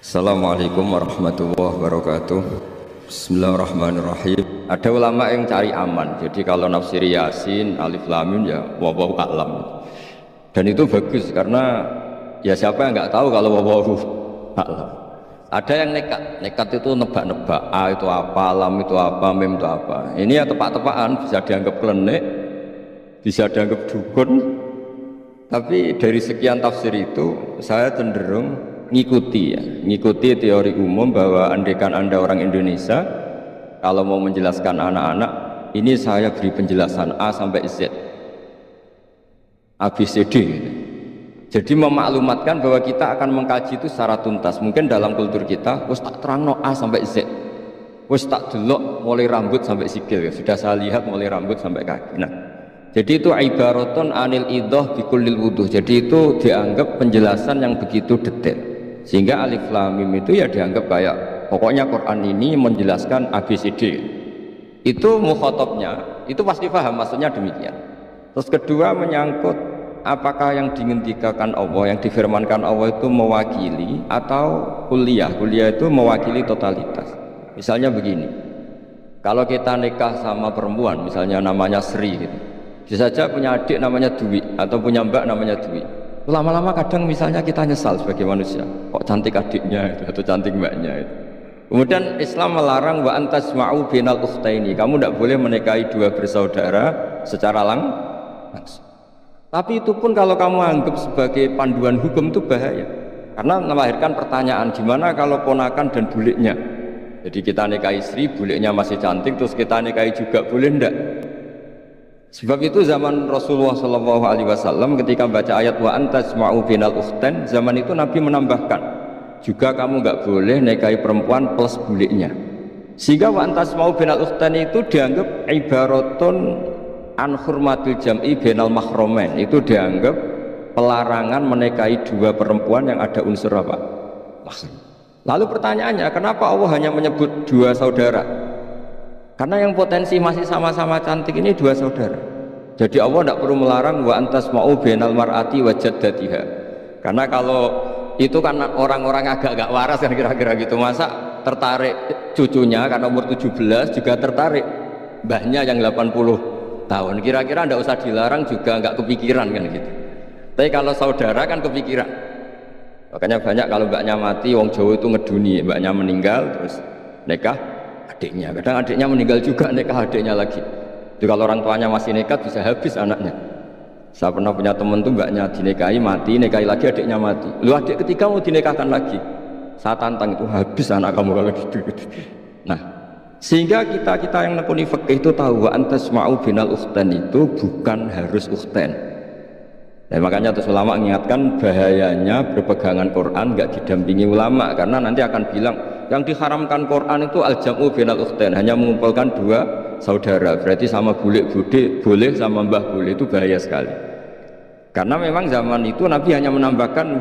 Assalamualaikum warahmatullahi wabarakatuh. Bismillahirrahmanirrahim. Ada ulama yang cari aman. Jadi kalau nafsir Yasin, Alif Lam Mim ya wallahu a'lam. Dan itu bagus karena ya siapa yang nggak tahu kalau wallahu a'lam. Ada yang nekat itu nebak-nebak. A itu apa, lam itu apa, mim itu apa. Ini ya tepak-tepakan, bisa dianggap klenik, bisa dianggap dukun. Tapi dari sekian tafsir itu saya cenderung ngikuti teori umum bahwa andaikan Anda orang Indonesia, kalau mau menjelaskan anak-anak, ini saya beri penjelasan A sampai Z, A B C D gitu. Jadi memaklumatkan bahwa kita akan mengkaji itu secara tuntas. Mungkin dalam kultur kita wis tak terangno A sampai Z, wis tak delok mulai rambut sampai sikil, sudah saya lihat mulai rambut sampai kaki. Nah, jadi itu ibaratun anil idoh bikullil wuduh. Jadi itu dianggap penjelasan yang begitu detail, sehingga alif lam mim itu ya dianggap kayak pokoknya Quran ini menjelaskan ABCD. Itu mukhatabnya itu pasti paham maksudnya demikian. Terus kedua menyangkut apakah yang diinginkan Allah, yang difirmankan Allah itu mewakili atau kuliah itu mewakili totalitas. Misalnya begini, kalau kita nikah sama perempuan, misalnya namanya Sri gitu, bisa saja punya adik namanya Dwi atau punya mbak namanya Dwi. Lama-lama kadang misalnya kita nyesal sebagai manusia, kok cantik adiknya itu atau cantik mbaknya itu. Kemudian Islam melarang wa antasma'u binal ukhtaini, kamu tidak boleh menikahi dua bersaudara secara langsung. Tapi itu pun kalau kamu anggap sebagai panduan hukum itu bahaya, karena melahirkan pertanyaan gimana kalau ponakan dan buliknya. Jadi kita nikahi istri, buliknya masih cantik, terus kita nikahi juga, boleh ndak? Sebab itu zaman Rasulullah SAW ketika baca ayat wa antasma'u binal ukhtain, zaman itu Nabi menambahkan juga kamu nggak boleh nikahi perempuan plus buliknya. Sehingga wa antasma'u binal ukhtain itu dianggap ibaratun an hurmatil jam'i binal mahromen, itu dianggap pelarangan menikahi dua perempuan yang ada unsur apa? Mahram. Lalu pertanyaannya, kenapa Allah hanya menyebut dua saudara? Karena yang potensi masih sama-sama cantik ini dua saudara. Jadi Allah tidak perlu melarang wa antasma'u binal mar'ati wa jaddatiha. Karena kalau itu kan orang-orang agak-agak waras kan kira-kira gitu, masa tertarik cucunya karena umur 17 juga tertarik mbahnya yang 80 tahun, kira-kira tidak usah dilarang juga nggak kepikiran kan gitu. Tapi kalau saudara kan kepikiran. Makanya banyak kalau mbaknya mati, wong Jawa itu ngeduni, mbaknya meninggal terus nikah adiknya, kadang adiknya meninggal juga nikah adiknya lagi. Jadi kalau orang tuanya masih nekat bisa habis anaknya. Saya pernah punya teman tuh mbaknya dinikahi mati, nikahi lagi adiknya mati. Lu adik ketiga mau dinikahkan lagi, saya tantang itu habis anak kamu kalau gitu. Nah, sehingga kita yang nekuni fikih itu tahu wa antasma'u binal ukhtain itu bukan harus ukhtain. Nah, makanya terus ulama mengingatkan bahayanya berpegangan Quran nggak didampingi ulama, karena nanti akan bilang yang diharamkan Quran itu al-jam'u binal ukhtain, hanya mengumpulkan dua saudara, berarti sama bulik bude boleh sama mbah boleh, itu bahaya sekali. Karena memang zaman itu Nabi hanya menambahkan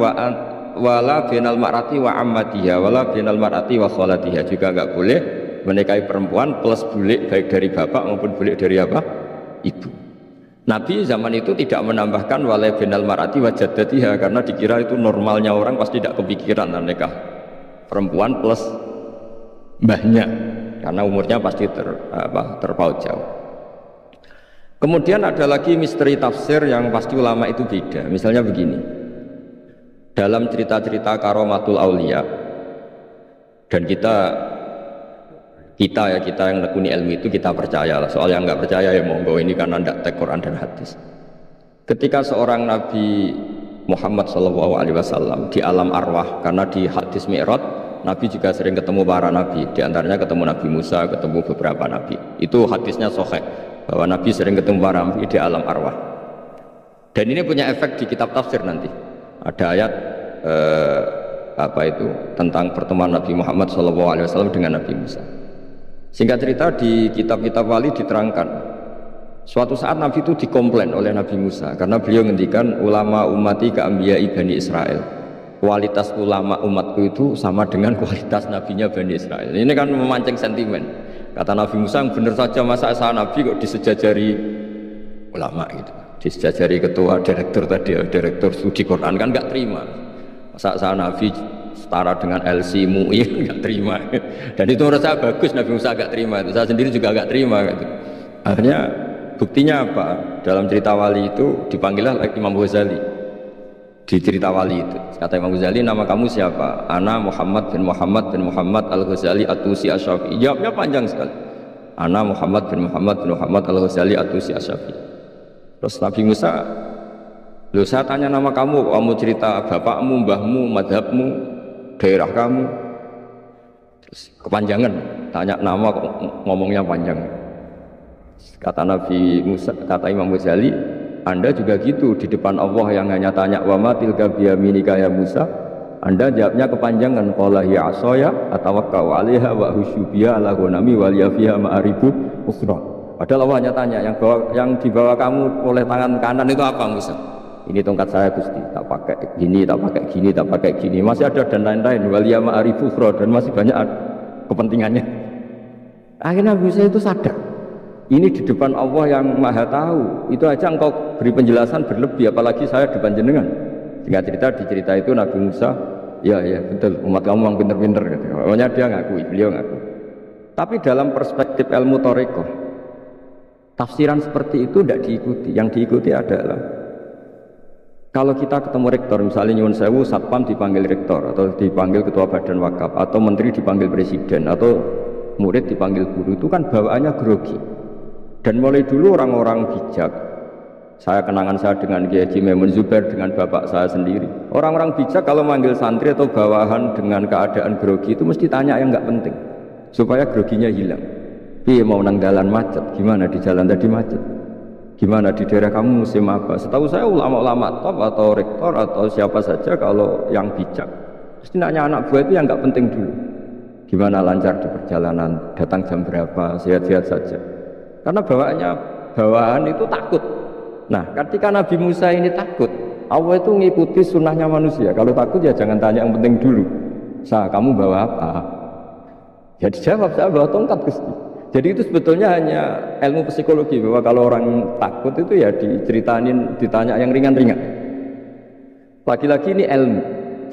wala binal mar'ati wa ammatiha wala binal mar'ati wa kholatiha, juga nggak boleh menikahi perempuan plus bulik baik dari bapak maupun bulik dari apa? Ibu. Nabi zaman itu tidak menambahkan wala binal mar'ati wa jaddatiha, karena dikira itu normalnya orang pasti tidak kepikiran nikah perempuan plus mbahnya, karena umurnya pasti terpaut jauh. Kemudian ada lagi misteri tafsir yang pasti ulama itu beda. Misalnya begini, dalam cerita-cerita karomatul aulia, dan kita yang nekuni ilmu itu kita percaya lah, soal yang nggak percaya ya monggo, ini karena tidak tek Quran dan hadis. Ketika seorang Nabi Muhammad SAW di alam arwah, karena di hadis Mi'raj Nabi juga sering ketemu para nabi, di antaranya ketemu Nabi Musa, ketemu beberapa nabi. Itu hadisnya sahih bahwa Nabi sering ketemu para nabi di alam arwah. Dan ini punya efek di kitab tafsir nanti. Ada ayat tentang pertemuan Nabi Muhammad SAW dengan Nabi Musa. Singkat cerita di kitab-kitab wali diterangkan, suatu saat Nabi itu dikomplain oleh Nabi Musa karena beliau ngendikan ulama ummati ka'ambiyai Bani Israel. Kualitas ulama umatku itu sama dengan kualitas nabinya Bani Israel. Ini kan memancing sentimen. Kata Nabi Musa, benar saja masa saya Nabi kok disejajari ulama gitu, disejajari ketua direktur tadi, direktur studi Quran, kan nggak terima. Masa saya Nabi setara dengan LC MUI nggak terima. Dan itu menurut saya bagus, Nabi Musa nggak terima itu. Saya sendiri juga nggak terima gitu. Akhirnya buktinya apa? Dalam cerita wali itu dipanggillah Imam Ghazali. Di cerita wali itu kata Imam Ghazali, nama kamu siapa? Ana Muhammad bin Muhammad bin Muhammad Al-Ghazali At-Tusi Asy-Syafi'i. Jawabnya panjang sekali. Ana Muhammad bin Muhammad bin Muhammad Al-Ghazali At-Tusi Asy-Syafi'i. Terus Nabi Musa, loh saya tanya nama kamu, kamu cerita bapakmu, mbahmu, madhabmu, daerah kamu. Terus kepanjangan, tanya nama ngomongnya panjang. Kata Nabi Musa, kata Imam Ghazali, Anda juga gitu di depan Allah yang hanya tanya wa ma tilka biyaminika ya Musa, Anda jawabnya kepanjangan, qala ya asaya atawakkau 'alaiha wa hushubiya ala ghanami wa liya fiha ma'aribu ukhra. Padahal Allah hanya tanya yang dibawa kamu oleh tangan kanan itu apa Musa? Ini tongkat saya Gusti, tak pakai gini, tak pakai gini, tak pakai gini. Masih ada dan lain-lain, wa liya ma'aribu ukhra, dan masih banyak kepentingannya. Akhirnya Musa itu sadar. Ini di depan Allah yang maha tahu, itu aja engkau beri penjelasan berlebih, apalagi saya depan jenengan. Singkat cerita, di cerita itu Nabi Musa, ya betul, umat kamu yang pinter-pinter gitu. Pokoknya dia ngakui, beliau ngaku. Tapi dalam perspektif ilmu Thariqah, tafsiran seperti itu tidak diikuti. Yang diikuti adalah kalau kita ketemu rektor, misalnya nyuwun sewu, satpam dipanggil rektor, atau dipanggil ketua badan wakaf, atau menteri dipanggil presiden, atau murid dipanggil guru, itu kan bawaannya grogi. Dan mulai dulu orang-orang bijak, saya kenangan saya dengan Kiai Haji Maimun Zubair, dengan bapak saya sendiri, orang-orang bijak kalau manggil santri atau bawahan dengan keadaan grogi itu mesti tanya yang nggak penting supaya groginya hilang. Piye mau nang dalan macet, gimana di jalan tadi macet, gimana di daerah kamu musim apa. Setahu saya ulama-ulama top atau rektor atau siapa saja kalau yang bijak mesti nanya anak buah itu yang nggak penting dulu, gimana lancar di perjalanan, datang jam berapa, sehat-sehat saja. Karena bawaan itu takut. Nah, ketika Nabi Musa ini takut, Allah itu mengikuti sunnahnya manusia. Kalau takut ya jangan tanya yang penting dulu. Kamu bawa apa? Ya dijawab, saya bawa tongkat Gusti. Jadi itu sebetulnya hanya ilmu psikologi, bahwa kalau orang takut itu ya ditanya yang ringan-ringan. Lagi-lagi ini ilmu.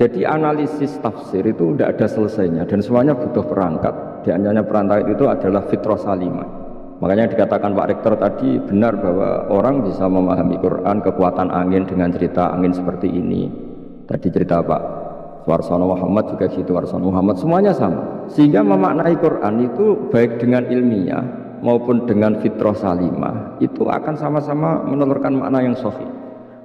Jadi analisis tafsir itu tidak ada selesainya dan semuanya butuh perangkat. Di antaranya perangkat itu adalah fitrah salimah. Makanya dikatakan Pak Rektor tadi benar bahwa orang bisa memahami Quran, kekuatan angin dengan cerita angin seperti ini. Tadi cerita Pak Warsono Muhammad juga gitu, Warsono Muhammad, semuanya sama. Sehingga memaknai Quran itu baik dengan ilmiah maupun dengan fitrah salimah itu akan sama-sama menelurkan makna yang sahih.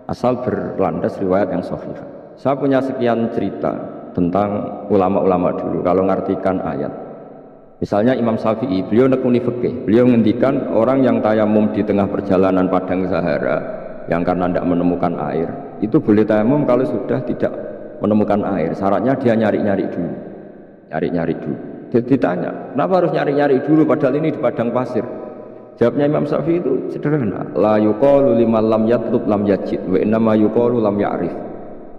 Asal berlandas riwayat yang sahih. Saya punya sekian cerita tentang ulama-ulama dulu kalau ngartikan ayat. Misalnya Imam Syafi'i, beliau nekuni fikih, beliau menghentikan orang yang tayamum di tengah perjalanan padang Sahara yang karena tidak menemukan air, itu boleh tayamum kalau sudah tidak menemukan air. Syaratnya dia nyari-nyari dulu. Ditanya, kenapa harus nyari-nyari dulu padahal ini di padang pasir? Jawabnya Imam Syafi'i itu sederhana, la yuqalu liman lam yatlub lam yajid wa innama yuqalu lam ya'rif.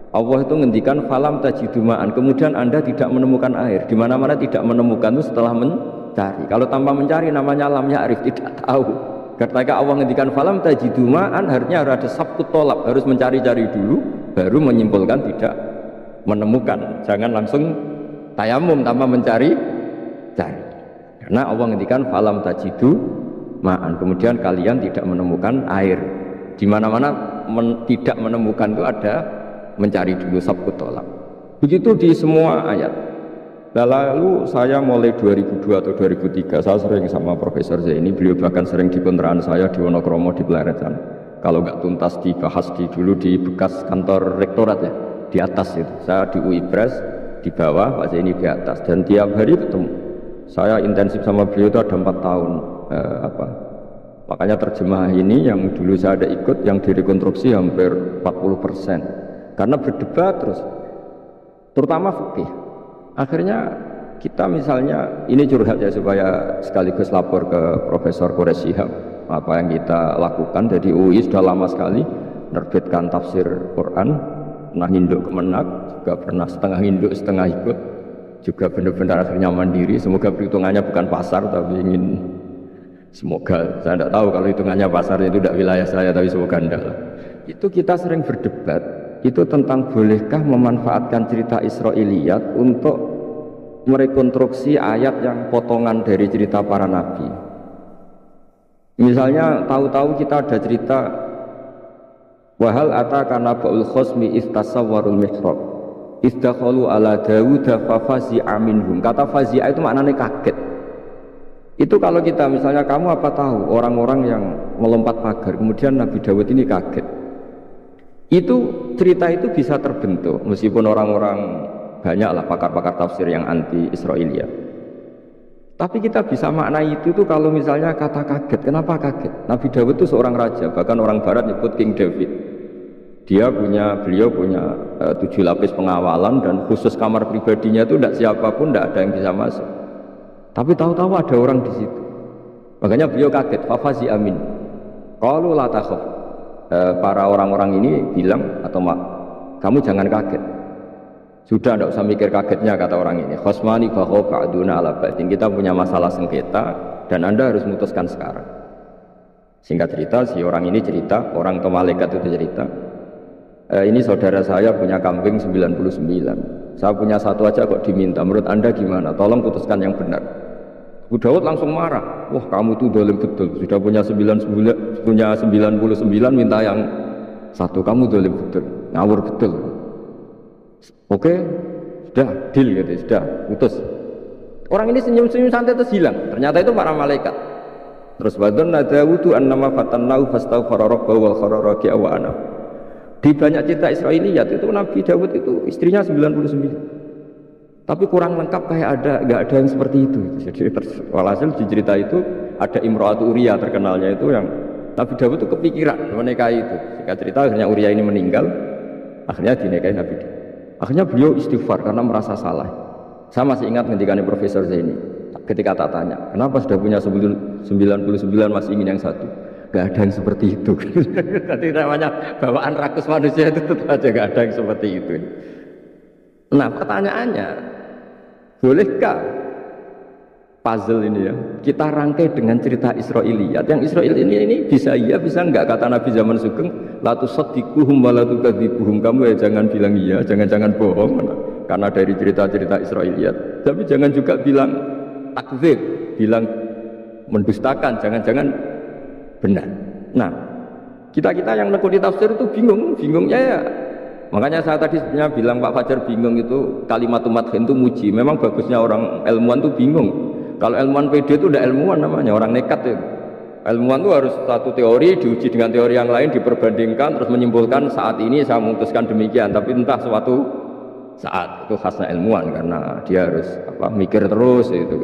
Allah itu ngendikan falam tajiduma'an, kemudian Anda tidak menemukan air. Di mana-mana tidak menemukan itu setelah mencari. Kalau tanpa mencari namanya lam ya'rif, tidak tahu. Ketika Allah ngendikan falam tajiduma'an, harusnya harus ada sabkut tolak, harus mencari-cari dulu baru menyimpulkan tidak menemukan. Jangan langsung tayamum tanpa mencari. Karena Allah ngendikan falam tajiduma'an, kemudian kalian tidak menemukan air. Di mana-mana tidak menemukan itu ada mencari dulu sabkut tolak. Begitu di semua ayat. Lalu saya mulai 2002 atau 2003 saya sering sama Profesor Zaini, beliau bahkan sering di kontrakan saya di Wonokromo di Pleret sana. Kalau nggak tuntas dibahas dulu di bekas kantor rektorat ya, di atas itu. Saya di UI Pres di bawah, Pak Zaini di atas, dan tiap hari ketemu. Saya intensif sama beliau itu ada 4 tahun. Makanya terjemah ini yang dulu saya ada ikut, yang direkonstruksi hampir 40%. Karena berdebat terus, terutama fikih. Akhirnya kita misalnya, ini curhat ya supaya sekaligus lapor ke Profesor Quraish Shihab apa yang kita lakukan. Jadi UI sudah lama sekali menerbitkan tafsir Quran, pernah induk kemenak, juga pernah setengah induk setengah ikut, juga benar-benar akhirnya mandiri. Semoga perhitungannya bukan pasar, tapi semoga, saya tidak tahu kalau hitungannya pasar itu tidak wilayah saya, tapi semoga enggak lah. Itu kita sering berdebat. itu tentang bolehkah memanfaatkan cerita Israiliyat untuk merekonstruksi ayat yang potongan dari cerita para nabi. Misalnya tahu-tahu kita ada cerita wahal ataka naba'ul khosmi istasawwarul mihrab istakhalu ala Dawuda fafazi'a minhum. Kata fazi'a itu maknanya kaget. Itu kalau kita misalnya kamu apa tahu orang-orang yang melompat pagar kemudian Nabi Dawud ini kaget. Itu cerita itu bisa terbentuk meskipun orang-orang banyaklah pakar-pakar tafsir yang anti Israiliyat. Tapi kita bisa maknai itu tuh kalau misalnya kata kaget. Kenapa kaget? Nabi Dawud itu seorang raja, bahkan orang barat nyebut King David. Beliau punya 7 lapis pengawalan dan khusus kamar pribadinya itu tidak siapapun, tidak ada yang bisa masuk. Tapi tahu-tahu ada orang di situ. Makanya beliau kaget. Fafazi amin. Qalu la takhaf. Para orang-orang ini bilang atau kamu jangan kaget. Sudah tidak usah mikir kagetnya kata orang ini. Khosmani bahwa ba'duna ala ba'din. Kita punya masalah sengketa dan Anda harus memutuskan sekarang. Singkat cerita, si orang ini cerita, orang atau malaikat itu cerita. Ini saudara saya punya kambing 99. Saya punya satu aja kok diminta. Menurut Anda gimana? Tolong putuskan yang benar. Abu Dawud langsung marah. Wah, kamu itu dolim betul. Sudah punya 99 minta yang satu. Kamu dolim betul. Ngawur betul. Oke, sudah deal gitu, sudah putus. Orang ini senyum-senyum santai terus hilang. Ternyata itu para malaikat. Terus wadonna Dawudu annama fatannahu fastaghfara rabbahu wa kharra raki'a wa ana. Di banyak cerita Israiliyat itu Nabi Dawud itu istrinya 99. Tapi kurang lengkap kayak nggak ada yang seperti itu. Jadi walhasil di cerita itu ada Imra'atu Uria terkenalnya itu yang Nabi Dawud itu kepikiran menikahi itu. Jika cerita akhirnya Uria ini meninggal, akhirnya dinikahi Nabi Dawud. Akhirnya beliau istighfar karena merasa salah. Saya masih ingat ketika Profesor Zaini ketika tak tanya, kenapa sudah punya 99 masih ingin yang satu? Gak ada yang seperti itu. Tadi namanya bawaan rakus manusia itu tetap aja gak ada yang seperti itu. Nah pertanyaannya, bolehkah puzzle ini ya kita rangkai dengan cerita Israiliyat? Yang Israil ini bisa iya bisa enggak, kata Nabi zaman Sugeng, la tusaddiquhum wa la tukadzibuhum. Kamu ya jangan bilang iya, jangan bohong karena dari cerita-cerita Israiliyat. Tapi jangan juga bilang takdzib, bilang mendustakan, jangan-jangan benar. Nah, kita yang nekuni tafsir itu bingungnya ya. Makanya saya tadi sebenarnya bilang Pak Fajar bingung itu kalimat madhin itu muji. Memang bagusnya orang ilmuwan itu bingung. Kalau ilmuwan PD itu udah ilmuwan namanya, orang nekat itu. Ilmuwan itu harus satu teori diuji dengan teori yang lain, diperbandingkan terus menyimpulkan saat ini saya memutuskan demikian. Tapi entah suatu saat itu khasnya ilmuwan karena dia harus mikir terus itu.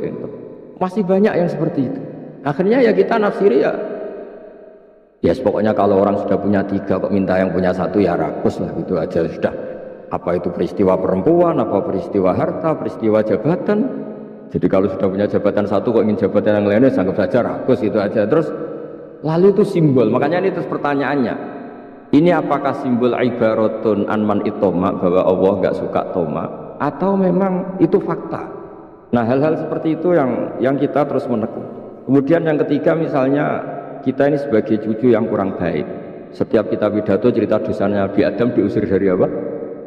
Masih banyak yang seperti itu. Akhirnya ya kita nafsiri ya pokoknya kalau orang sudah punya 3 kok minta yang punya 1 ya rakus lah gitu aja sudah. Apa itu peristiwa perempuan, apa peristiwa harta, peristiwa jabatan. Jadi kalau sudah punya jabatan 1 kok ingin jabatan yang lainnya anggap saja rakus itu aja. Terus lalu itu simbol. Makanya ini terus pertanyaannya, ini apakah simbol ibaratun anman itoma bahwa Allah gak suka toma, atau memang itu fakta? Nah hal-hal seperti itu yang kita terus menekun. Kemudian yang ketiga misalnya kita ini sebagai cucu yang kurang baik. Setiap kita pidato cerita dosanya Nabi Adam diusir dari apa?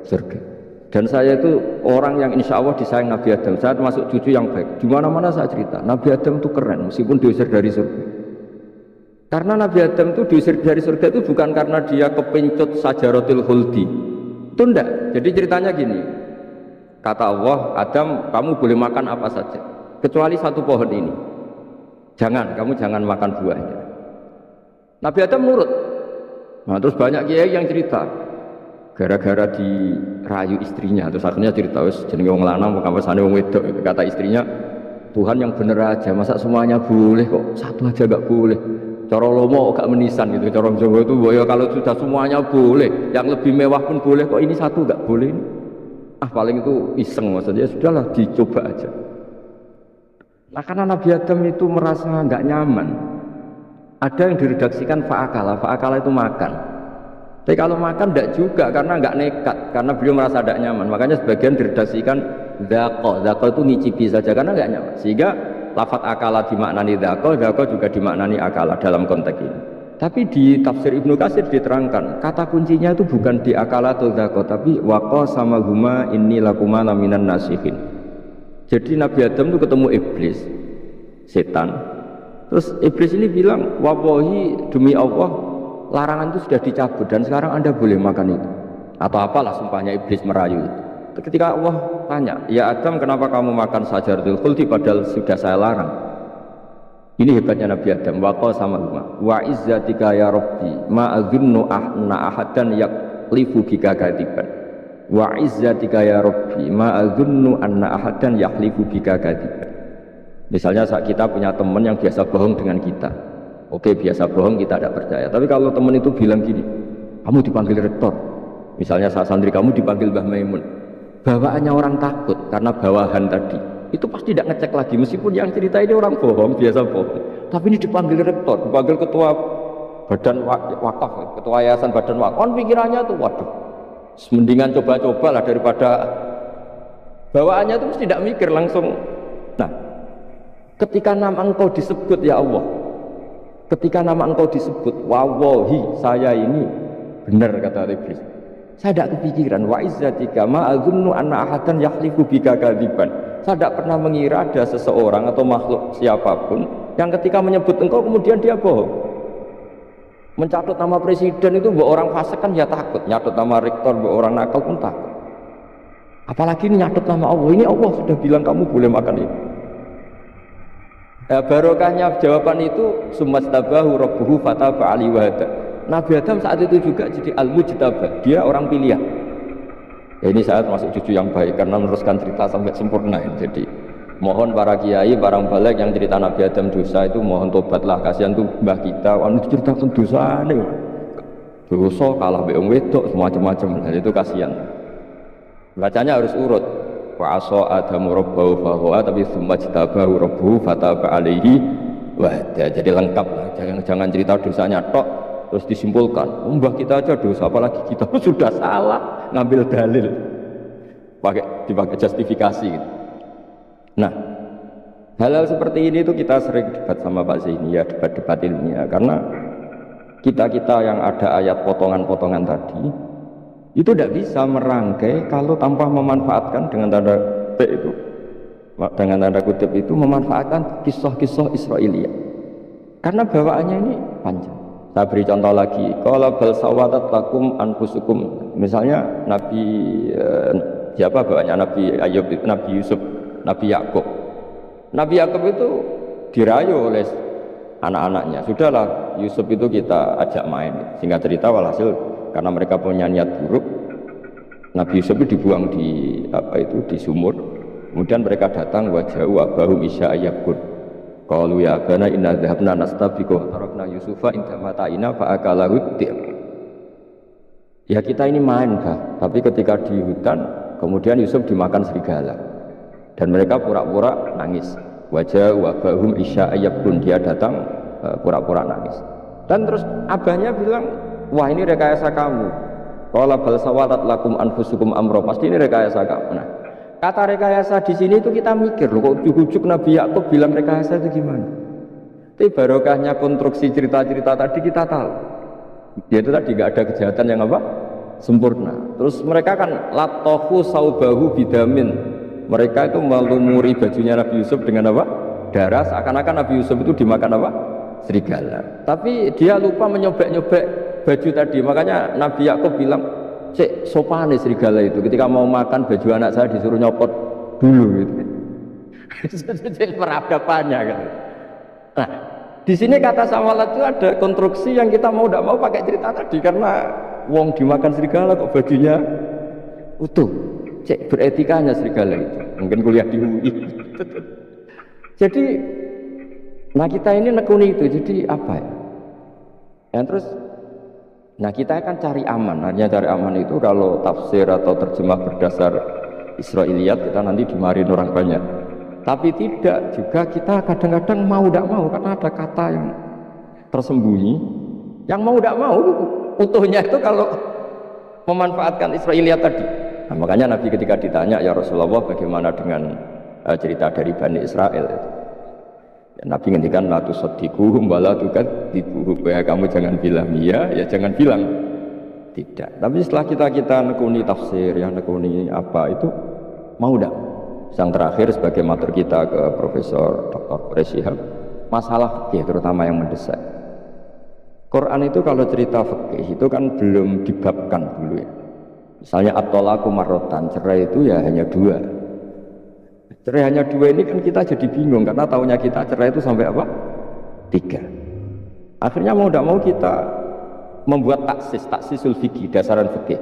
Surga. Dan saya itu orang yang insya Allah disayang Nabi Adam. Saya termasuk cucu yang baik. Di mana-mana saya cerita Nabi Adam itu keren meskipun diusir dari surga. Karena Nabi Adam itu diusir dari surga itu bukan karena dia kepencut sajaratil khuldi. Itu enggak. Jadi ceritanya gini. Kata Allah, Adam kamu boleh makan apa saja kecuali satu pohon ini. Kamu jangan makan buahnya. Nabi Adam nurut. Nah, terus banyak kiai yang cerita gara-gara dirayu istrinya, terus akhirnya cerita wis jenenge wong lanang kok kampesane wong wedok. Kata istrinya, Tuhan yang bener aja, masa semuanya boleh kok satu aja gak boleh. Cara lomo gak menisan gitu, cara Jawa itu ya kalau sudah semuanya boleh, yang lebih mewah pun boleh kok ini satu gak boleh. Paling itu iseng maksudnya, sudahlah dicoba aja. Nah karena Nabi Adam itu merasa nggak nyaman, ada yang diredaksikan fa'akala itu makan. Tapi kalau makan tidak juga karena nggak nekat, karena beliau merasa tidak nyaman. Makanya sebagian diredaksikan dzaqo itu ngicipi saja karena nggak nyaman. Sehingga lafadz akala dimaknani dzaqo juga dimaknani akala dalam konteks ini. Tapi di tafsir Ibnu Katsir diterangkan, kata kuncinya itu bukan di akalatul dzaqo, tapi waqa sama huma inni lakuma laminan nasihin. Jadi Nabi Adam itu ketemu iblis, setan. Terus iblis ini bilang, wallahi demi Allah, larangan itu sudah dicabut dan sekarang Anda boleh makan itu. Atau apalah sumpahnya iblis merayu itu. Ketika Allah tanya, ya Adam kenapa kamu makan sajaratul khuldi padahal sudah saya larang? Ini hebatnya Nabi Adam. Waqa sama huma wa izzatika ya rabbi ma adzunnu anna ahadan yaqlifu bika kadiban. Wa izzatika ya rabbi ma adzunnu anna ahadan yaqlifu bika kadiban. Misalnya saat kita punya teman yang biasa bohong dengan kita. Oke, biasa bohong kita tidak percaya. Tapi kalau teman itu bilang gini, kamu dipanggil rektor. Misalnya saat santri kamu dipanggil Mbah Maimun. Bawaannya orang takut karena bawahan tadi. Itu pasti tidak ngecek lagi, meskipun yang cerita ini orang bohong, biasa bohong. Tapi ini dipanggil rektor, dipanggil ketua badan wakaf, ketua yayasan badan wakaf. Kan pikirannya tuh, waduh, mendingan coba-coba lah daripada bawaannya itu mesti tidak mikir langsung. Nah, ketika nama engkau disebut ya Allah, ketika nama engkau disebut, wallahi saya ini benar kata iblis. Saya tidak kepikiran wa izzatika ma adzunnu anna ahadan yahlifu bika kadziban. Saya tidak pernah mengira ada seseorang atau makhluk siapapun yang ketika menyebut engkau kemudian dia bohong. Mencatut nama presiden itu buat orang fasik kan ya takut, nyatut nama rektor buat orang nakal pun takut. Apalagi ini nyatut nama Allah. Ini Allah sudah bilang kamu boleh makan itu. Barokahnya jawaban itu sumastabahu rabbuhu fataba alaihi wa hada. Nabi Adam saat itu juga jadi al-mujtabah, dia orang pilihan. Ya, ini saya termasuk cucu yang baik karena meneruskan cerita sampai sempurna. Jadi mohon para kiai, para balik yang cerita Nabi Adam dosa itu mohon tobatlah, kasihan tuh mbah kita, itu ceritakan dosa nih. Dosa kalah be wong wedok semacam-macam, dan itu kasihan. Bacanya harus urut. Wa asa adamu rabbahu fahuwa tapi tsumma jtabahu rabbuhu fataba alaihi wa hada. Jadi lengkap, jangan cerita dosanya tok terus disimpulkan mbah kita aja dosa apalagi kita sudah salah ngambil dalil dipakai justifikasi gitu. Nah, hal-hal seperti ini itu kita sering debat sama Pak Zaini ya, debat-debat ilmiah, karena kita yang ada ayat potongan-potongan tadi itu tidak bisa merangkai kalau tanpa memanfaatkan dengan tanda kutip itu, dengan tanda kutip itu memanfaatkan kisah-kisah Israiliyah, karena bawaannya ini panjang. Saya beri contoh lagi, kalau bal sawatat lakum anfusukum, misalnya Nabi siapa bawanya, Nabi Ayub, Nabi Yusuf, Nabi Yakub. Nabi Yakub itu dirayu oleh anak-anaknya, sudahlah Yusuf itu kita ajak main. Singkat cerita walhasil karena mereka punya niat buruk, Nabi Yusuf itu dibuang di di sumur. Kemudian mereka datang wajah abahum isya ayakun. Qalu ya abana inna dhahabna nastabiqu tarakna Yusufa inda mata'ina fa akalahu dhi'b. Ya kita ini main kah, tapi ketika di hutan kemudian Yusuf dimakan serigala dan mereka pura-pura nangis. Wajah abahum isya ayakun, dia datang pura-pura nangis. Dan terus abahnya bilang, wah ini rekayasa kamu. Qala bal sawatat lakum anfusukum amra, pasti ini rekayasa kamu. Nah, kata rekayasa di sini itu kita mikir loh, kok ujuk-ujuk Nabi Yakub bilang rekayasa itu gimana? Tapi barokahnya konstruksi cerita-cerita tadi kita tahu. Yaitu tadi nggak ada kejahatan yang apa? Sempurna. Terus mereka kan latohu saubahu bidamin. Mereka itu melumuri bajunya Nabi Yusuf dengan apa? Darah, seakan-akan Nabi Yusuf itu dimakan apa? Serigala. Tapi dia lupa menyobek-nyobek baju tadi. Makanya Nabi Yakub bilang, cek sopan nih serigala itu ketika mau makan baju anak saya disuruh nyopot dulu gitu. Jadi peradabannya kan. Nah, di sini kata sawalat itu ada konstruksi yang kita mau tidak mau pakai cerita tadi, karena wong dimakan serigala kok bajunya utuh. Cek beretikanya serigala itu. Mungkin kuliah di UI. Jadi, nah kita ini nekuni itu. Jadi apa ya? Yang terus nah kita akan cari aman. Hanya cari aman itu kalau tafsir atau terjemah berdasar Israiliyat kita nanti dimarahin orang banyak. Tapi tidak juga kita kadang-kadang mau tidak mau karena ada kata yang tersembunyi yang mau tidak mau utuhnya itu kalau memanfaatkan Israiliyat tadi. Nah, makanya Nabi ketika ditanya ya Rasulullah bagaimana dengan cerita dari Bani Israel itu. Ya, Nabi ngendikan la tusaddiquhum wa la tukadzibuhum. Ya kamu jangan bilang iya, ya jangan bilang tidak. Tapi setelah kita nekuni tafsir, yang nekuni apa itu mau enggak? Yang terakhir sebagai matur kita ke Profesor Dr. Quraisyihab, masalah fikih terutama yang mendesak. Quran itu kalau cerita fikih itu kan belum dibabkan dulu ya. Misalnya at-thalaqu marratan, cerai itu ya hanya dua. Cerai hanya dua ini kan kita jadi bingung karena taunya kita cerai itu sampai apa? 3. Akhirnya mau tidak mau kita membuat taksisul fikih, dasaran fikih.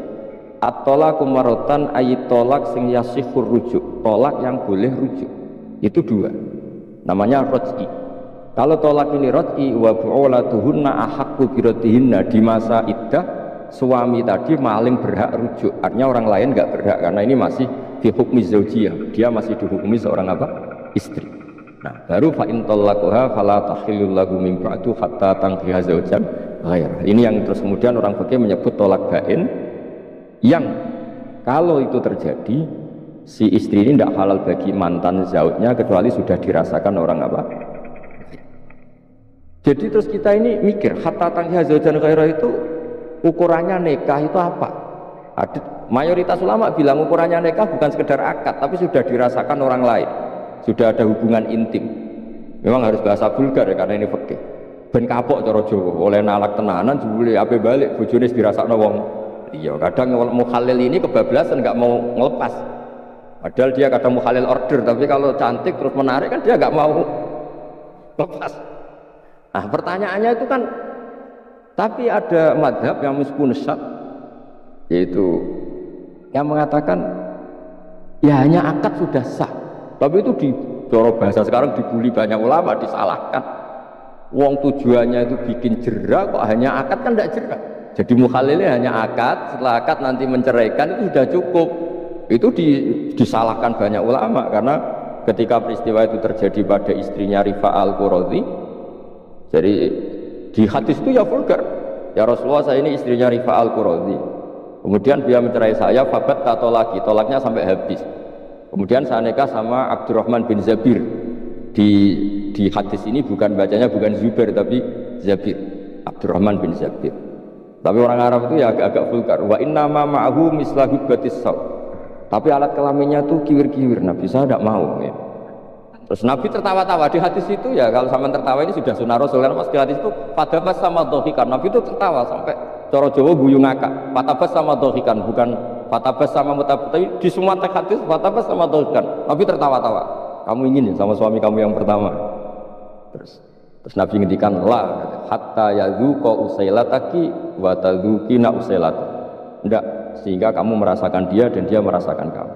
At-thalaqu marratan ayat tolak sing yasihur rujuk, tolak yang boleh rujuk. Itu 2. Namanya raj'i. Kalau tolak ini raj'i wa bu'ulatuhunna ahaqqu biradihinna, di masa iddah suami tadi maling berhak rujuk. Artinya orang lain enggak berhak karena ini masih fi hukmi zaujiyah, dia masih dihukumi seorang apa? Istri. Nah, baru fa in talaqaha fala tahillu lahu min ba'du hatta tankiha zaujan ghair. Ini yang terus kemudian orang fikih menyebut tolak bain, yang kalau itu terjadi si istri ini tidak halal bagi mantan zaujnya kecuali sudah dirasakan orang apa? Jadi terus kita ini mikir hatta tankiha zaujan ghair itu ukurannya nikah itu apa? Mayoritas ulama bilang ukurannya nikah bukan sekedar akad, tapi sudah dirasakan orang lain, sudah ada hubungan intim. Memang harus bahasa vulgar ya, karena ini fikih. Ben kapok cara Jawa, oleh nalak tenanan jebule ape balik bojone dirasakno wong. Iya, kadang mukhalil ini kebablasan nggak mau ngelepas. Padahal dia kadang mukhalil order, tapi kalau cantik terus menarik kan dia nggak mau lepas. Nah, pertanyaannya itu kan, tapi ada madhab yang meskipun syad, yaitu yang mengatakan ya hanya akad sudah sah, tapi itu di cara bahasa sekarang dibully banyak ulama, disalahkan. Wong tujuannya itu bikin jera, kok hanya akad kan tidak jera. Jadi mukhalilnya hanya akad, setelah akad nanti menceraikan itu sudah cukup. Itu disalahkan banyak ulama karena ketika peristiwa itu terjadi pada istrinya Rifa al-Qurazi, jadi di hadis itu ya vulgar. Ya Rasulullah, saya ini istrinya Rifa al-Qurazi. Kemudian dia mencerai saya, fabat tato lagi, tolaknya sampai habis. Kemudian saya nikah sama Abdurrahman bin Zabir. Di hadis ini bukan bacanya bukan Zubair tapi Zabir, Abdurrahman bin Zabir. Tapi orang Arab itu ya agak-agak vulgar. Wa inna ma ma'ahu mislahu batis saw. Tapi alat kelaminnya tuh kiwir-kiwir. Nabi saya tidak mau. Ya. Terus Nabi tertawa-tawa di hadis itu ya, kalau sama tertawa ini sudah sunnah Rasul, karena pas di hadis itu fatabas sama dohikan, Nabi itu tertawa sampai coro Jawa guyu ngakak. Fatabas sama dohikan, bukan fatabas sama mutabas, tapi di semua teks hadis fatabas sama dohikan, Nabi tertawa-tawa. Kamu ingin ya sama suami kamu yang pertama? Terus Nabi ngendikan la hatta yadzuqa usailataki wa tadzukina usailat. Enggak, sehingga kamu merasakan dia dan dia merasakan kamu.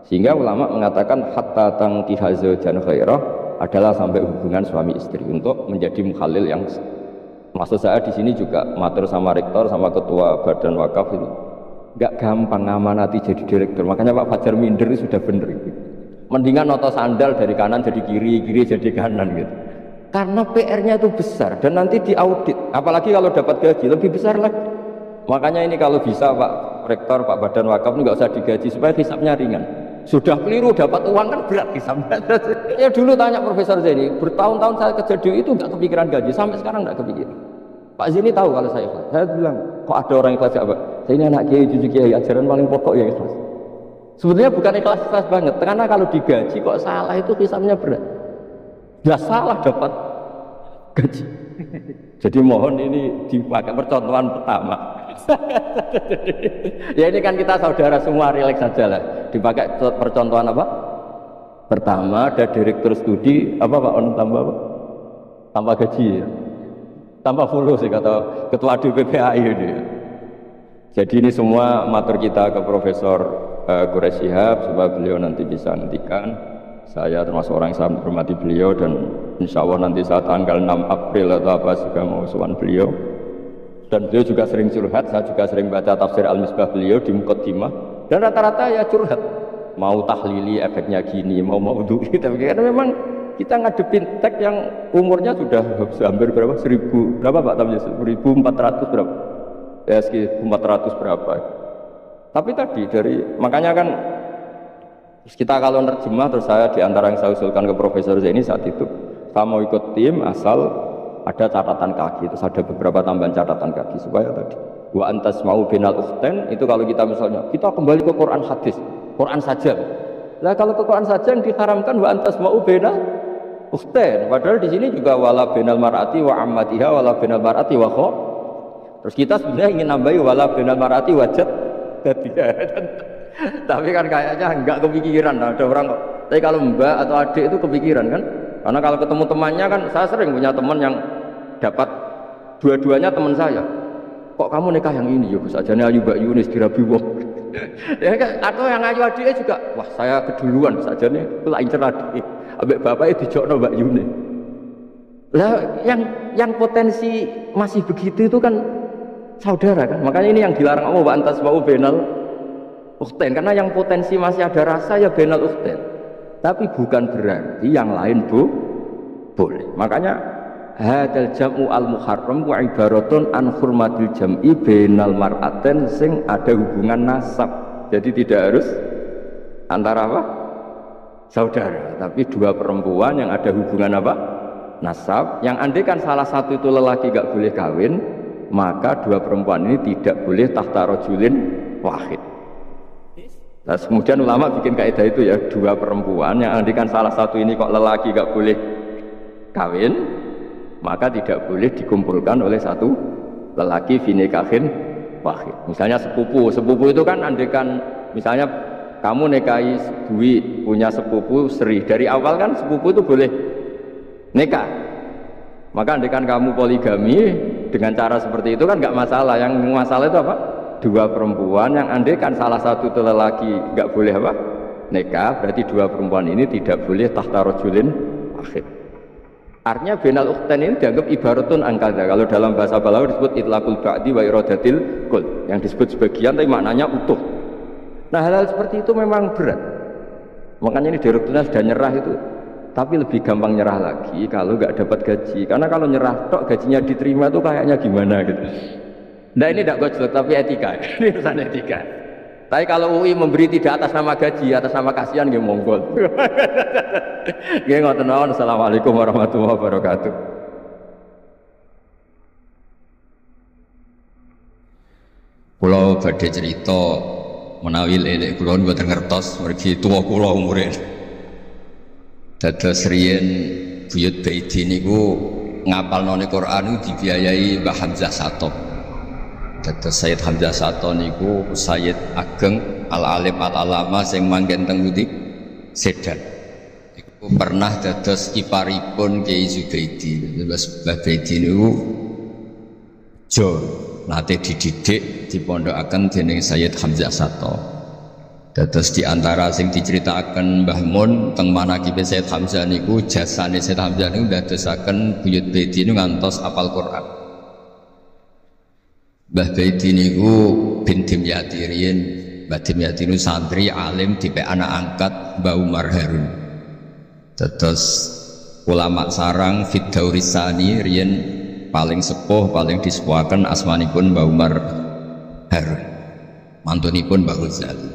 Sehingga ulama mengatakan hatta tankiha zaujan khairah adalah sampai hubungan suami istri untuk menjadi mukhalil yang, maksud saya di sini juga matur sama rektor sama ketua badan wakaf ini nggak gampang ngamanati jadi direktur. Makanya Pak Fajar minder itu sudah bener gitu. Mendingan noto sandal dari kanan jadi kiri, kiri jadi kanan gitu. Karena PR-nya itu besar dan nanti diaudit. Apalagi kalau dapat gaji lebih besar lagi. Makanya ini kalau bisa Pak Rektor, Pak Badan Wakaf ini nggak usah digaji supaya hisapnya ringan. Sudah keliru dapat uang kan berat hisapnya. Ya dulu tanya Profesor Zaini, bertahun-tahun saya kerja di itu nggak kepikiran gaji, sampai sekarang nggak kepikiran. Pak Zaini tahu kalau saya ikhlas. Saya bilang, kok ada orang ikhlas ya Pak? Saya ini anak kiai, cucu kiai, ajaran paling pokok ya ikhlas. Sebetulnya bukan ikhlas banget, karena kalau digaji kok salah itu hisapnya berat. Nggak salah dapat gaji. Jadi mohon ini dipakai percontohan pertama. Ya ini kan kita saudara semua, relax saja lah. Dipakai percontohan apa? Pertama ada direktur studi apa Pak On tambah apa? Tambah gaji ya. Tambah follow sih kata ketua DPPAI ini. Jadi ini semua matur kita ke Profesor Quraisyihab supaya beliau nanti bisa nantikan. Saya termasuk orang yang sangat hormati beliau dan insya Allah nanti saat tanggal 6 April atau apa juga mau sowan beliau. Dan beliau juga sering curhat, saya juga sering baca tafsir Al-Misbah beliau di Muqaddimah dan rata-rata ya curhat. Mau tahlili efeknya gini, mau duit, tapi karena memang kita ngadepin teks yang umurnya sudah hampir berapa? 1000 berapa Pak? 1400 berapa? Ya sekitar 400 berapa? Tapi tadi dari makanya kan kita kalau nerjemah, terus saya diantara yang saya usulkan ke Profesor Zaini saat itu, saya mau ikut tim asal ada catatan kaki, terus ada beberapa tambahan catatan kaki supaya tadi wa antas mau binal ukhten itu kalau kita misalnya kita kembali ke Quran hadis, Quran saja. Lah kalau ke Quran saja yang diharamkan wa antas mau binal ukhten, padahal di sini juga wala binal mar'ati wa ammatiha wala binal mar'ati wa kho. Terus kita sebenarnya ingin nambahi wala binal mar'ati wajad dadiya. Tapi kan kayaknya enggak kepikiran. Ada orang kok. Tapi kalau mbak atau adik itu kepikiran kan? Karena kalau ketemu temannya kan, saya sering punya teman yang dapat dua-duanya teman saya. Kok kamu nikah yang ini? Ya sajane ayu Mbak Yunis dirabi wong. Ya kan? Atau yang ayu adiknya juga, wah saya keduluan sajane kula incer adik. Ambek bapaknya dijokno Mbak Yunis. Lah yang potensi masih begitu itu kan saudara kan. Makanya ini yang dilarang Allah wa antas mau benal ukhten, karena yang potensi masih ada rasa ya benal ukhten. Tapi bukan berarti yang lain boleh. Makanya hadal jam'u al muharram wa ibaratun an hurmatil jam'i bainal mar'aten sing ada hubungan nasab. Jadi tidak harus antara apa? Saudara, tapi dua perempuan yang ada hubungan apa? Nasab. Yang andai kan salah satu itu lelaki gak boleh kawin, maka dua perempuan ini tidak boleh tahta rajulin wahid. Nah, kemudian ulama bikin kaidah itu ya, dua perempuan yang andikan salah satu ini kok lelaki gak boleh kawin, maka tidak boleh dikumpulkan oleh satu lelaki finikahin wahid. Misalnya sepupu itu kan andikan misalnya kamu nikahi Dwi punya sepupu Sri, dari awal kan sepupu itu boleh nikah. Maka andikan kamu poligami dengan cara seperti itu kan gak masalah. Yang masalah itu apa? Dua perempuan yang andaikan salah satu itu lelaki nggak boleh apa nikah, berarti dua perempuan ini tidak boleh tahta rajulin wahid. Artinya benal ukhten ini dianggap ibaratun angkada. Kalau dalam bahasa Balaghah disebut itlaqul ba'di wa iradatil kul, yang disebut sebagian tapi maknanya utuh. Nah hal-hal seperti itu memang berat. Makanya ini direkturnya sudah nyerah itu, tapi lebih gampang nyerah lagi kalau nggak dapat gaji. Karena kalau nyerah tok gajinya diterima tuh kayaknya gimana gitu. Nah ini tidak gojlok tapi etika, ini urusan etika. Tapi kalau UI memberi tidak atas nama gaji, atas nama kasihan, dia monggol. Dia ngoten mawon. Assalamualaikum warahmatullahi wabarakatuh. Kulo badhe cerita menawi lelek kulo mboten ngertos mergi tuwa kulo umure. Dados riyen buyut Baidi niku ngapalno Quran dibiayai Mbah Hamzah Sato. Dados Sayyid Hamzah Sato niku Sayyid Ageng al-alim al-alama sing manggen teng Budi Sedan. Iku pernah dados iparipun Kiai Zubaidi. Terus Mbah Baidi niku jo nate dididik dipondokaken dening Sayyid Hamzah Sato. Dados di antara sing diceritaken Mbah Mun teng manaqib Sayyid Hamzah niku jasane Sayyid Hamzah niku dadosaken buyut Baidi niku ngantos apal Quran. Mbah Baidi niku bin Dimyati riyen. Mbah Dimyati niku santri alim dipek anak angkat Mbah Umar Harun. Terus ulama sarang Fiddaurisani riyen paling sepuh paling disepuhaken asmanipun Mbah Umar Harun. Mantunipun Mbah Ghazali.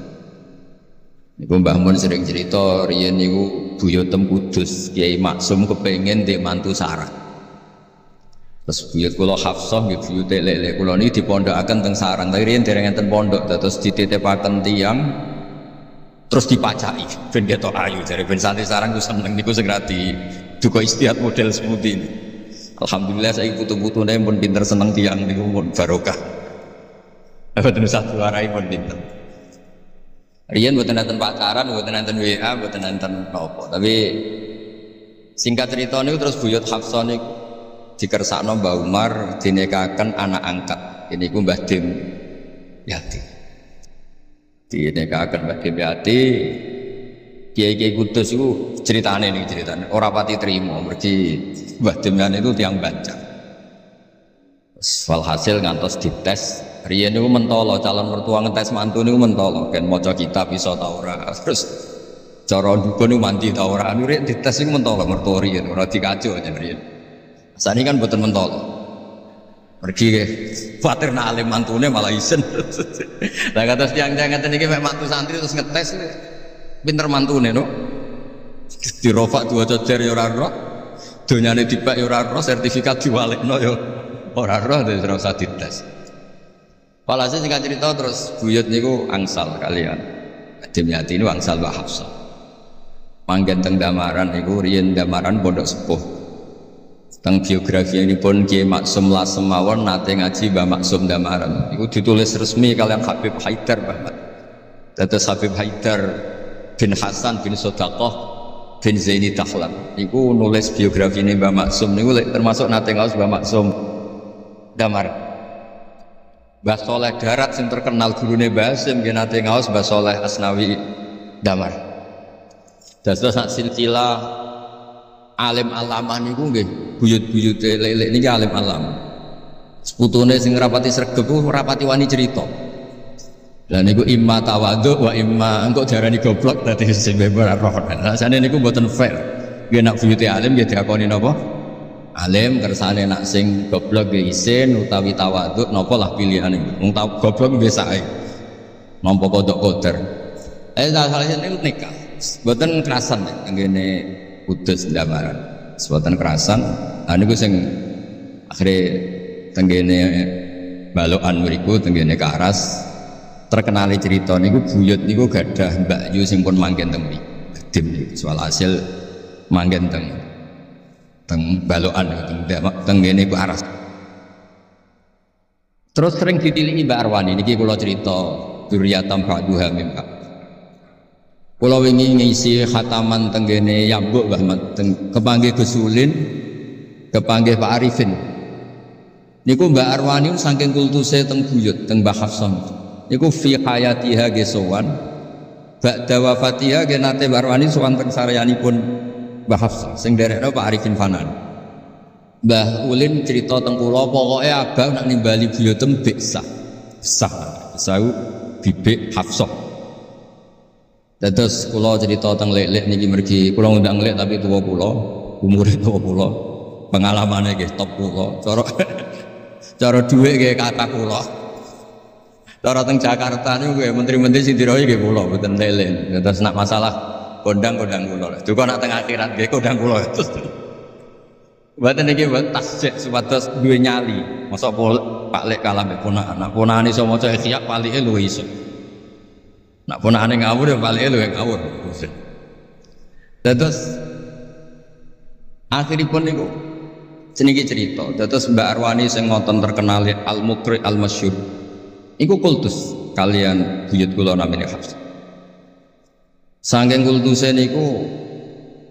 Niku Mbah Mun sering cerita riyen niku buyut teng Kudus Kiai Maksum kepengin ndek mantu sarang. Terus buyut kula Hafsah nggih buyut lek-lek kula niki dipondokaken teng sarang. Tapi riyen dereng enten pondok terus dititipaken tiyang terus dipacaki ben ketok ayu jare ben santri sarang ku seneng niku sing radi duka istihad model sepundi. Alhamdulillah saiki putu-putune pun pinter seneng tiyang niku pun barokah. Mboten usah diwarai pun pinter. Riyen mboten enten pacaran, mboten enten WA, mboten enten apa. Tapi singkat cerita niku terus buyut Hafsah niku dikersakno Mbah Umar dinikahaken anak angkat. Ini ku Mbah Dim Yati. Dinikahaken Mbah Dim Yati. Kiai-kiai Kudus itu ceritane nih ceritane. Ora pati trimo mergi Mbah Dim Yati itu tiang Banjar. Walhasil ngantos dites. Riyen niku mentolo calon mertua ngetes mantu niku mentolo kan maca kitab iso ta ora. Terus cara dukun niku mandi ta ora. Riyen dites niku mentolo mertua riyen ora dikaco jan riyen. Sani kan boten mentol. Pergi khawatir nak alim mantune malah isen. Lah kados tiyang-tiyang ngeten iki mek mantu santri terus ngetes pinter mantune no. Dirofak dua cocer ya ora ora. Donyane dibak ya ora roh, sertifikat diwalekno ya ora roh, terus ora usah dites. Walhasil singkat cerita terus buyut niku angsal kalian Dimyati ini angsal Mbah Hafsah. Manggen teng Damaran niku riyen Damaran pondok sepuh. Teng biografi ini pun Kiai Maksum Lasem mawon nate ngaji Mbah Maksum Damaran. Iku ditulis resmi kalian Habib Haidar Bahmat. Dados Habib Haidar bin Hasan bin Sodaqah bin Zaini Dahlan. Iku nulis biografi ini Mbah Maksum niku termasuk nate ngaos Mbah Maksum Damaran. Mbah Soleh Darat yang terkenal gurune Mbah Hasim nggih nate ngaos Mbah Soleh Asnawi Damar. Dados sak silsilah alim alamah niku nggih buyut-buyute lelek niki alim alam. Seputune sing rapati sregep ku rapati wani cerita. Lah niku imma tawadhu wa imma engko diarani goblok dadi sing beber roh. Rasane niku mboten fair. Nggih nak buyute alim nggih diakoni napa? Alim kersane nak sing goblok nggih isin utawi tawadhu napa lah pilihane. Wong goblok biasa ae. Nampa kodok koder. Salah niku nikah. Mboten kerasan ngene Kudus Damaran. Mboten kerasan. Niku sing akhire tenggene balokan mriku tenggene Karas terkenali cerita niku buyut niku gadah Mbak Yu sing pun manggen teng mriku. Dim niku soal hasil manggen teng balokan tenggene ku Aras. Terus sering ditiliki Mbak Arwani niki kula cerita duriyatam ba'duha mim. Kula wingi ngisi khataman tenggene Yambuk Mbah Mat kepanggih Gus Ulin, kepanggih Pak Arifin. Niku Mbak Arwani saking kultuse teng buyut teng Mbah Hafsah. Niku fi hayatiha ge sowan. Ba'da wafatiha ge nate Mbak Arwani sowan teng saryanipun Mbah Hafsah sing derekno Pak Arifin Fanan. Mbah Ulin cerita teng kula pokoke abang nak nimbali buyutem Biksah. Sau bibik Hafsah. Dados kula cerita teng lek-lek niki mergi kula ngundang lek tapi tuwa kula, umure tuwa kula. Pengalamane nggih top kula. Cara dhuwit nggih kata kula. Cara teng Jakarta niku nggih menteri-menteri sing dirohi nggih kula mboten lek-lek. Dados nak masalah kondang-kondang kula. Duka nak teng akhirat nggih kondang kula. Mboten niki tasjid supados duwe nyali. Mosok Pak Lek kalah mbek ponakan. Nah ponakan iso maca Ihya palike luwih iso. Nak ponakane ngawur ya palike luwih ngawur. Dados akhiripun niku jenenge cerita. Dados Mbak Arwani sing ngoten terkenal Al-Muqri Al-Masyhur. Iku kultus kalian buyut kula namine Hafsah. Saking kultuse niku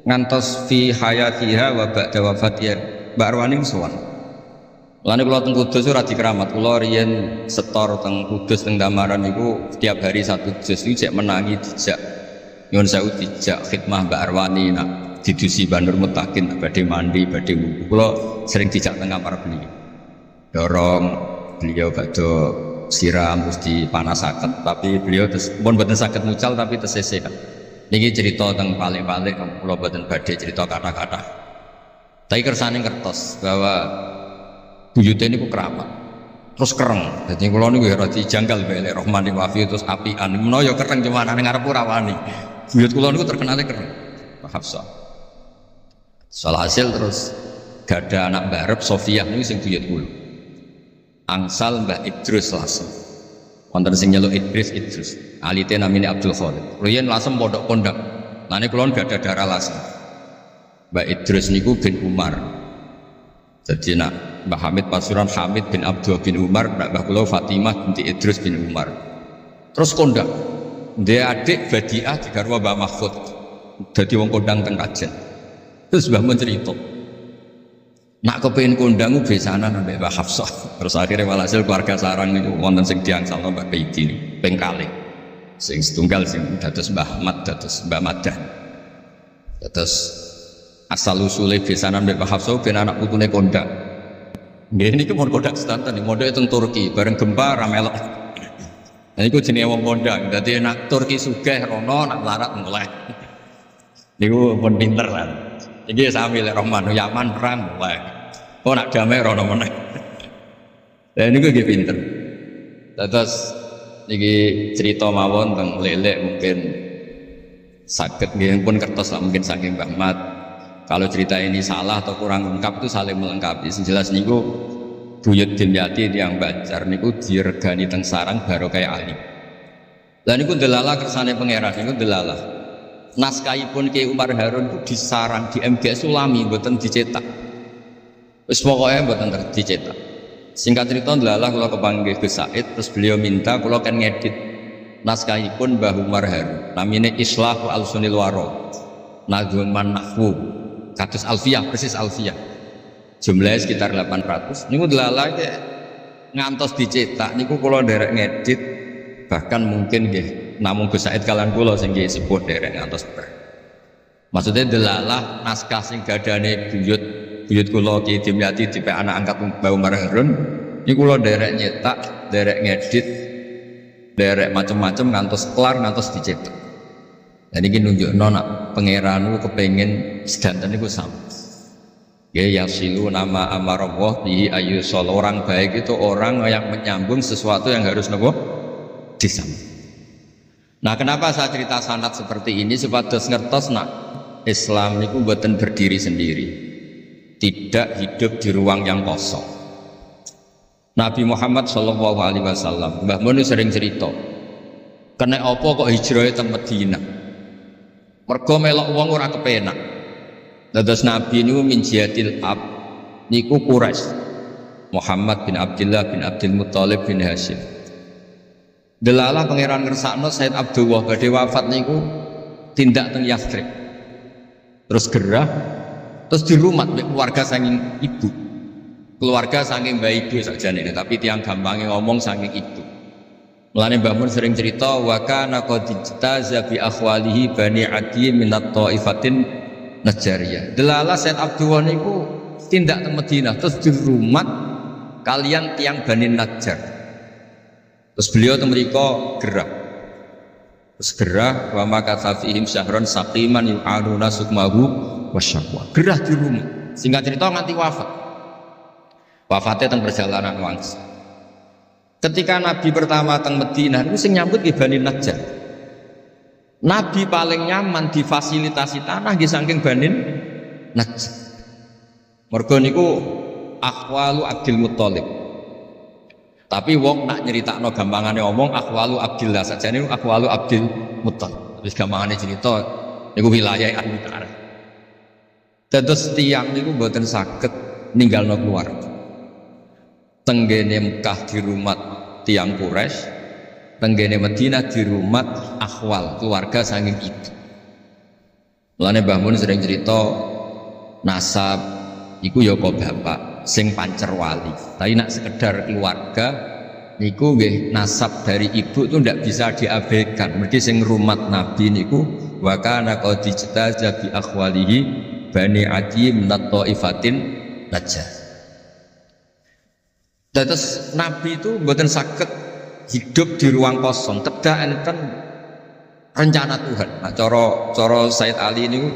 ngantos fi hayatiha wa ba'da wafatiha Mbak Arwani sowan. Lane kula teng Kudus ora dikeramat, kula riyen setor teng Kudus teng Damaran niku setiap hari satu juz iki cek menangi dijak nyuwun sewu dijak khidmah Mbak Arwani nak didusi Banur Mutakin badhe mandi badhe wudu. Kula sering dijak teng kamar beliau. Dorong beliau badhe siram terus dipanasaken tapi beliau terus pun boten saged mucal tapi tesih sehat. Niki cerita teng paling-paling kula boten badhe cerita kata-kata. Tapi kersane kertos bahwa buyute niku keramat. Terus kereng. Dadi kula niku ya rada janggal mbek Rahmani Wafi terus apian. Menawa ya kereng cuma nang ngarep ora wani. Buyut kula niku terkenale kereng. Pak Hafsah. Salhasil terus gada anak barep Sofiah niku sing buyut kula. Angsal Mbah Idrus Lasem. Wonten sing nyeluk Idrus. Alite namine Abdul Khalid. Riyen Lasem pondok kondang. Lane kula gada darah Lasem. Mbah Idrus niku bin Umar. Jadi nak Mbah Hamid Pasuruan Hamid bin Abdul bin Umar, Mbah kula Fatimah binti Idrus bin Umar. Terus kondang. Dia adik Badiah digarwa Mbah Mahfud. Dadi wong kondang teng Kajen. Terus Mbah mencerita. Nak kepengin kondang ku besanan ambek Mbah Hafsah. Terus akhirnya walhasil keluarga sarang niku wonten sing diangsalno Mbah Baidi ping kalih. Sing setunggal sing dados Mbah Ahmad dados Mbah Madan. Dados asal usule besanan mbek Mbah Hafsah ben anak putune kondang. Nggih niki mon kondang sedanten mondhoke teng Turki bareng gempa ra melok. Nah niku jenenge wong kondang. Dadi nak Turki sugih rono nak larat mulai. Niku pun pinter kan. Iki sami lek Rahman Yaman perang mulai. Oh nak damai rono meneh. Lah niku nggih pinter. Terus niki cerita mawon teng lelek mungkin saged nggih pun kertos lah mungkin saking Mbah Mat Kalau cerita ini salah atau kurang lengkap itu saling melengkapi. Sejelas niku buyut Dimyati yang Banjar niku diregani teng sarang baru kayak ahli. Lah niku delalah kersane pangeran niku delalah. Naskahipun Ki Umar Harun itu disarang di MG Sulami mboten dicetak. Wis pokoke mboten dicetak. Singkat cerita delalah kula kepanggih Gus Said terus beliau minta kula kan ngedit naskahipun Mbah Umar Harun. Namine Islahu Al-Sunil Waro. Nadzuman Nahwu. Kados alfiyah, persis alfiyah. Jumlahnya sekitar 800. Niku delalah ngantos dicetak niku kula nderek ngedit, bahkan mungkin nggih namung Gus Said kalian kula sing nggih sebut nderek ngantos ber. Maksudnya delalah naskah sing gadane buyut kula Ki Dimyati tipe anak angkat Mbah Umar Harun niku kula nderek nyetak, nderek ngedit, nderek macam-macam ngantos kelar ngantos dicetak. Dan ini nunjukno nak pangeranu kepengen sedanten niku sama. Ya yasilu nama amarallah bihi ayyusol. Orang baik itu orang yang menyambung sesuatu yang harus nopo disambung. Nah, kenapa saya cerita sanad seperti ini? Supados ngertos nak Islam niku mboten berdiri sendiri. Tidak hidup di ruang yang kosong. Nabi Muhammad sallallahu alaihi wasallam, Mbah Mun sering cerita, kena apa kok hijrah teng Madinah? Mergo melok wong ora kepenak. Dados Nabi niku min jihatil ab niku Quraisy. Muhammad bin Abdullah bin Abdul Muthalib bin Hashim. Delalah pangeran ngersakno Said Abdullah badhe wafat niku tindak teng Yathrib. Terus gerah terus dirumat mek keluarga saking ibu. Keluarga saking mbah ibu sakjane, tapi tiang gampange ngomong saking ibu. Mulane Mbah Mun sering cerita wa kana qad ijtaza bi akhwalihi bani Adi minat taifatin Najariyah. Delalah Said Abdullah niku tindak teng Madinah terus dirumat kalian tiang Bani Najjar. Terus beliau teng mriku gerah. Terus gerah wa makatsa fihim syahron saqiman yu'aruna sukmahu wasyaqwa. Gerah di rumah. Singkat cerita nganti wafat. Wafatnya teng perjalanan wangsa. Ketika Nabi pertama teng Madinah itu sing nyambut nggih Bani Najjar. Nabi paling nyaman difasilitasi tanah nggih saking Bani Najjar. Mergo niku akhwalu Abdul Muthalib. Tapi wong nak nyeritakno gampangane omong akhwalu Abdillah sajane akhwalu Abdul Muthalib. Wis gampangane cerita niku wilayah ahli tarikh. Dados tiyang niku mboten saged ninggalno keluarga. Tenggene Mekah di rumah tiang Quraisy, tenggene Madinah di rumah akhwal keluarga saking ibu. Mulane Mbah Mun sering cerita nasab iku ya kok bapak sing pancer wali. Tapi nak sekedar keluarga niku nggih nasab dari ibu itu ndak bisa diabaikan. Mergi sing rumat Nabi niku wa kana qad ijtaza bi akhwalihi bani Adi minat taifatin Najjar. Terus Nabi itu mboten saged hidup di ruang kosong, kedah enten rencana Tuhan. Nah, cara Said Ali ini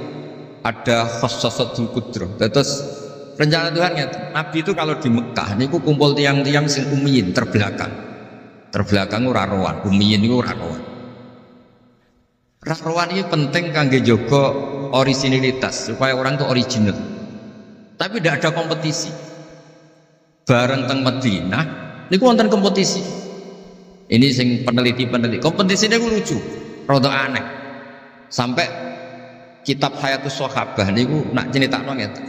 ada khassasatul qudrah. Terus rencana Tuhan ya, Nabi itu kalau di Mekah niku kumpul tiang-tiang sing umiyin terbelakang. Terbelakang ora rowan, umiyin niku ora rowan. Rowan ini penting kangge jaga originalitas supaya orang itu original. Tapi tidak ada kompetisi. Bareng teng Madinah niku wonten kompetisi. Ini sing peneliti kompetisinya lucu, rada aneh. Sampai kitab Hayatus Sahabah niku nak nyeritakno ngeten.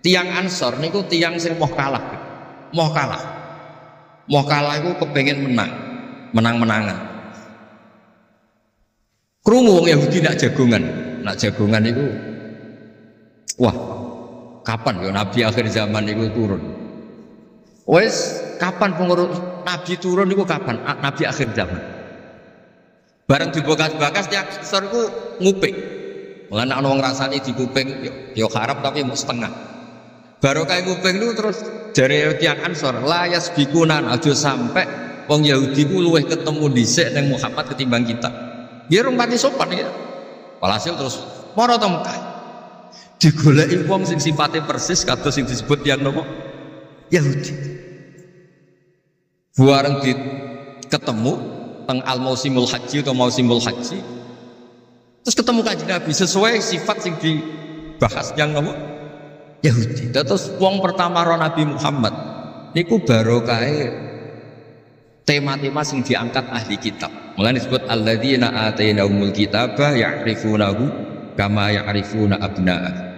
Tiang Ansor niku tiang sing moh kalah. Moh kalah iku kepengin menang-menangan. Krungu wong Yahudi nak jagongan niku wah, kapan ya Nabi akhir zaman niku turun? Wes kapan pengurus Nabi turun niku kapan? Nabi akhir zaman. Bareng dibakas-bakas tiang Ansor iku nguping. Mulane ana wong rasane di kuping yo harap tapi mau setengah. Baru kayak nguping niku terus jare tiang Ansor la yasbikunan aja sampai wong Yahudi ku luweh ketemu dhisik ning Muhammad ketimbang kita. Dia rong pati sopan ya. Walhasil terus para teng Mekah. Digoleki wong sing sifate persis kados sing disebut tiang nopo? Yahudi. Bareng ketemu teng al-mausimul haji atau mausimul haji. Terus ketemu Kanjeng Nabi sesuai sifat sing bahas yang apa? Yahudi. Terus wong pertama ro Nabi Muhammad niku barokahe tema-tema sing diangkat ahli kitab. Mulane disebut alladzina atainahumul kitaba ya'rifunahu kama ya'rifuna abna'ah.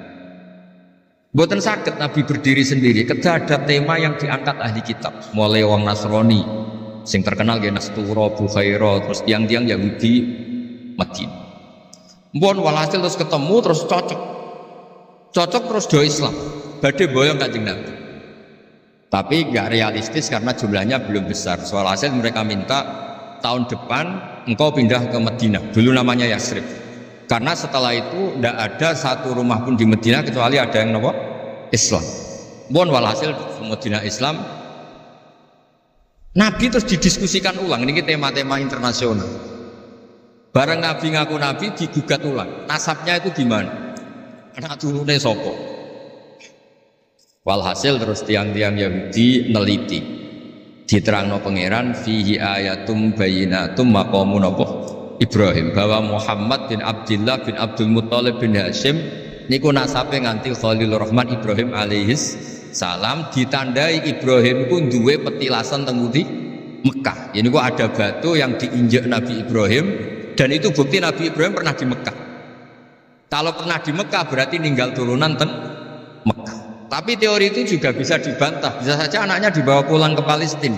Mboten saged Nabi berdiri sendiri, kedah ada tema yang diangkat ahli kitab. Mulai wong Nasrani sing terkenal nggih Nastura, Bukhaira, terus tiang-tiang Yahudi Madinah. Mbon walhasil terus ketemu terus cocok terus do Islam. Badhe boyong Kanjeng Nabi. Tapi nggak realistis karena jumlahnya belum besar. Soal hasil mereka minta tahun depan engkau pindah ke Madinah. Dulu namanya Yasrib. Karena setelah itu tidak ada satu rumah pun di Madinah kecuali ada yang apa? Islam. Bon walhasil di Madinah Islam. Nabi terus didiskusikan ulang. Ini tema-tema internasional. Bareng Nabi ngaku Nabi digugat ulang. Nasabnya itu gimana? Anak turunnya sopo. Walhasil terus tiang-tiang Yahudi neliti. Diterangno pangeran fihi ayatum bayinatum maqamun apa? Ibrahim, bahwa Muhammad bin Abdullah bin Abdul Muthalib bin Hashim niku nasabe nganti Khalilur Rahman Ibrahim alaihis salam, ditandai Ibrahim ku duwe petilasan teng pundi Mekah. Ini ku ada batu yang diinjak Nabi Ibrahim dan itu bukti Nabi Ibrahim pernah di Mekah. Kalau pernah di Mekah berarti ninggal turunan teng Mekah. Tapi teori itu juga bisa dibantah, bisa saja anaknya dibawa pulang ke Palestina.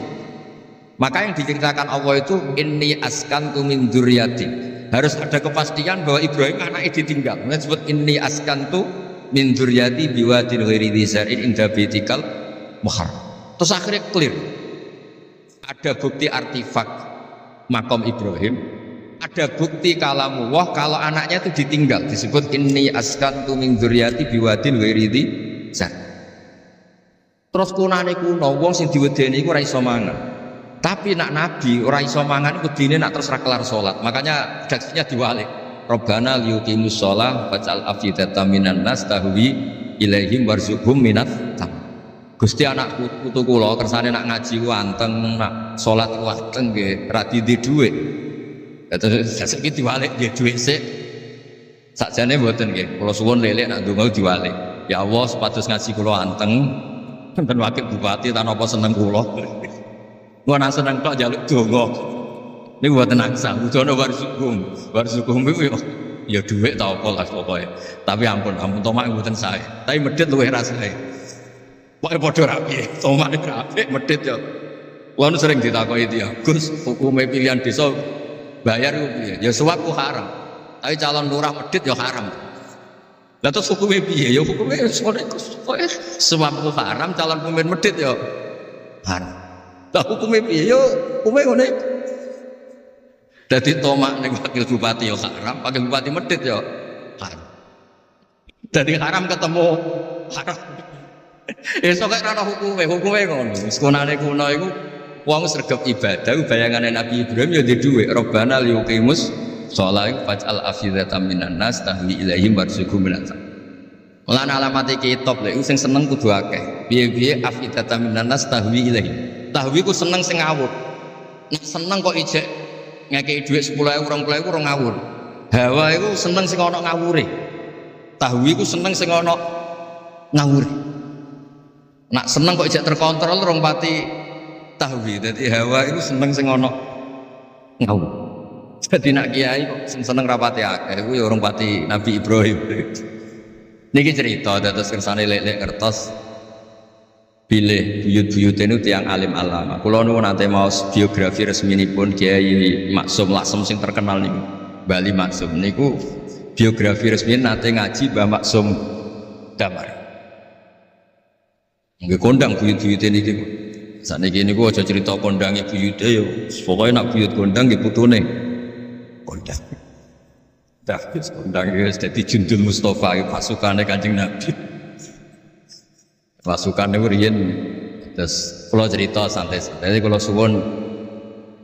Maka yang diceritakan Allah itu inni askantu min dzurriyyati. Harus ada kepastian bahwa Ibrahim anaknya ditinggal. Nah, disebut inni askantu min dzurriyyati biwadin ghairi dzar'in inda baitikal muharram. Terus akhirnya clear. Ada bukti artefak makam Ibrahim, ada bukti kalamullah kalau anaknya itu ditinggal. Disebut inni askantu min dzurriyyati biwadin ghairi dzar'. Terus kunane kuno wong sing diwedeni iku ora iso mangan. Tapi nak Nabi ora iso mangan iku dine nak terus ra kelar salat. Makanya redaksinya diwalik. Rabbana liyuqimus shalah faj'al afidatan minan nas tahwi ilaihim warzuqhum minat tam. Gusti anak putu kula kersane nak ngaji ku anteng, nak salat ku anteng nggih, ra di dhuwit. Terus saiki diwalik nggih dhuwit sik. Sakjane mboten nggih. Kula suwun lelek nak ndonga diwalik. Ya Allah, sepatus ngaji kula anteng. Enten wakil bupati tan apa seneng kula. Gua nak seneng tok njaluk donga. Niku mboten angsal, udono warzukum. Warzukum iku ya dhuwit ta apa lah pokoke. Tapi ampun tomak mboten sae. Tapi medhit luwih ra sae. Pokoke padha rapi. Tomak rapi medhit ya. Kulo sering ditakoki dia, Gus, hukume pilihan desa bayar ku piye? Ya suwak ku haram. Tapi calon lurah medhit ya haram. Lah terus hukumnya piye? Ya hukumnya ngono iku. Suwak ku haram, calon pemimpin medhit ya haram. Lah hukumnya piye? Ya hukumnya ngono iku. Dadi tomak ning wakil bupati ya haram, wakil bupati medhit ya haram. Dadi haram ketemu haram. Esuk kok ora hukume ngono. Wis kunane kuno iku wong sregep ibadah bayangane Nabi Ibrahim ya di dhuwit. Rabbana liyuqimus shalah faj'al afidatan minan nas tahwi ilaihim warzuqhum minat. Lan alamat iki top lek sing seneng kudu akeh. Piye-piye afidatan minan nas tahwi ilaihim. Tahwi ku seneng sing ngawur. Nek seneng kok ijek ngekeki dhuwit 10.000 20.000 ora ngawur. Hawa iku seneng sing ana ngawure. Tahwi ku seneng sing ana ngawure. Nak seneng kok ijek terkontrol rong pati tahwi. Dadi hawa iku seneng sing ana ngawur. Jadi nak kiai kok seneng rapati akeh iku ya orang pati Nabi Ibrahim. Niki cerita dados kersane lek-lek kertas bilih buyut-buyut itu tiang alim alama. Kula nu nate maos biografi resminipun Kiai Maksum Laksem sing terkenal niku. Bali Maksum niku biografi resmi nate ngaji Mbah Maksum Damar. Nggih kondang buyut-buyute niki. Sakniki niku aja cerita kondange buyute ya. Pokoke nak buyut kondang nggih putune kondang. Dah kondang wis dadi Jundul Mustofa pasukane Kanjeng Nabi. Pasukan itu riyen terus kalau cerita santai-santai kalau suwun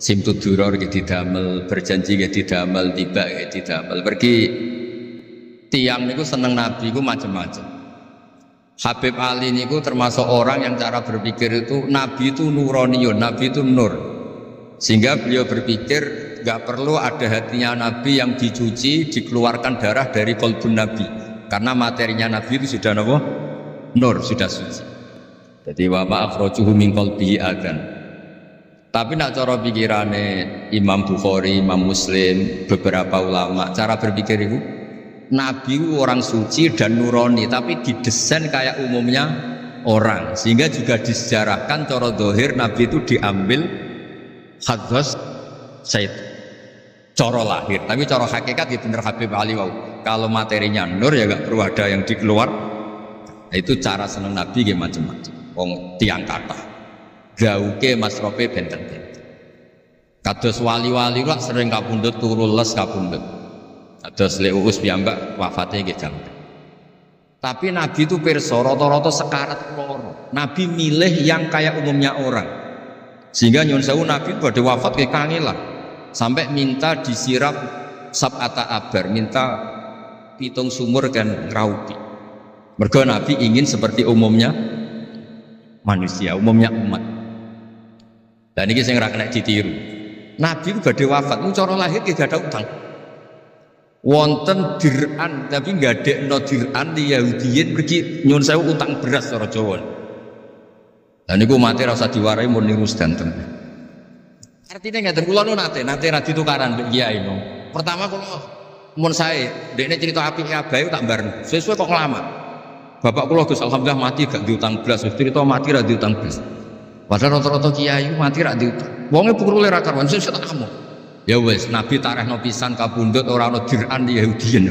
simtud duror gitu didamel berjanji gitu didamel tiba gitu didamel pergi tiang niku seneng Nabi niku macam-macam. Habib Ali niku termasuk orang yang cara berpikir itu Nabi itu nuraniun, Nabi itu nur, sehingga beliau berpikir nggak perlu ada hatinya Nabi yang dicuci dikeluarkan darah dari kolbun Nabi. karena materinya Nabi itu sudah apa? Nur, sudah suci. Jadi wa ma'akhrajuhu min qalbihi adzan. Tapi nak cara pikirane Imam Bukhari, Imam Muslim, beberapa ulama, cara berpikir itu Nabi itu orang suci dan nurani, tapi didesain kayak umumnya orang, sehingga juga disejarahkan cara zahir Nabi itu diambil hadras Said cara lahir, tapi cara hakikat ya bener Habib Ali wau. Kalau materinya nur ya gak perlu ada yang dikeluar. Nah, itu cara seneng Nabi ya macam-macam. Wong tiang kata gauke masrope benten-benten. Kados wali-wali lah sering kapundhut turu les kapundhut. Kados Lek Uus piyambak wafatnya nggih jam. Tapi Nabi itu pirsa rata-rata sekarat loro. Nabi milih yang kayak umumnya orang. Sehingga nyuwun sewu Nabi pada wafat kayak kangelan. Sampai minta disiram sab'ata abar, minta pitung sumur kan ngraupi. Mergo Nabi ingin seperti umumnya manusia, umumnya umat. Dan ini saya nggak kena ditiru. Nabi itu badhe wafat, cara lahir tidak ada utang. Wonten dir'an, tapi nggak ada no dir'an di Yahudiyin pergi nyuwun sewu utang beras cara Jawa. Dan niku mati rasa diwarai mun niru sedanten. Artinya nggak terkulo nate radi tukaran mbek kiai no. Pertama kalau mun saya, dekne cerita apike abahe tak bareng. Sesuai kok ngelama. Bapak kula Gus alhamdulillah mati gak diutang belas, cerita mati ra diutang belas. Padahal rata-rata kiai mati ra diutang. Wonge pukule ra karuan sesuk tak kamu. Ya wis, Nabi tarehno pisan kapundhut ora ana dir'an di Yahudiyin.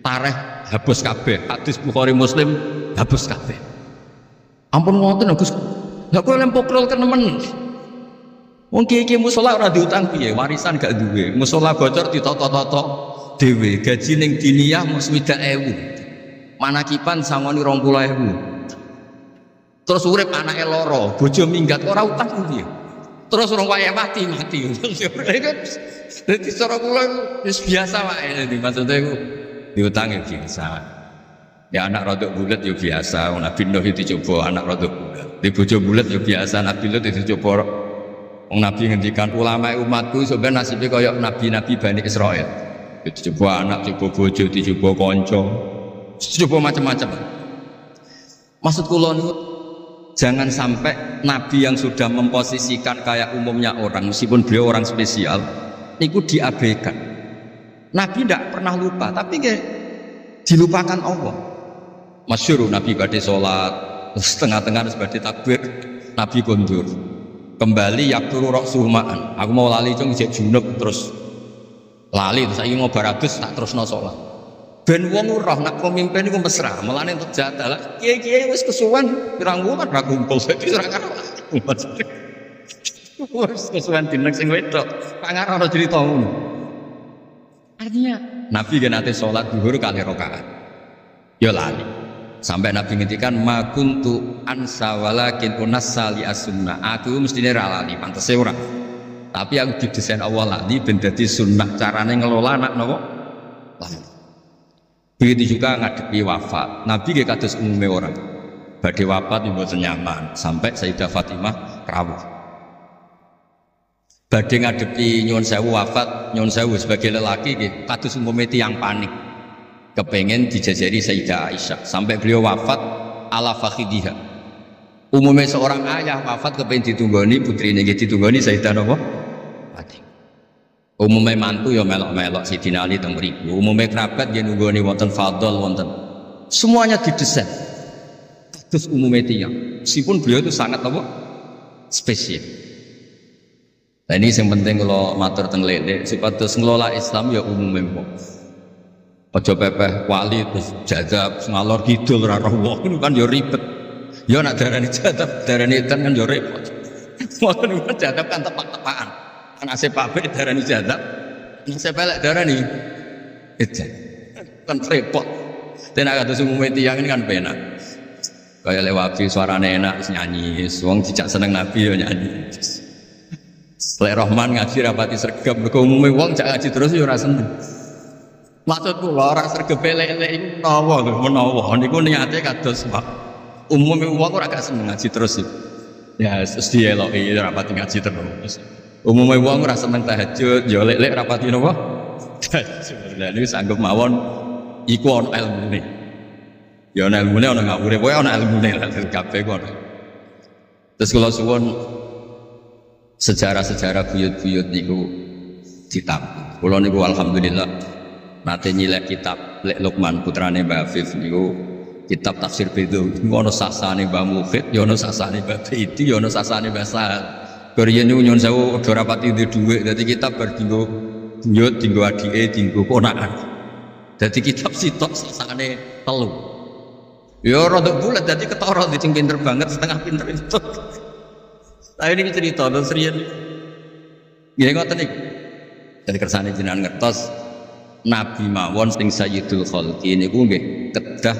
Tareh hapus kabeh. Hadis Bukhari Muslim hapus kabeh. Ampun ngoten Gus. Lah kowe lem pokrol kenemen. Wong kiai musala ora diutang piye, warisan gak duwe. Musala bocor ditata-tata dhewe, gaji ning diniyah mung 20.000. Manakipan sangoni 20.000. Terus urip anake loro, bojo minggat ora utang piye. Terus orang kaya mati. Jadi cara kula wis biasa wae. Maksudnya iku diutang ya biasa. Ya anak rodok bulat ya biasa. Nabi Nuh itu coba anak rodok bulat. Di bojo bulat ya biasa. Nabi Lut itu coba. Nabi ngendikan ulama umatku sebenarnya nasibnya kayak nabi-nabi Bani Israel. Itu coba anak, coba bojo, coba konco, coba macam-macam. Maksud kula niku jangan sampai nabi yang sudah memposisikan kayak umumnya orang, meskipun beliau orang spesial, niku diabaikan. Nabi tidak pernah lupa, tapi kayak dilupakan Allah. Masyhur Nabi badhe salat, setengah-tengah badhe takbir, Nabi kondur. Kembali yakturu ra'suhu ma'an. Aku mau lali cung jek junub terus lali terus saiki ngobar abis tak terusno salat. Ben wong roh nak pemimpin iku mesra, mulane untuk jatah. Kiai-kiai wis kesuwen pirang wulan ra kumpul dadi ora karo. Wis kesuwen dinek sing wedok. Pangar ana cerita ngono. Artinya Nabi kan nate salat zuhur kali rakaat. Ya lali. Sampai Nabi ngendikan ma kuntu ansa walakin unassali as-sunnah. Aku mestine ra lali, pantese ora. Tapi aku didesain Allah lali ben dadi sunnah carane ngelola anak napa? Lali. Begitu juga ngadepi wafat. Nabi nggih kados umume orang. Badhe wafat mboten nyaman sampai Sayyidah Fatimah rawuh. Badhe ngadepi nyuwun sewu wafat, nyuwun sewu sebagai lelaki nggih kados umume tiyang panik. Kepengen dijajari Sayyidah Aisyah sampai beliau wafat ala fakhidiha. Umumnya seorang ayah wafat kepengen ditunggoni putrinya gitu, ditunggoni Sayyidah napa? Fatimah. Umumnya mantu ya melok-melok Sayyidina Ali teng mriku. Umumnya kerabat ya nunggoni wonten fadl wonten. Semuanya didesain. Terus umumnya tiyang. Meskipun beliau itu sangat apa? Spesial. Nah ini yang penting kalau matur teng lele supados ngelola Islam ya umumnya. Aja pepeh wali terus jadab ngalor kidul ora roh wong kan ya ribet. Ya nak darani jadab, darani edan kan ya repot. Ngoten niku jadab kan tepak-tepakan. Kan asep pabrik darani jadab. Asep pelek darani edan. Kan repot. Tenak kados umume tiyang ini kan penak. Kaya lewati suarane enak wis nyanyi, wong dijak seneng Nabi ya nyanyi. Lek Rahman ngaji rapati sregep, mergo umume wong jak ngaji terus ya ora seneng. Maksudku ora sregep elek-elek iku menawa lho, menawa niku niate kados Pak. Umume wong ora gak seneng ngaji terus. Ya terus dieloki rapati ngaji terus. Umume wong ora seneng tahajud, ya lek-lek rapati napa? Tahajud. Lah niku sanggep mawon iku ana ilmune. Ya ana ilmune ana ngawure, pokoke ana ilmune lah kabeh kok. Terus kula suwun sejarah-sejarah buyut-buyut niku ditampi. Kula niku alhamdulillah nate nyilek kitab Lek Lukman putrane Mbah Afif niku kitab tafsir Bedo. Ono sasane Mbah Mufid, ya ono sasane Mbah Baiti, ya ono sasane Mbah Sahal. Koriyen niku nyuwun sewu ora rapati duwe dhuwit, dadi kitab bar dinggo buyut, dinggo adike, dinggo ponakan. Dadi kitab sitok sasane telu. Ya rada bulat dadi ketara sing pinter banget, setengah pinter itu. Saya ini cerita terus riyen. Nggih ngoten niku. Dadi kersane jenengan ngertos Nabi mawon sing Sayyidul Khalqi niku nggih kedah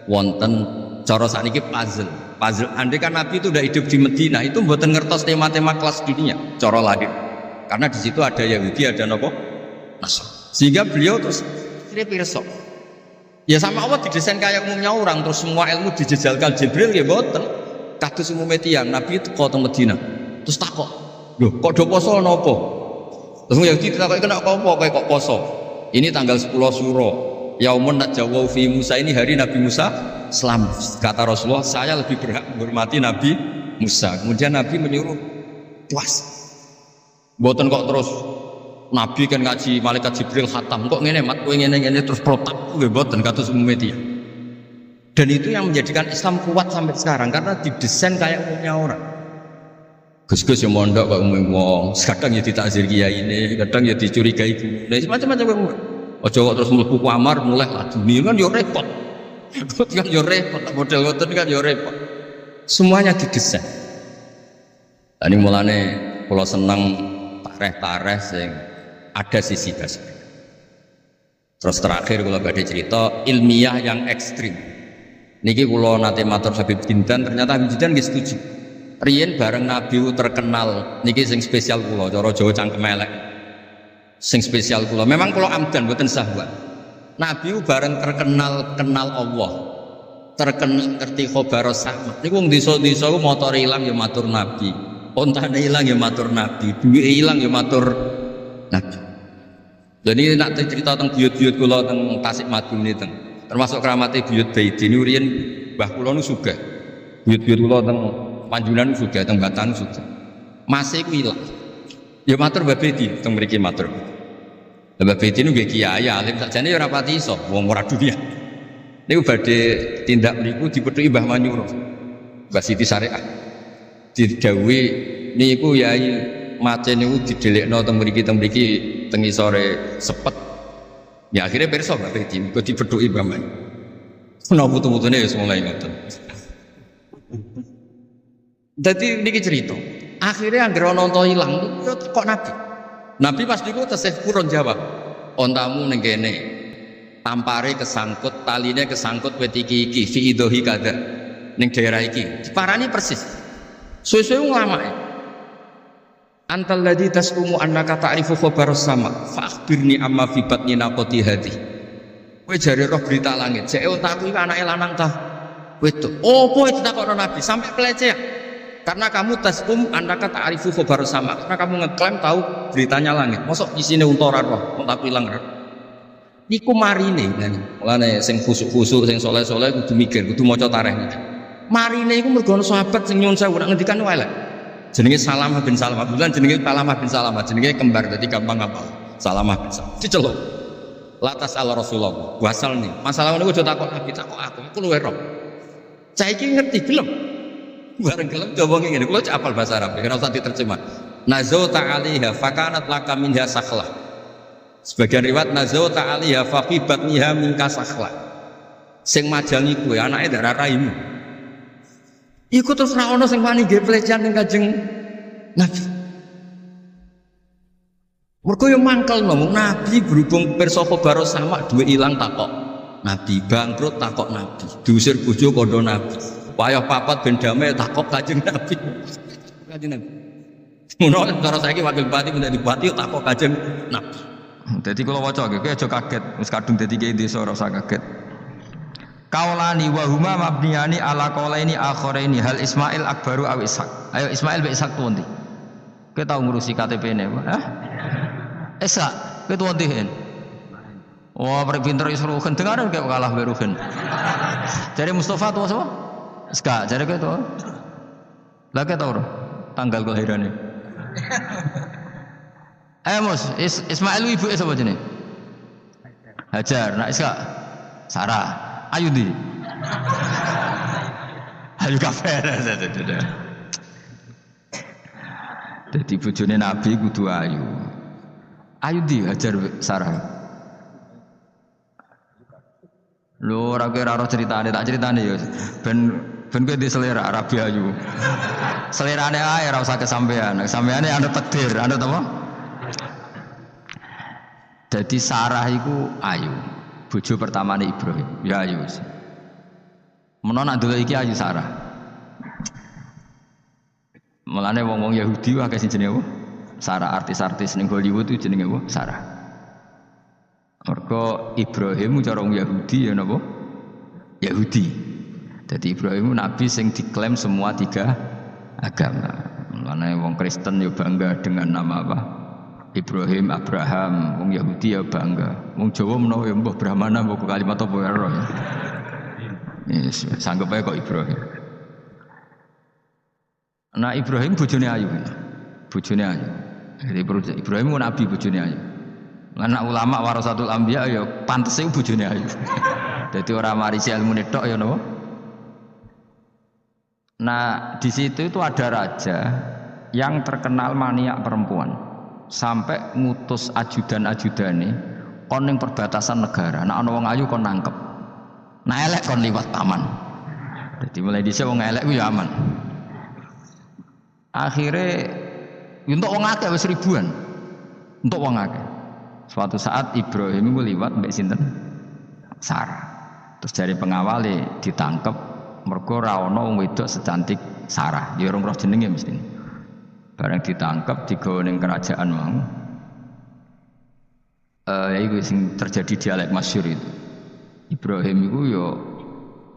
wonten cara sakniki puzzle. Puzzle andai kan Nabi itu udah hidup di Medina itu mboten ngertos tema-tema kelas dunia cara lahir. Karena di situ ada Yahudi, ada napa? Nasrani. Sehingga beliau terus pirsa. Ya sama Allah didesain kayak umumnya orang, terus semua ilmu dijejalkan Jibril ya mboten. Kados umume tiyang Nabi itu kota Medina. Terus takok, "Lho, kok do poso napa?" Terus Yahudi ditakoki kena apa kowe kok poso? Ini tanggal 10 Syuro. Yaumun najawau fi Musa, ini hari Nabi Musa selamat. Kata Rasulullah, saya lebih berhak menghormati Nabi Musa. Kemudian Nabi menyuruh puas. Mboten kok terus Nabi kan ngaji malaikat Jibril khatam kok ngene mat kowe ngene terus protap nggih mboten kados umume dia. Dan itu yang menjadikan Islam kuat sampai sekarang karena didesain kayak umumnya orang. Gus-gus yang mondok kok umum wong, kadang ya ditakzir kiai ini, kadang ya dicurigai ibu. Nah, macam-macam kok. Aja kok terus mlebu kamar mulai laduni kan yo repot. Kan yo repot, model ngoten kan yo repot. Semuanya didesain. Lah ini mulane kula seneng tareh-tareh sing ada sisi dasar. Terus terakhir kula badhe cerita ilmiah yang ekstrim. Niki kula nate matur Habib Jindan, ternyata Habib Jindan nggih setuju. Riyen bareng Nabi terkenal niki sing spesial kula cara Jawa cangkem elek. Sing spesial kula memang kula amdan mboten sahwa. Nabi bareng terkenal kenal Allah. Terkenal ngerti khobar sama. Niku wong desa-desa ku motore ilang ya matur Nabi. Ontane ilang ya matur Nabi, duwe ilang ya matur Nabi. Jadi nak cerita tentang buyut-buyut kula teng Tasikmadu niki termasuk keramatnya buyut Baiti ini riyen mbah kula nu sugih. Buyut-buyut kula teng Panjunan sugih, teng Batang sugih. Masih ku ilang. Ya matur Mbah Baiti teng mriki matur. Mbah Baiti nu nggih kiai alim sakjane ya ora pati iso wong ora dunia. Niku badhe tindak niku dipethuki Mbah Manyuro. Mbah Siti Syariah. Didhawuhi niku yai macen niku didelekno teng mriki teng isore sepet. Ya akhirnya pirsa Mbah Baiti kok dipethuki Mbah Man. Ana putu-putune wis mulai ngoten. Dadi niki cerita. Akhirnya anggere ana unta ilang kok Nabi. Nabi pas niku tesih purun jawab. Ontamu ning kene. Tampare kesangkut, taline kesangkut wit iki fi idhi kada. Ning daerah iki. Diparani persis. Suwe-suwe nglamake. Antal ladzi tasqumu annaka ta'rifu khabar sama fa akhbirni amma fi batni naqati hadi. Kowe jare roh berita langit. Jek otakku iki anake lanang ta wedok. Opo itu takokno Nabi sampai pelecehan. Karena kamu tasqum annaka ta'rifu khabar sama. Karena kamu ngeklaim tahu beritanya langit. Mosok isine unta ora roh, otakku ilang roh. Niku marine kan. Mulane sing khusuk-khusuk sing saleh-saleh kudu mikir, kudu maca tarikh. Marine iku mergo ana sahabat sing nyuwun sewu nak ngendikan elek. Jenenge Salamah bin Salamah. Bulan jenenge Salamah bin Salamah. Jenenge kembar dadi gampang hafal. Salamah bin Salamah. Diceluk. Latas ala Rasulullah. Wasal nih. Masalah niku aja takok Nabi, takok aku luwe roh. Saiki ngerti gelem. Bareng gelem coba ngene. Kula cak hafal bahasa Arab, ora usah diterjemah. Nazauta 'alaiha fakanat laka minha sakhlah. Sebagian riwayat nazauta 'alaiha faqibat niha minka sakhlah. Sing majangi kowe anake darah raimu. Iku terus ra ono sing wani nggih pelecehan ning Kanjeng Nabi. Mergo yo mangkel ngomong Nabi berhubung pirsa khabar sama duwe ilang takok Nabi, bangkrut takok Nabi, diusir bojo kandha Nabi. Wayah papat ben damai takok Kanjeng Nabi. Kanjeng Nabi. Ngono cara saiki wakil bupati menjadi bupati takok Kanjeng Nabi. Dadi kula waca nggih, kowe aja kaget, wis kadung dadi kiai desa ora usah kaget. Kaulani wa huma mabniyani ala qaulaini akharaini hal Ismail akbaru aw Ishaq. Ayo Ismail be Ishaq tuh ndi? Kowe tau ngurusi KTP-ne, Hah? Ishaq, kowe tuh ndi hen? Wah, pinter is Ruhin dengar kayak kalah be Ruhin. Jadi Mustafa tuh apa? Ska, jadi kayak tuh. Lah kayak tahu tanggal kelahirannya. Mus, Ismail ibu siapa jenis? Hajar, nak Iska, Sarah, Ayudi. Ayu kafir. Jadi bojone Nabi kudu ayu. Ayudi Hajar Sarah. Lho ora kira ora ceritane, tak ceritane ya. Ben kowe di selera Arabi ayu. Selerane ae ora usah kesampean. Kesampeane anu takdir, anu apa? Jadi Sarah iku ayu. Bojo pertamane Ibrahim, ya ayu. Menawa nak delok iki ayu Sarah. Mulane wong-wong Yahudi wae sing jenenge apa? Sarah, artis-artis ning Hollywood itu jenenge apa? Sarah. Mergo Ibrahim cara wong Yahudi ya napa? Yahudi. Jadi Ibrahim nabi sing diklaim semua tiga agama. Mulane wong Kristen ya bangga dengan nama apa? Ibrahim, Abraham, wong Yahudi ya bangga. Wong Jawa menawa ya mbah Brahmana mbah kalimat apa ya roh. Yes, sanggep ae kok Ibrahim. Nah Ibrahim bojone ayu. Bojone ayu. Jadi Ibrahim ku nabi bojone ayu. Anak ulama warasatul anbiya ya pantese bojone ayu. Dadi ora marisi ilmu tok ya napa? Nah, di situ itu ada raja yang terkenal maniak perempuan. Sampai ngutus ajudan-ajudane kon ning perbatasan negara. Nek ana wong ayu kon nangkep. Nek elek kon liwat taman. Jadi mulai dhisik wong elek ku ya aman. Akhirnya untuk wong akeh wis ribuan. Untuk wong akeh. Suatu saat Ibrahim itu liwat mbek sinten? Sarah. Terus dari pengawale ditangkep mergo ora ana wong wedok secantik Sarah. Ya ora roh jenenge mesti. Bareng ditangkep digawa ning kerajaan mau. Ya iku sing terjadi dialek masyhur itu. Ibrahim iku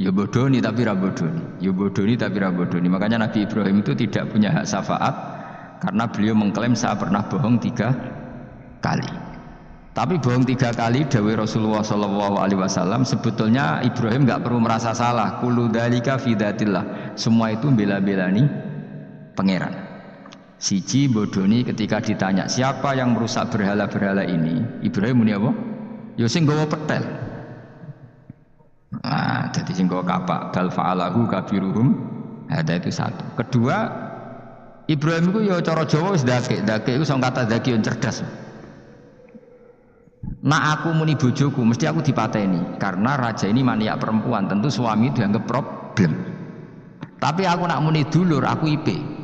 ya bodoni tapi ra bodoni. Ya bodoni tapi ra bodoni. Makanya Nabi Ibrahim itu tidak punya hak syafaat karena beliau mengklaim saya pernah bohong 3 kali. Tapi bohong 3 kali dawuh Rasulullah SAW sebetulnya Ibrahim enggak perlu merasa salah. Kullu dzalika fi dzatillah. Semua itu bela-belani pangeran. Siji bodoni ketika ditanya siapa yang merusak berhala-berhala ini, Ibrahim muni apa? Ya sing nggawa petel. Nah, jadi sing nggawa kapak bal fa'alahu kabiruhum. Ada itu satu. Kedua, Ibrahim itu ya cara Jawa wis dake itu sing kata daki yang cerdas. Nah aku muni bojoku mesti aku dipateni karena raja ini maniak perempuan, tentu suami dianggap problem. Tapi aku nak muni dulur aku IP.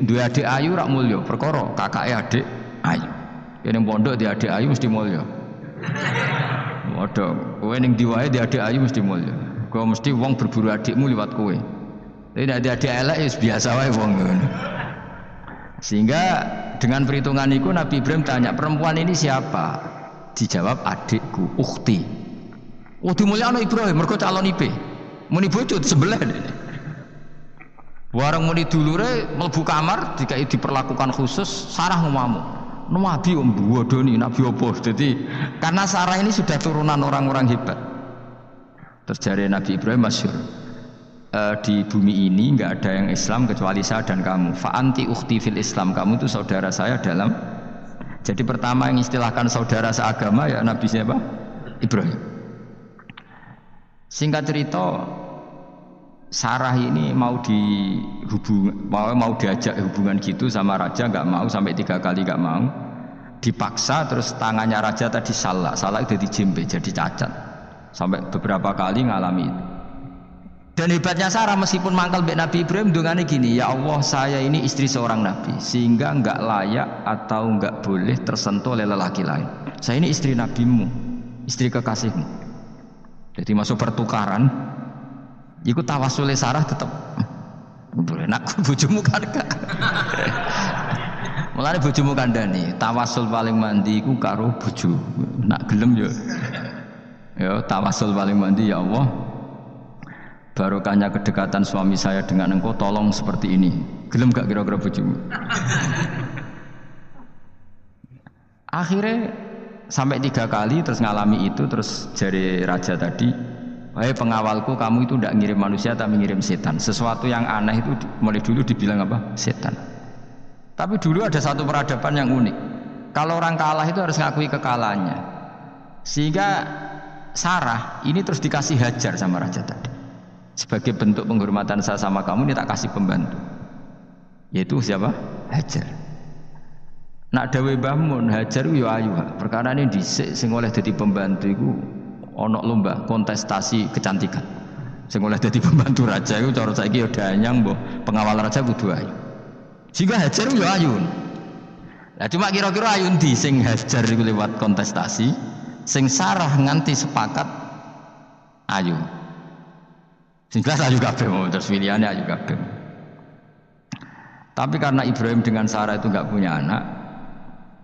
Dua adik ayu rak mulya perkara kakake adik ayu. Yen pondok di adik ayu mesti mulya. Waduh, kowe ning diwae di adik ayu mesti mulya. Kowe mesti wong berburu adikmu liwat kowe. Tapi nek adik elek wis biasa wae wong ngono. Sehingga dengan perhitungan itu Nabi Ibrahim tanya perempuan ini siapa? Dijawab adikku, ukhti. Oh dimulyakno Ibrahim mergo calon IP. Muni bojo sebelah dene. Warang muni dulure mlebu kamar dikai diperlakukan khusus Sarah ngamuk. Nabi om bodoni nabi apa? Jadi karena Sarah ini sudah turunan orang-orang hebat. Terjadi Nabi Ibrahim masyhur. Di bumi ini enggak ada yang Islam kecuali saya dan kamu. Fa anti ukhti fil Islam. Kamu itu saudara saya dalam. Jadi pertama yang istilahkan saudara seagama ya Nabi siapa? Ibrahim. Singkat cerita Sarah ini mau diajak hubungan gitu sama raja nggak mau sampai 3 kali nggak mau dipaksa terus tangannya raja tadi salah itu dijembe jadi cacat sampai beberapa kali ngalami itu. Dan hebatnya Sarah meskipun mangkal mbek Nabi Ibrahim dungane gini ya Allah saya ini istri seorang nabi sehingga nggak layak atau nggak boleh tersentuh oleh lelaki lain. Saya ini istri nabimu istri kekasihmu jadi masuk pertukaran. Iku tawasule Sarah tetep boleh nak bojomu kan gak. Mulane bojomu kandhani, tawasul paling mandi iku karo bojo. Nak gelem yo. Ya tawasul paling mandi ya Allah. Barokahnya kedekatan suami saya dengan engkau tolong seperti ini. Gelem gak kira-kira bojomu? Akhirnya sampai 3 kali terus ngalami itu, terus jari raja tadi, wahai pengawalku, kamu itu tidak ngirim manusia tapi ngirim setan. Sesuatu yang aneh itu mulai dulu dibilang apa? Setan. Tapi dulu ada satu peradaban yang unik. Kalau orang kalah itu harus ngakui kekalahannya. Sehingga Sarah ini terus dikasih Hajar sama raja tadi. Sebagai bentuk penghormatan saya sama kamu, ini tak kasih pembantu. Yaitu siapa? Hajar. Nak dawe bangun Hajar yo ayu. Perkara ini dhisik sing oleh dadi pembantu iku ana lomba kontestasi kecantikan. Sing oleh dadi pembantu raja iku cara saiki yo danyang mbok pengawal raja kudu ayu. Sehingga Hajar yo ayu. Lah cuma kira-kira ayu ndi sing Hajar iku lewat kontestasi, sing Sarah nganti sepakat ayu. Sing jelas ayu kabeh terus pilihane ayu kabeh. Tapi karena Ibrahim dengan Sarah itu enggak punya anak,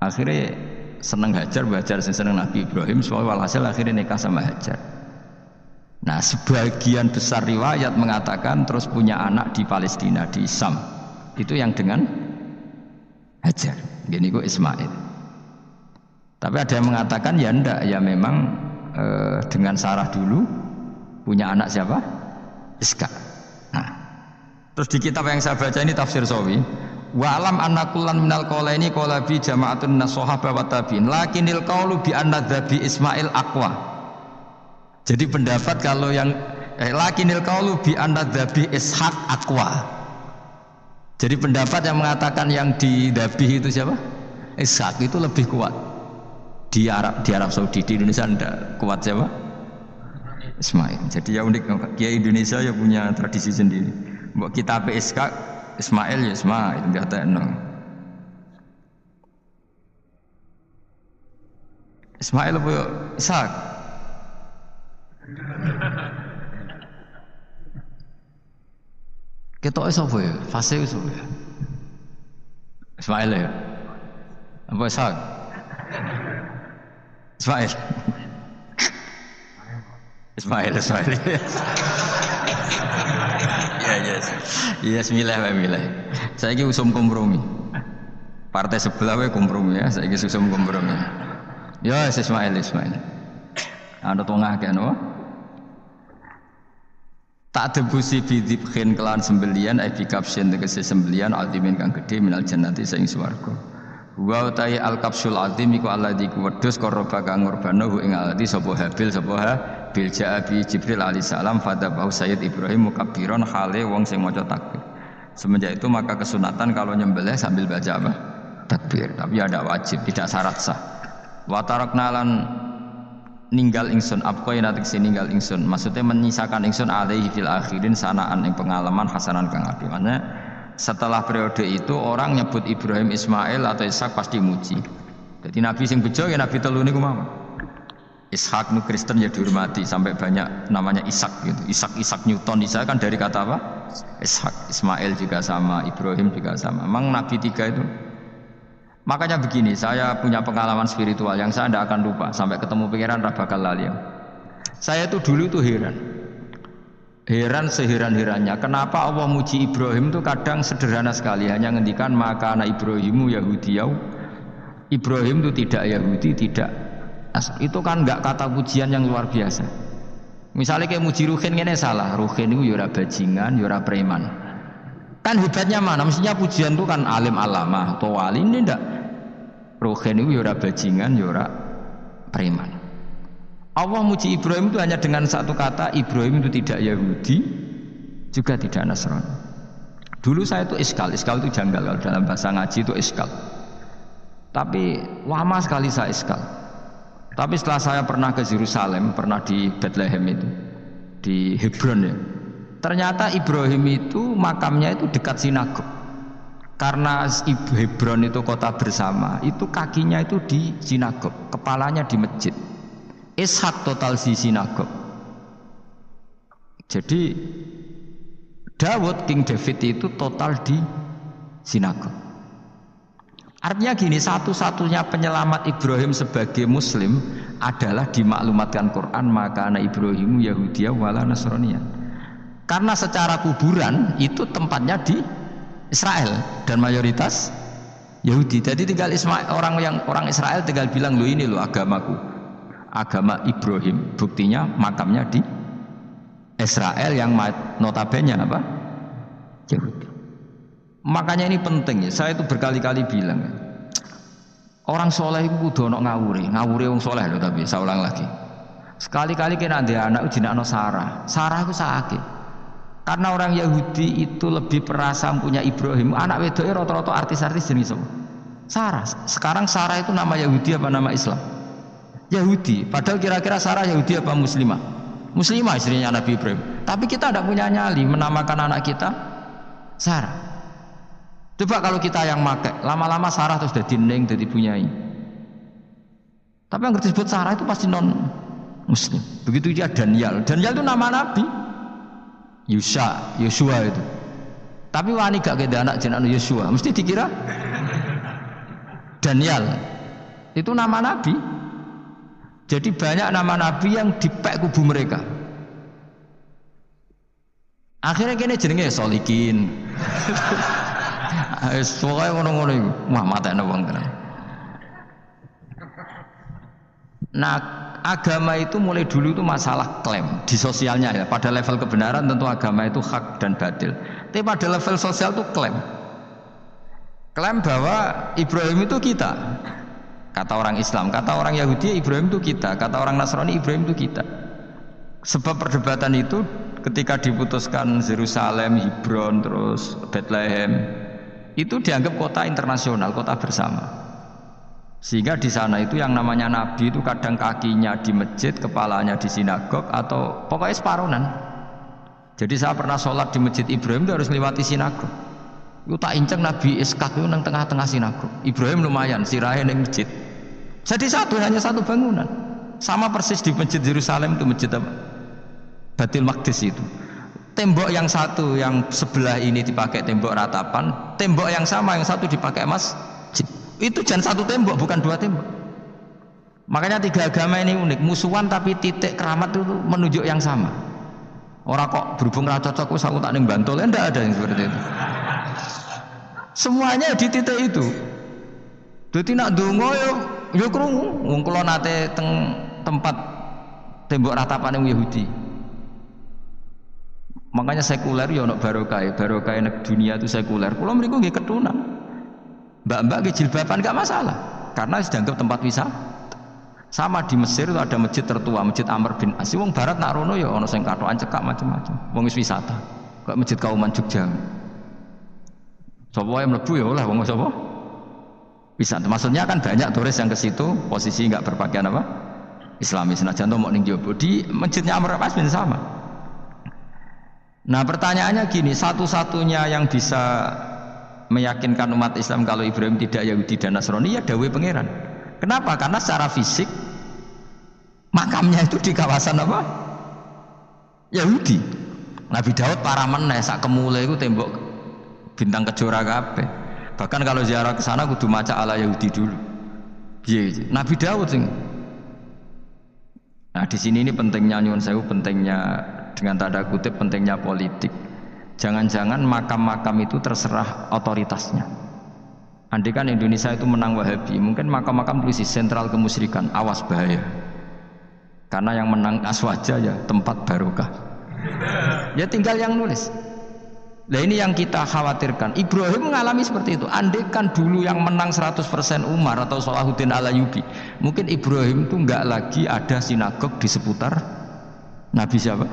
akhirnya seneng Hajar, Hajar seneng Nabi Ibrahim, soalnya walhasil akhirnya nikah sama Hajar. Nah, sebagian besar riwayat mengatakan terus punya anak di Palestina, di Sam. Itu yang dengan Hajar. Gini kok Ismail. Tapi ada yang mengatakan ya enggak, ya memang dengan Sarah dulu punya anak siapa? Iska. Nah, terus di kitab yang saya baca ini tafsir Sawi. Wa alam anna kullan minal qawlaini qala bi jama'atun nas-sahabah wa tabi'in lakinil qawlu bi anna dzabi Ismail aqwa. Jadi pendapat kalau yang lakinil qawlu bi anna dzabi Ishaq aqwa. Jadi pendapat yang mengatakan yang didabih itu siapa? Ishaq itu lebih kuat. Di Arab Saudi, di Indonesia enggak kuat siapa? Ismail. Jadi ya unik, Kiai Indonesia ya punya tradisi sendiri. Mbok kitab Ishaq Ismail ya Ismail enggak tekno. Ismail apa Ishak? Ketoke sapa ya? Fase sapa ya? Ismail ya. Apa Ishak? Ismail. Ismail. Yes, milih. Saya ini usum kompromi. Partai sebelah we kompromi ya. Saya ini usum kompromi. Ya, Ismail. Ada tengah kan? Tak debusi bidibkhin kelan sembelian, bikapsin tegese sembelian, altimin kang gede minal jannati saing swarga. Wa utai al kapsul altim iku alladzi kuwedhus koroba kang ngurbanahu ing alladzi sapa Habil bil ja'abi Jibril alaihi salam fadabahu Sayyid Ibrahim mukabbiran hale wong sing maca takbir. Semenjak itu maka kesunatan kalau nyembelih sambil baca apa? Takbir. Tapi ada wajib, tidak syarat sah. Wa tarakna lan ninggal ingsun abqaina tegese ninggal ingsun. Maksudnya menyisakan ingsun alaihi fil akhirin sanaan ing pengalaman hasanan kang apik. Maknanya setelah periode itu orang nyebut Ibrahim, Ismail atau Ishak pasti muji. Jadi Nabi sing bejo ya Nabi telu niku mawon. Ishak nu Kristen ya dihormati sampai banyak namanya Ishak gitu. Ishak Newton, Ishak kan dari kata apa? Ishak. Ismail juga sama, Ibrahim juga sama. Memang Nabi 3 itu. Makanya begini, saya punya pengalaman spiritual yang saya tidak akan lupa sampai ketemu pikiran bakal lali. Saya tuh dulu tuh heran seheran-herannya kenapa Allah muji Ibrahim itu kadang sederhana sekali, hanya ngendikan maka anak Ibrahimu Yahudiyau. Ibrahim itu tidak Yahudi, tidak itu kan enggak kata pujian yang luar biasa. Misalnya kayak muji Ruhin ini salah. Ruhin itu yura bajingan, yura preman. Kan hebatnya mana? Mestinya pujian itu kan alim alamah atau wali, ini enggak. Ruhin itu yura bajingan, yura preman. Allah muji Ibrahim itu hanya dengan satu kata, Ibrahim itu tidak Yahudi, juga tidak Nasrani. Dulu saya itu iskal itu janggal, kalau dalam bahasa ngaji itu iskal. Tapi lama sekali saya iskal. Tapi setelah saya pernah ke Yerusalem, pernah di Bethlehem itu, di Hebron ya. Ternyata Ibrahim itu makamnya itu dekat sinagog. Karena Hebron itu kota bersama, itu kakinya itu di sinagog, kepalanya di masjid. Ishak total di sinagog. Jadi King David itu total di sinagog. Artinya gini, satu-satunya penyelamat Ibrahim sebagai Muslim adalah dimaklumatkan Quran maka anak Ibrahimu Yahudiyah wala Nasraniyah. Karena secara kuburan itu tempatnya di Israel dan mayoritas Yahudi. Jadi tinggal orang Israel tinggal bilang lo ini lo agamaku, agama Ibrahim. Buktinya makamnya di Israel yang notabene apa? Yahudi. Makanya ini penting ya. Saya itu berkali-kali bilang ya. Orang soleh itu kudu ono ngawure wong soleh loh, tapi saya ulang lagi. Sekali-kali kena ada anak jinakno Sarah. Sarah itu sakit. Karena orang Yahudi itu lebih perasa punya Ibrahim. Anak wedoknya rata-rata artis-artis jenis apa? Sarah. Sekarang Sarah itu nama Yahudi apa nama Islam? Yahudi. Padahal kira-kira Sarah Yahudi apa Muslimah? Muslimah istrinya Nabi Ibrahim. Tapi kita tidak punya nyali menamakan anak kita Sarah. Coba kalau kita yang pakai, lama-lama Sarah terus jadi neng, jadi punyai. Tapi yang disebut Sarah itu pasti non Muslim. Begitu dia Daniel. Daniel itu nama Nabi. Yosua itu. Tapi wani gak keda anak jenenge Yosua, mesti dikira Daniel. Itu nama Nabi. Jadi banyak nama Nabi yang dipek kubu mereka. Akhirnya kene jenenge Solikin. Pokoknya ngono-ngono iku. Wah, matane wong tenan. Nah, agama itu mulai dulu itu masalah klaim di sosialnya ya. Pada level kebenaran tentu agama itu hak dan batil. Tapi pada level sosial itu klaim. Klaim bahwa Ibrahim itu kita. Kata orang Islam, kata orang Yahudi Ibrahim itu kita, kata orang Nasrani Ibrahim itu kita. Sebab perdebatan itu ketika diputuskan Yerusalem, Hebron, terus Bethlehem, itu dianggap kota internasional, kota bersama. Sehingga di sana itu yang namanya Nabi itu kadang kakinya di masjid, kepalanya di sinagog, atau pokoknya separuhan. Jadi saya pernah sholat di masjid Ibrahim itu harus melewati sinagog. Itu tak inceng Nabi Iskak itu nang tengah-tengah sinagog. Ibrahim lumayan, sirahe nang masjid. Jadi hanya satu bangunan. Sama persis di masjid Yerusalem itu masjid apa? Baitul Maqdis itu. Tembok yang satu yang sebelah ini dipakai tembok ratapan, tembok yang sama yang satu dipakai masjid. Itu jangan satu tembok, bukan dua tembok. Makanya tiga agama ini unik, musuhan tapi titik keramat itu menunjuk yang sama. Orang kok berhubung ra cocok wis aku tak ning Bantul, enggak ada yang seperti itu. Semuanya di titik itu. Dadi nak ndonga yo krungu, wong kula nate teng tempat tembok ratapan yang Yahudi. Makanya sekuler ya ono barokah nek dunia itu sekuler. Kula mriku nggih ketunan. Mbak-mbak nggih jilbaban enggak masalah karena dianggap tempat wisata. Sama di Mesir itu ada masjid tertua, Masjid Amr bin As. Wong barat nak rono ya ono sing katokan cekak macam-macam. Wong wis wisata. Kayak Masjid Kauman Jogja. Sapa wae mlebu ya oleh wong sapa? Wisata. Maksudnya kan banyak turis yang ke situ posisi enggak berpakaian apa? Islami. Senajan to mok ning jowo di masjidnya Amr bin As bin sama. Nah pertanyaannya gini, satu-satunya yang bisa meyakinkan umat Islam kalau Ibrahim tidak Yahudi dan Nasrani ya dawuh pangeran. Kenapa? Karena secara fisik makamnya itu di kawasan apa? Yahudi. Nabi Daud para meneh sak kemule itu tembok bintang kejora kabeh. Bahkan kalau ziarah ke sana kudu maca ala Yahudi dulu. Piye? Nabi Daud sing. Nah di sini ini pentingnya nyuwun sewu, pentingnya dengan tanda kutip pentingnya politik. Jangan-jangan makam-makam itu terserah otoritasnya. Andai kan Indonesia itu menang Wahabi, mungkin makam-makam tulis sentral kemusyrikan, awas bahaya. Karena yang menang Aswaja ya tempat barokah. Ya tinggal yang nulis. Nah ini yang kita khawatirkan. Ibrahim mengalami seperti itu. Andai kan dulu yang menang 100% Umar atau Salahuddin Al-Ayyubi, mungkin Ibrahim itu enggak lagi ada sinagog di seputar Nabi siapa?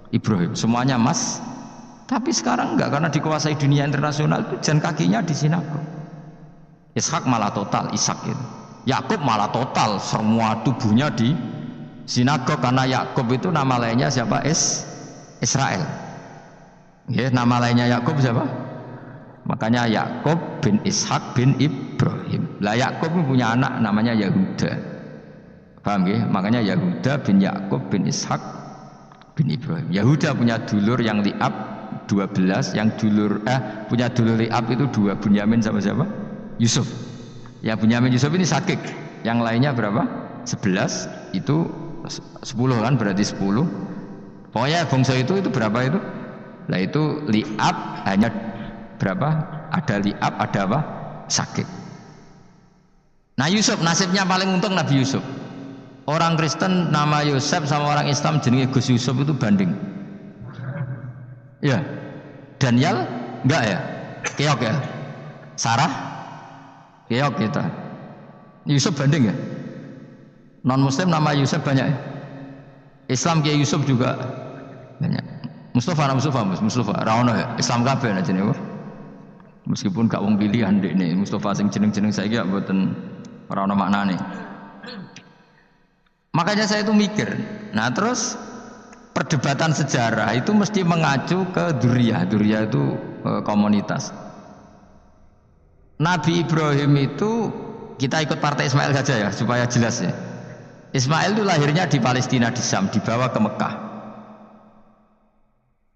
Ibrahim. Semuanya mas. Tapi sekarang enggak, karena dikuasai dunia internasional itu jalan kakinya di sinagog. Ishak malah total, Ishak itu. Yakub malah total, semua tubuhnya di sinagog karena Yakub itu nama lainnya siapa? Israel. Ya, nama lainnya Yakub siapa? Makanya Yakub bin Ishak bin Ibrahim. Lah Yakub punya anak namanya Yahuda. Paham ya? Makanya Yahuda bin Yakub bin Ishak bin Ibrahim. Yahuda punya dulur yang li'ab 12, yang dulur punya dulur li'ab itu 2, Bunyamin sama siapa? Yusuf. Ya Bunyamin Yusuf ini sakik. Yang lainnya berapa? 11, itu 10 kan, berarti 10. Pokoknya bangsa itu berapa itu? Lah itu li'ab hanya berapa? Ada li'ab, ada apa? sakit. Nah Yusuf nasibnya paling untung Nabi Yusuf. Orang Kristen nama Yusuf sama orang Islam jenenge Gus Yusuf itu banding. Ya. Daniel enggak ya? Keok ya. Sarah keok kita. Yusuf banding ya. Non Muslim nama Yusuf banyak ya. Islam Kiai Yusuf juga banyak. Mustafa Raono ya. Islam kabeh aja nih. Meskipun gak wong pilihan dek nih. Mustafa sing jeneng-jeneng saya gak mboten ora ono maknane. Makanya saya itu mikir. Nah terus perdebatan sejarah itu mesti mengacu ke Duriyah. Duriyah itu komunitas. Nabi Ibrahim itu kita ikut partai Ismail saja ya supaya jelas ya. Ismail itu lahirnya di Palestina di Syam, dibawa ke Mekah.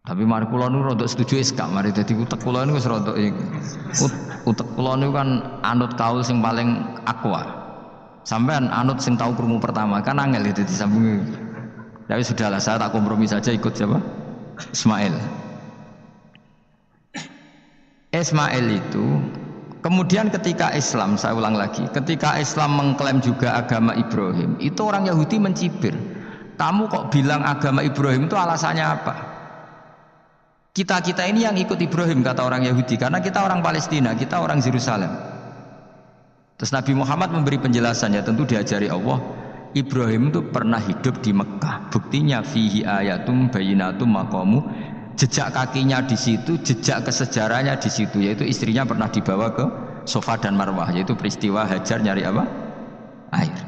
Tapi mari kula nu rodok setuju iskak mari dadi utek kula niku wis rodok utek kula niku kan anut kaul sing paling akwa. Sampean anut sing tahu krungu pertama kan angel itu disambungi. Tapi sudahlah saya tak kompromi saja ikut siapa? Ismail. Ismail itu kemudian ketika Islam, saya ulang lagi, ketika Islam mengklaim juga agama Ibrahim, itu orang Yahudi mencibir. Kamu kok bilang agama Ibrahim itu alasannya apa? Kita ini yang ikut Ibrahim kata orang Yahudi karena kita orang Palestina, kita orang Yerusalem. Terus Nabi Muhammad memberi penjelasan ya tentu diajari Allah. Ibrahim itu pernah hidup di Mekah. Buktinya fihi ayatum bayinatum maqamu. Jejak kakinya di situ, jejak kesejarahnya di situ, yaitu istrinya pernah dibawa ke Safa dan Marwah, yaitu peristiwa Hajar nyari apa? Air.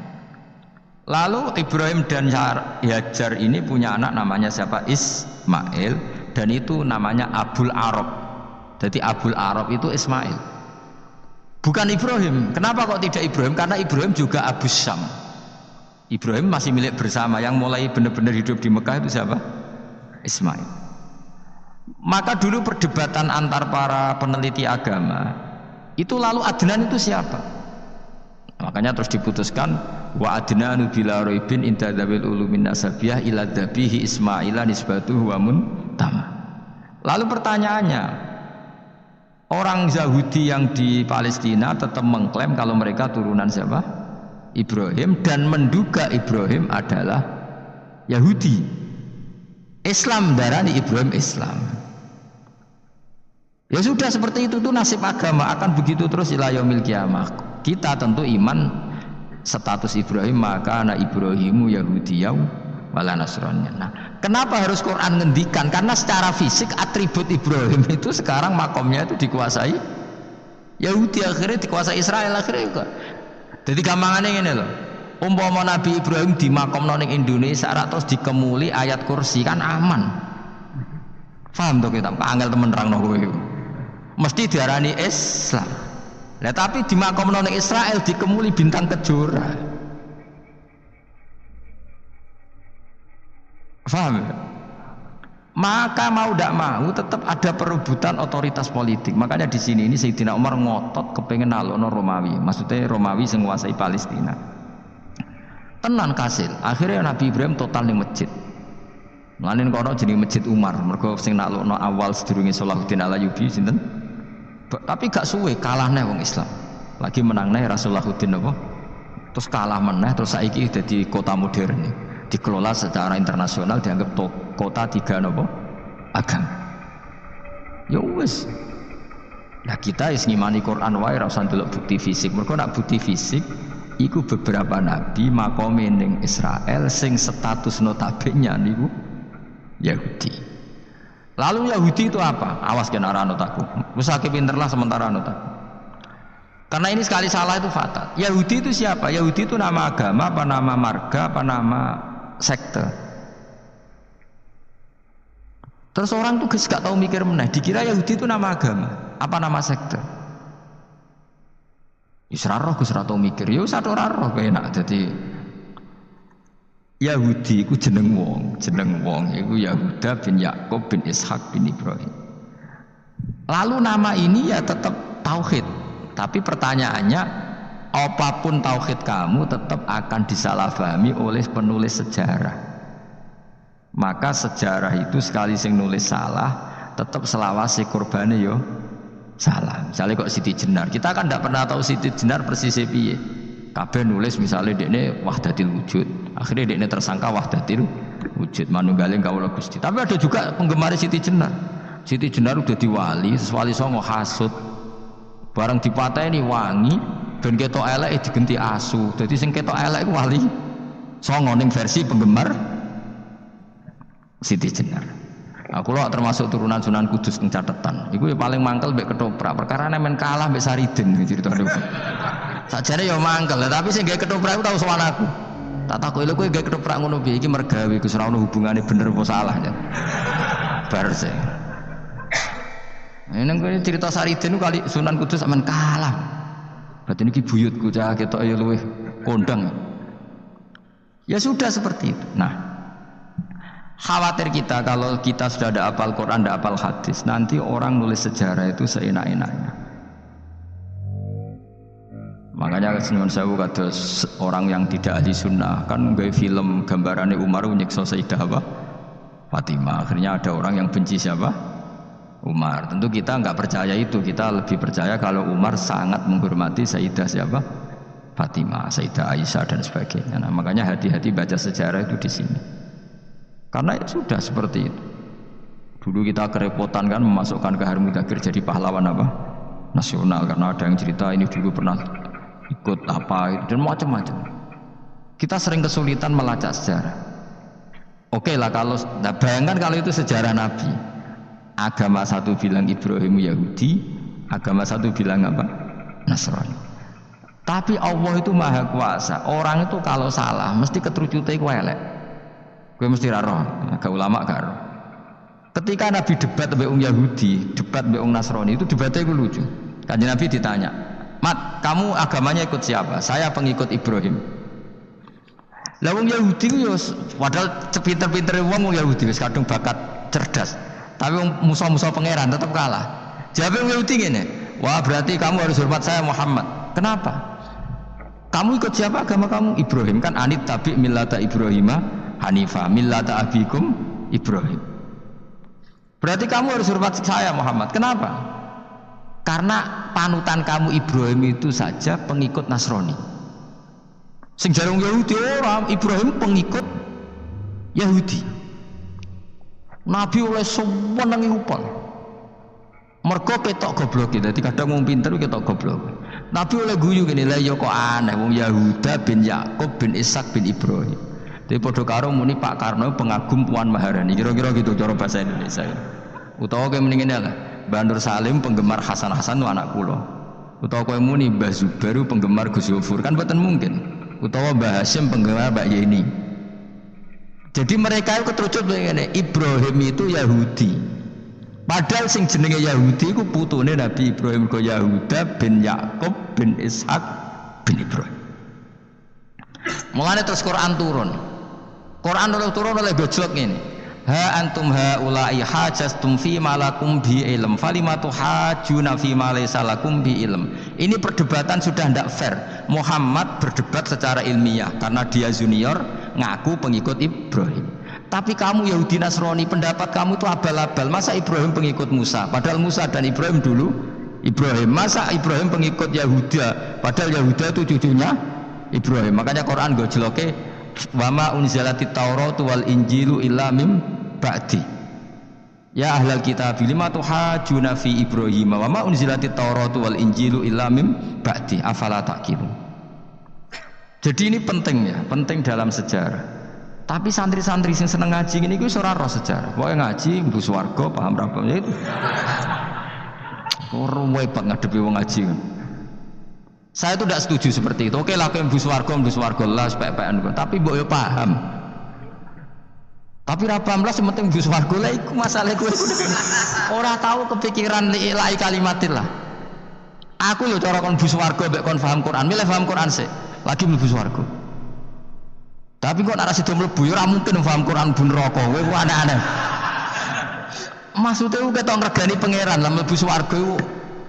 Lalu Ibrahim dan Hajar ini punya anak namanya siapa? Ismail, dan itu namanya Abul Arab. Jadi Abul Arab itu Ismail. Bukan Ibrahim. Kenapa kok tidak Ibrahim? Karena Ibrahim juga Abu Syam. Ibrahim masih milik bersama. Yang mulai benar-benar hidup di Mekah itu siapa? Ismail. Maka dulu perdebatan antar para peneliti agama itu lalu Adnan itu siapa? Makanya terus diputuskan wa adnanu bila raibin inda dzawil ulumin nasabiyah ila dzabihi Ismaila nisbatuhu wa muntama. Lalu pertanyaannya, orang Yahudi yang di Palestina tetap mengklaim kalau mereka turunan siapa? Ibrahim, dan menduga Ibrahim adalah Yahudi. Islam darani Ibrahim Islam. Ya sudah seperti itu tuh nasib agama akan begitu terus ila yaumil qiyamah. Kita tentu iman status Ibrahim maka anak Ibrahimu Yahudiyau wala Nasrani. Nah, kenapa harus Quran ngendikan? Karena secara fisik atribut Ibrahim itu sekarang makomnya itu dikuasai Yahudi, akhirnya dikuasai Israel akhirnya juga. Jadi gampangannya ini loh. Umpama Nabi Ibrahim di makom ning Indonesia terus dikemuli ayat kursi kan aman. Paham tuh kita? Angel temen nerangno kowe iku. Mesti diarani Islam. Lah tapi di makom ning Israel dikemuli bintang kejora. Paham? Maka mau tidak mau tetap ada perebutan otoritas politik. Makanya di sini ini Sayyidina Umar ngotot kepengen nalokno Romawi. Maksudnya Romawi sing nguasai Palestina. Tenan kasil. Akhirnya Nabi Ibrahim total ning masjid. Mlanen kono jenenge Masjid Umar. Mergo sing naklukno awal sedurunge Salahuddin Al-Ayyubi sinten? Tapi gak suwe kalah neh wong Islam. Lagi menang neh Rasulullahuddin apa? Terus kalah meneh terus saiki dadi kota modern. Dikelola secara internasional dianggap kota tiga napa? Agama. Ya wis. Nah kita is ngimani Quran wae ora usah ndelok bukti fisik. Mergo nek bukti fisik iku beberapa nabi makome ning Israel sing status notabene niku Yahudi. Lalu Yahudi itu apa? Awas kena anut aku. Wis akeh pinterlah sementara anut aku. Karena ini sekali salah itu fatal. Yahudi itu siapa? Yahudi itu nama agama, apa nama marga, apa nama sekte. Terus orang tuh gak tahu mikir meneh, dikira Yahudi itu nama agama, apa nama sekte. Israroh Gus ra tau mikir, yo satu roh enak. Jadi Yahudi iku jeneng wong iku Yahuda bin Yakub bin Ishak bin Ibrahim. Lalu nama ini ya tetap tauhid, tapi pertanyaannya apapun tauhid kamu tetap akan disalahpahami oleh penulis sejarah. Maka sejarah itu sekali sing nulis salah tetap selawase korbane yo salah. Misalnya kok Siti Jenar, kita kan tidak pernah tahu Siti Jenar persisnya piye. Kabeh nulis misalnya dekne wahdatil wujud, akhirnya dekne tersangka wahdatil wujud manunggaling kawula Gusti. Tapi ada juga penggemar Siti Jenar. Siti Jenar udah diwali, wali songo hasud. Barang dipateni wangi, ben ketok elek digenti asu. Jadi sing ketok elek wali songo ning versi penggemar Siti Jenar. Aku lo termasuk turunan Sunan Kudus yang catatan. Iku ya paling mangkel mbek ketoprak. Perkara men kalah mbek Saridin cerita niku. Sakjane ya mangkel, tapi sing gawe ketoprak iku tau sowan aku. Tak takoki lho kowe gawe ketoprak ngono piye iki mergawe Gus ora ono hubungane bener apa salah ya. Bar sih. Nang kene cerita Saridin ku kali Sunan Kudus men kalah. Berarti niki buyutku cah ketok ya luwih kondang. Ya sudah seperti itu. Nah, khawatir kita kalau kita sudah ada hafal Quran, ada hafal hadis, nanti orang nulis sejarah itu seenak-enaknya. Makanya nyuwun sewu kados orang yang tidak ahli sunnah kan nggawe film gambarannya Umar nyiksa Sayyidah apa? Fatimah. Akhirnya ada orang yang benci siapa? Umar. Tentu kita nggak percaya itu. Kita lebih percaya kalau Umar sangat menghormati Sayyidah siapa? Fatimah, Sayyidah Aisyah dan sebagainya. Nah, makanya hati-hati baca sejarah itu di sini. Karena sudah seperti itu. Dulu kita kerepotan kan memasukkan Kahar Mudzakkir jadi pahlawan apa? Nasional karena ada yang cerita ini dulu pernah ikut apa dan macam-macam. Kita sering kesulitan melacak sejarah. Oke lah kalau bayangkan kalau itu sejarah Nabi. Agama satu bilang Ibrahim Yahudi, agama satu bilang apa? Nasrani. Tapi Allah itu maha kuasa. Orang itu kalau salah mesti keterucute iku elek. Kowe mesti ra roh, agak ulama gak roh. Ketika Nabi debat mbek Yahudi, debat mbek Nasrani itu debatnya itu lucu. Kanjeng Nabi ditanya, "Mat, kamu agamanya ikut siapa?" "Saya pengikut Ibrahim." Lah wong Yahudi ku yo padahal pinter-pintere wong Yahudi wis kadung bakat cerdas. Tapi musuh-musuh pangeran tetap kalah. Jawab wong Yahudi ngene, "Wah, berarti kamu harus hormat saya Muhammad." "Kenapa?" "Kamu ikut siapa agama kamu?" "Ibrahim." "Kan anit tabi millata Ibrahima Hanifah millata abikum Ibrahim." "Berarti kamu harus hormat saya Muhammad." "Kenapa?" "Karena panutan kamu Ibrahim itu saja pengikut Nasrani." Sing jarang Yahudi orang Ibrahim pengikut Yahudi. Nabi oleh sewenengi upal. Mergo ketok goblok iki. Dadi kadang wong pinter ketok goblok. Nabi oleh guyu ngene, "Lah ya kok aneh wong Yahuda bin Yakub bin Ishak bin Ibrahim." Jadi padha karo muni Pak Karno pengagum Puan Maharani. Kira-kira gitu cara bahasa Indonesia. Utawa kowe muni ngene lah, Mbah Nur Salim penggemar Hasan Hasan itu anak kula. Utawa kowe muni Mbah Zubair penggemar Gus Yofur, kan mboten mungkin. Utawa Mbah Hasyim penggemar Mbak Yeni. Jadi mereka itu keterucut ngene, Ibrahim itu Yahudi. Padahal sing jenenge Yahudi iku putune Nabi Ibrahim ko Yahuda bin Yakub bin Ishak bin Ibrahim. Mulane terus Quran turun. Quran turun oleh gojlok ngene. Ha antum haula'i hajastum fi malakum bi ilm falimatu hajuna fi ma laysa lakum bi ilm. Ini perdebatan sudah tidak fair. Muhammad berdebat secara ilmiah karena dia junior ngaku pengikut Ibrahim. Tapi kamu Yahudi Nasrani pendapat kamu itu abal-abal. Masa Ibrahim pengikut Musa? Padahal Musa dan Ibrahim dulu Ibrahim. Masa Ibrahim pengikut Yahuda? Padahal Yahuda itu cucunya Ibrahim. Makanya Quran gojloke wa ma unzilatit Tauratu wal Injilu illa mim ba'di. Ya ahlal kitab lima tuhajuna fi Ibrahim wa ma unzilatit Tauratu wal Injilu illa mim ba'di afala taqilun. Jadi ini penting ya, penting dalam sejarah. Tapi santri-santri yang seneng ngaji ini gue ora roh sejarah. Pokoknya ngaji mlebu swarga paham ra itu. Ora repot ngadepi wong ngaji kan. Saya itu tidak setuju seperti itu. Oke lah kowe mlebu swarga lah sepek-pekan. Tapi mbok yo paham. Tapi ra paham lah sing penting mlebu swarga lah iku masalah kowe. Ora tahu kepikiran ilahi kalimatil lah. Aku lho cara kon mlebu swarga mbek kon paham Quran, milih paham Quran sik. Lagi mlebu swarga. Tapi kok nek sida mlebu ya ora mungkin paham Quran bun neraka. Kowe ku aneh-aneh. Maksudnya ku ketok ngregani pangeran lah mlebu swarga iku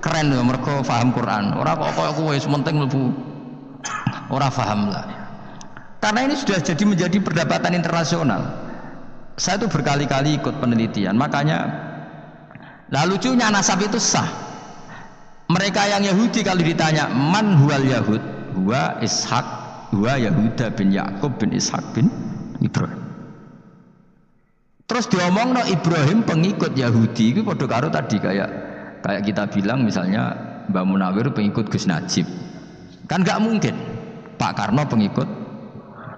keren lho mergo paham Quran. Ora kok koyo kowe sementing mlebu ora paham lah. Karena ini sudah jadi menjadi perdebatan internasional. Saya itu berkali-kali ikut penelitian, makanya lah lucunya nasab itu sah. Mereka yang Yahudi kalau ditanya man huwal Yahud, huwa Ishak, huwa Yahuda bin Yakub bin Ishak bin Ibrahim. Terus diomongno Ibrahim pengikut Yahudi itu padha karo tadi kayak kita bilang misalnya Mbah Munawir pengikut Gus Najib. Kan nggak mungkin Pak Karno pengikut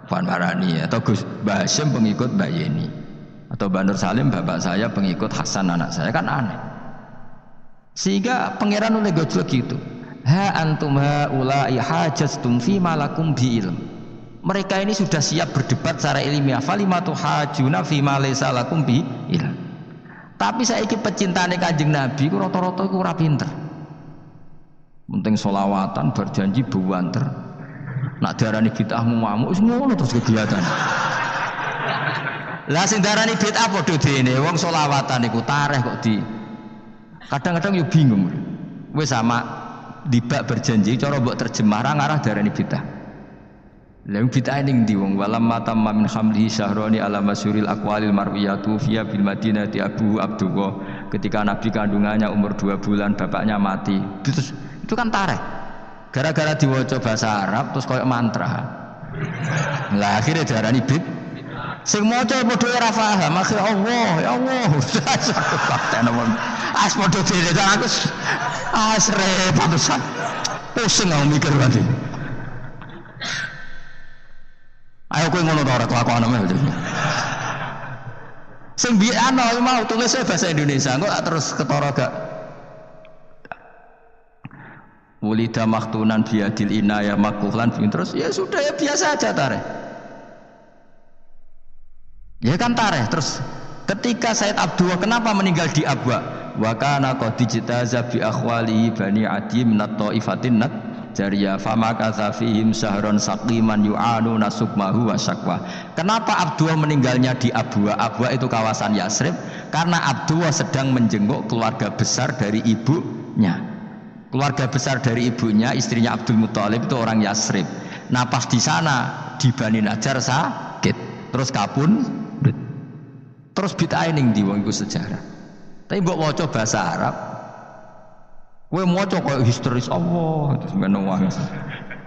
Puan Marani atau Gus Mbah Hasyim pengikut Mbak Yeni atau Mbah Nur Salim bapak saya pengikut Hasan anak saya, kan aneh. Sehingga pangeran oleh gojlok gitu. Ha antum haula'i hajastum fi malakum bi ilm. Mereka ini sudah siap berdebat secara ilmiah. Falimatu hajuna fi ma laysa lakum bi ilm. Tapi saiki pecintane Kanjeng Nabi ku rata-rata iku ora pinter. Penting solawatan berjanji buwanter. Nak diarani bid'ah muamuk wis ngono terus kegiatan. Lah sing diarani bid'ah padha dene wong solawatan iku tareh kok di kadang-kadang yo bingung. Wis sama dibak berjanji cara mbok terjemah ra ngarah darani bid'ah. Lah bid'ah ning ndi wong walam matamma min hamlihi syahrani ala masyuril aqwalil marwiyatu fiya bil madinati Abu Abdullah. Ketika Nabi kandungannya umur 2 bulan bapaknya mati. Terus itu kan tareh. Gara-gara diwaca bahasa Arab terus koyo mantra. Lah akhirnya diarani bid. Sing maca padha ora paham, akhire Allah, ya Allah. As padha dhewe aku repot tenan. Pusing aku mikir nanti. Ayo kowe ngono ta ora kelakuan men. Sing biyen ana mau tulisnya bahasa Indonesia, kok terus ketara gak Wulida maktunan biadil inayah makuhlan terus ya sudah ya biasa aja tareh. Ya kan tareh terus ketika Said Abdullah kenapa meninggal di Abwa? Wa kana qad dijtaza bi akhwalihi bani Adi min at-taifatin jariyah fama katha fihim syahron saqiman yu'anu nasukmahu wa syakwa. Kenapa Abdullah meninggalnya di Abwa? Abwa itu kawasan Yasrib karena Abdullah sedang menjenguk keluarga besar dari ibunya. Keluarga besar dari ibunya, istrinya Abdul Muthalib itu orang Yasrib. Nah pas di sana di Bani Najjar sakit, terus kabun, terus bid'ah ning ndi wong iku sejarah. Tapi mbok waca bahasa Arab, kowe maca koyo histeris Allah, terus ngono wae.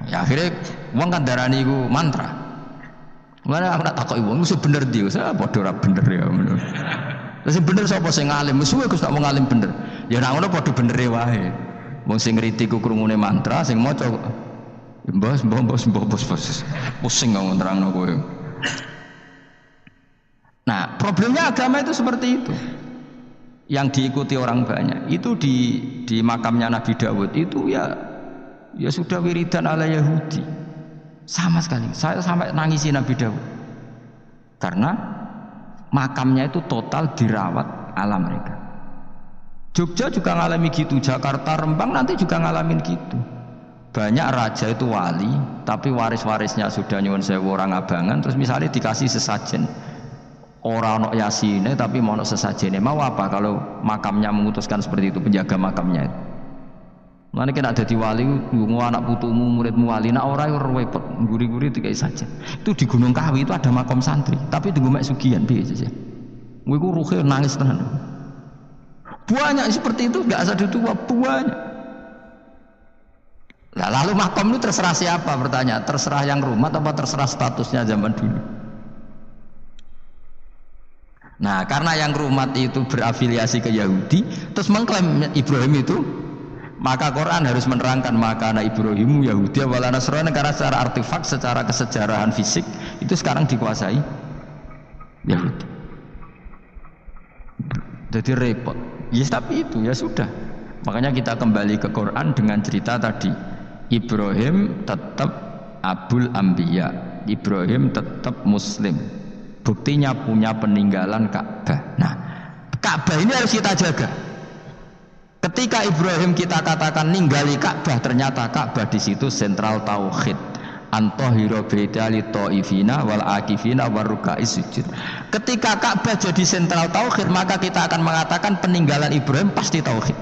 Ya akhirnya wong kan darani iku mantra. Mana aku nak takoki wong iku bener ndi, saya padha ora bener ya ngono. Terus bener sapa sing ngalim, musuhe Gus tak mau ngalim bener. Ya nek ngono padha bener wae. Wong sing ngriti ku krungune mantra, sing maca mbos pusing ngomong terangno kowe. Nah, problemnya agama itu seperti itu. Yang diikuti orang banyak. Itu di makamnya Nabi Dawud itu ya sudah wiridan ala Yahudi. Sama sekali. Saya sampai nangisi Nabi Dawud. Karena makamnya itu total dirawat ala mereka. Jogja juga ngalami gitu, Jakarta, Rembang nanti juga ngalamin gitu. Banyak raja itu wali, tapi waris-warisnya sudah nyuwun sewu orang abangan, terus misalnya dikasih sesajen. Orang ono yasine tapi mau ono sesajene. Mau apa kalau makamnya memutuskan seperti itu, penjaga makamnya itu. Nanti kena ada di wali, ngomong anak putumu, muridmu wali, nak orang yang repot, guri-guri dikai saja. Itu di Gunung Kawi itu ada makom santri, tapi tunggu mek sugihan biasa saja. Gue ruhe nangis tenan. Banyak seperti itu, nggak asal tua banyak. Nah, lalu makom itu terserah siapa bertanya? Terserah yang rumah atau terserah statusnya zaman dulu? Nah, karena yang rumah itu berafiliasi ke Yahudi, terus mengklaim Ibrahim itu, maka Quran harus menerangkan maka anak Ibrahimu Yahudi wala Nasrani, karena secara artefak, secara kesejarahan fisik itu sekarang dikuasai Yahudi. Jadi repot. Ya tapi itu ya sudah. Makanya kita kembali ke Quran dengan cerita tadi. Ibrahim tetap Abul Anbiya. Ibrahim tetap Muslim. Buktinya punya peninggalan Ka'bah. Nah, Ka'bah ini harus kita jaga. Ketika Ibrahim kita katakan ninggali Ka'bah, ternyata Ka'bah di situ sentral tauhid. Antahira baita li taifina wal akifina warukais sujud. Ketika Ka'bah jadi sentral tauhid, maka kita akan mengatakan peninggalan Ibrahim pasti tauhid.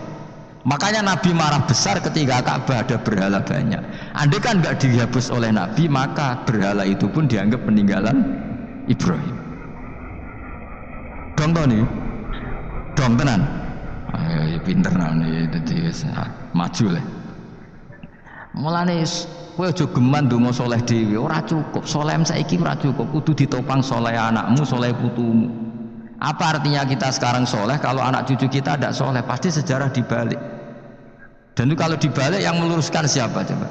Makanya Nabi marah besar ketika Ka'bah ada berhala banyak. Andai kan nggak dihapus oleh Nabi, maka berhala itu pun dianggap peninggalan Ibrahim. Dong nih, dong tenan. Ayo pinter nih, itu maju lah. Mulane kowe aja geman ndonga saleh dhewe, ora cukup. Saleh saiki ora cukup, kudu ditopang saleh anakmu, saleh putumu. Apa artinya kita sekarang soleh kalau anak cucu kita tidak soleh? Pasti sejarah dibalik. Dan itu kalau dibalik yang meluruskan siapa coba?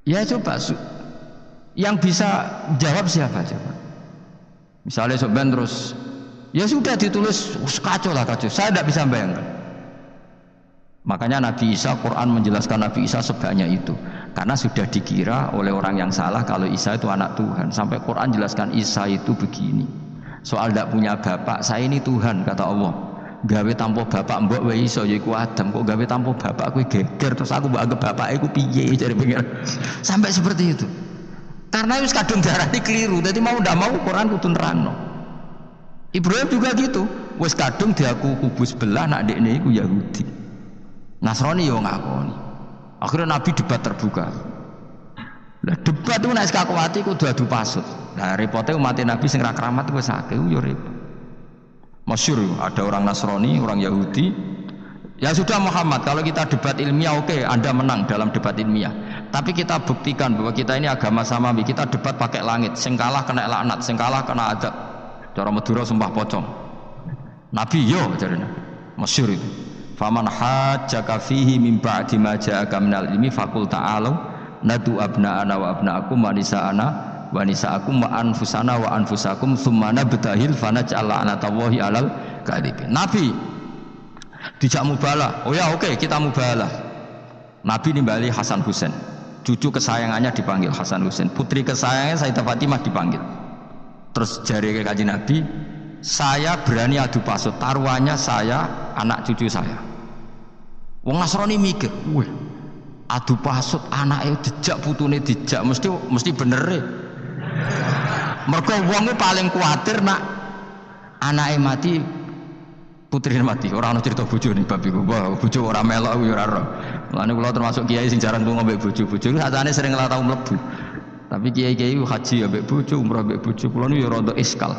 Ya coba yang bisa jawab siapa coba? Misalnya sobat terus, ya sudah ditulis kacau lah kacau. Saya tidak bisa bayangkan. Makanya Nabi Isa, Quran menjelaskan Nabi Isa sebanyak itu karena sudah dikira oleh orang yang salah kalau Isa itu anak Tuhan. Sampai Quran jelaskan Isa itu begini, soal tidak punya bapak, saya ini Tuhan kata Allah. Gawe tanpa bapak mbok wae iso yaiku Adam, kok gawe tanpa bapak kowe geger terus aku mbok anggap bapak iku piye jare pengen. Sampai seperti itu. Karena wis kadung darani keliru, jadi mau ndak mau Quran kudu nerangno. Ibrahim juga gitu, wis kadung diaku kubu sebelah nak dekne iku Yahudi. Nasrani yo ngakoni. Akhirnya Nabi debat terbuka. Lah debat itu nek kakuati kudu adu pasut. Nah repote umat Nabi sing ra keramat wis akeh yo repot. Masyhur ada orang Nasrani, orang Yahudi. Ya sudah Muhammad, kalau kita debat ilmiah oke, Anda menang dalam debat ilmiah. Tapi kita buktikan bahwa kita ini agama samawi. Kita debat pakai langit, sing kalah kena laknat, sing kalah kena adab. Cara Madura sumpah pocong. Nabi yo jarene. Masyhur itu. Faman hajjaka fihi min ba'di ma ja'aka minal ilmi faqul ta'alu nadu abna'ana wa abna'akum wa nisa'ana wa nisa'akum wa anfusana wa anfusakum tsumma nabtahil fanaj'al la'natallahi 'alal kadhibin. Nabi dijak mubalah. Oh ya oke, kita mubalah. Nabi nimbali Hasan Husain. Cucu kesayangannya dipanggil Hasan Husain. Putri kesayangannya Sayyidah Fatimah dipanggil. Terus jari ke Kanjeng Nabi, saya berani adu pasut, taruhannya saya, anak cucu saya. Wong Nasrani mikir, wih, adu pasut anaknya dijak putune dijak, mesti bener e. Mergo wong paling kuatir nak anaknya mati, putrine mati. Ora ana cerita bojo ning bab iku. Wah, bojo ora melok ya ora ora. Mulane kula termasuk kiai sing jarang lunga mbek bojo-bojo. Sakjane sering ora tau mlebu. Tapi kiai-kiai haji ya mbek bojo, umrah mbek bojo. Kula niku ya rada iskal.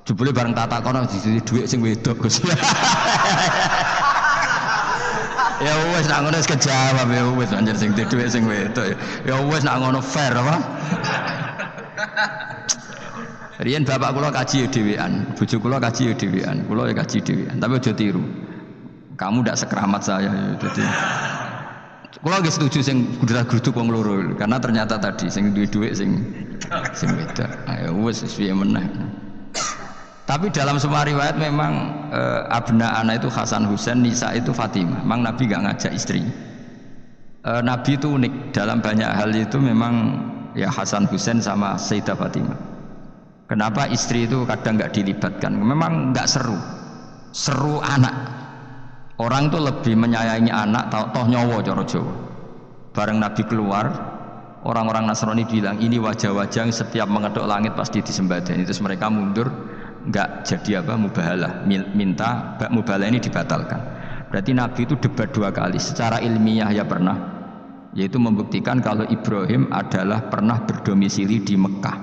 Jebule bareng tak takono dadi dhuwit sing wedok Gus. Ya wis nak ngono wis kejawab ya wis anjir sing dhuwit sing wedok. Ya wis nak ngono fair apa? Riyen bapak kula kaji ya dhewean, bojo kula kaji ya dhewean, kula ya kaji dhewean. Tapi aja tiru. Kamu ndak sekeramat saya ya. Jadi kula nggih setuju sing gudrak-gruduk wong loro karena ternyata tadi sing duwe dhuwit sing wedok. Ya wis piye meneh. Tapi dalam semua riwayat memang abna ana itu Hasan Husain, Nisa itu Fatimah. Memang Nabi gak ngajak istri. Nabi itu unik dalam banyak hal itu memang ya Hasan Husain sama Sayyidah Fatimah. Kenapa istri itu kadang gak dilibatkan? Memang gak seru. Seru anak. Orang itu lebih menyayangi anak toh nyawa cara Jawa. Bareng Nabi keluar, orang-orang Nasrani bilang ini wajah-wajah yang setiap mengetuk langit pasti disembadani. Terus mereka mundur. Enggak jadi apa mubahalah, minta mubahalah ini dibatalkan. Berarti Nabi itu debat dua kali secara ilmiah ya pernah, yaitu membuktikan kalau Ibrahim adalah pernah berdomisili di Mekah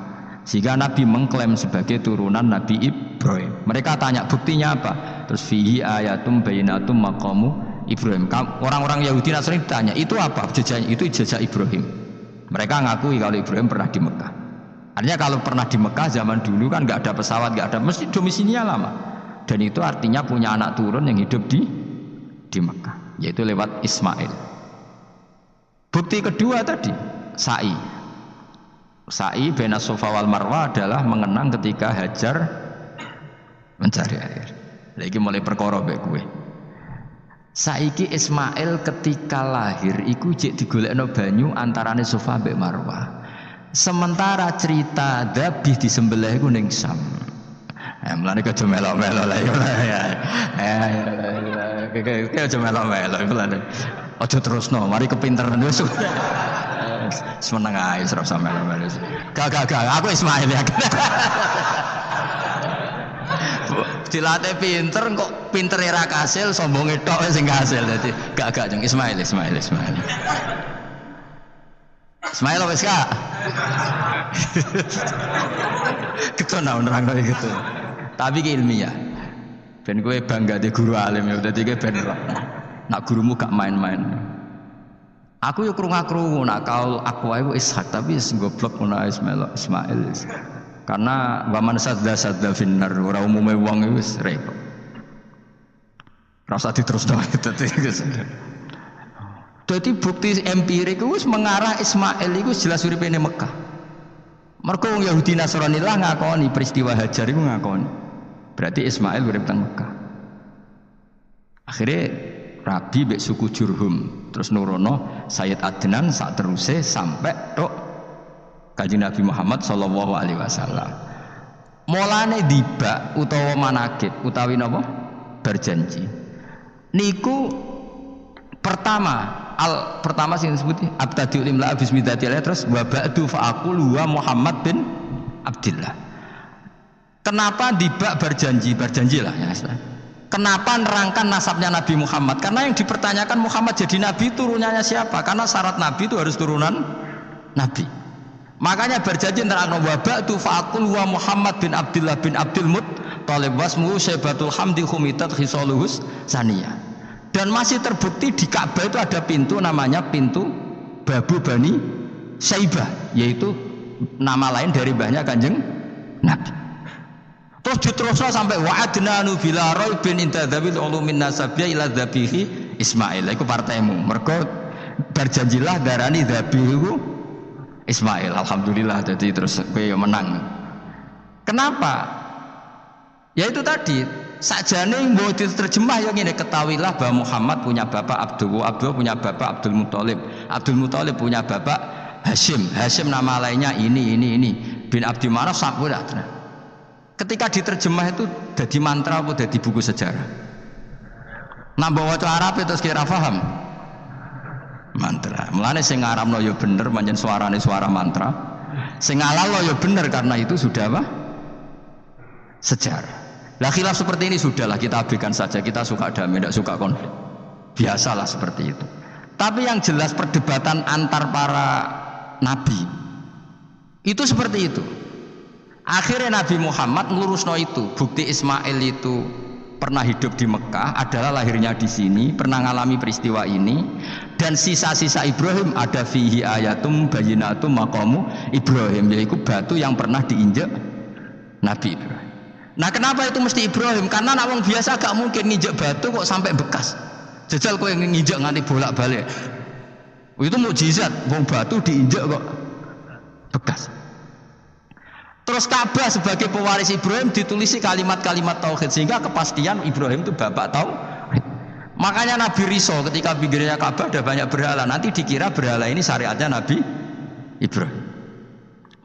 sehingga Nabi mengklaim sebagai turunan Nabi Ibrahim. Mereka tanya buktinya apa, terus fihi ayatum bayyinatum maqamu Ibrahim. Orang-orang Yahudi Nasrani tanya itu apa, jejaknya itu jejak Ibrahim. Mereka ngakui kalau Ibrahim pernah di Mekah. Artinya kalau pernah di Mekah zaman dulu kan nggak ada pesawat, nggak ada, mesti domisilinya lama. Dan itu artinya punya anak turun yang hidup di Mekah, yaitu lewat Ismail. Bukti kedua tadi, sa'i. Sa'i baina Safa wal Marwah adalah mengenang ketika Hajar mencari air. Lagi mulai perkara mbek kowe. Saiki Ismail ketika lahir iku jek digolekno banyu antarane Safa mbek Marwah. Sementara cerita Dzabih disembelih iku ning Sam. Mulane aja melok-melok lah ya. Aja melok-melok mulane. Aja terusno, mari kepinteran wis. Semeneng ae ora usah melok-melok. Gak, aku Ismail ya. Dilatih pinter kok pintere ra kasil, sombonge tok sing kasil. Dadi gak jeng Ismail. Ismail wis Kak. Ketona nerangno gitu. Tapi ke ilmiah. Ben kowe bangga di guru alim ya dadi kowe ben nak gurumu gak main-main. Aku yo krungu-krungu nak kaul aku wae Ishak tapi wis goblok ngono Ismail. Karena waman sadda finnar ora umume wong wis repot. Rasa diterusno dadi bukti empirik wis mengarah Ismail iku jelas uripe ning Mekah. Mergo wong Yahudi Nasrani lah ngakoni peristiwa Hajar iku ngakoni. Berarti Ismail urip teng Mekah. Akhirnya Rabi mbek suku Jurhum terus nurono Sayyid Adnan sak teruse sampai tok Kanjeng Nabi Muhammad sallallahu alaihi wasallam. Mulane dibak utawa manakib utawi napa berjanji. Niku pertama sing disebut abtadiul imla bismillahirrahmanirrahim terus wa ba'du fa aqulu wa Muhammad bin Abdullah. Kenapa dibak berjanji lah ya. Kenapa nerangkan nasabnya Nabi Muhammad? Karena yang dipertanyakan Muhammad jadi Nabi turunannya siapa? Karena syarat Nabi itu harus turunan Nabi. Makanya berjanji nerangkan wa ba'du fa aqulu wa Muhammad bin Abdullah bin Abdul Muttalib wasmuhu Syaibatul Hamdi khumitat khisaluhus saniyah. Dan masih terbukti di Ka'bah itu ada pintu namanya pintu Babu Bani Syaibah, yaitu nama lain dari banyak Kanjeng Nabi. Terus diteruslah sampai wa'adnanu bila raibin intadzabil ulumin nasabiyya ila dzabihi Ismail. Iku partaimu. Mergo berjanjilah darani dzabihu Ismail. Alhamdulillah jadi terus kowe menang. Kenapa? Ya itu tadi sakjane mbok diterjemah ya ngene, ketahuilah bahwa Muhammad punya bapak Abdullah punya bapak Abdul Muthalib punya bapak Hashim nama lainnya ini bin Abdi Manaf sampai dah. Ketika diterjemah itu jadi mantra apa jadi buku sejarah? Nambah waca Arab terus kira paham? Mantra. Mulane sing ngaramno ya bener pancen suarane suara mantra. Sing ngalalo ya bener karena itu sudah apa? Sejarah. Lah khilaf seperti ini sudahlah kita abaikan saja, kita suka damai, tidak suka konflik. Biasalah seperti itu. Tapi yang jelas perdebatan antar para nabi itu seperti itu. Akhirnya Nabi Muhammad melurusno itu. Bukti Ismail itu pernah hidup di Mekah, adalah lahirnya di sini, pernah mengalami peristiwa ini, dan sisa-sisa Ibrahim ada fihi ayatum bayyinatum maqamu Ibrahim, yaitu batu yang pernah diinjak Nabi Ibrahim. Nah kenapa itu mesti Ibrahim? Karena nak wong biasa gak mungkin nginjek batu kok sampai bekas. Jajal kowe nginjek nganti bolak-balik. Itu mukjizat, wong batu diinjek kok bekas. Terus Ka'bah sebagai pewaris Ibrahim ditulisi kalimat-kalimat tauhid sehingga kepastian Ibrahim itu bapak tauhid. Makanya Nabi Riso ketika pinggirnya Ka'bah ada banyak berhala, nanti dikira berhala ini syariatnya Nabi Ibrahim.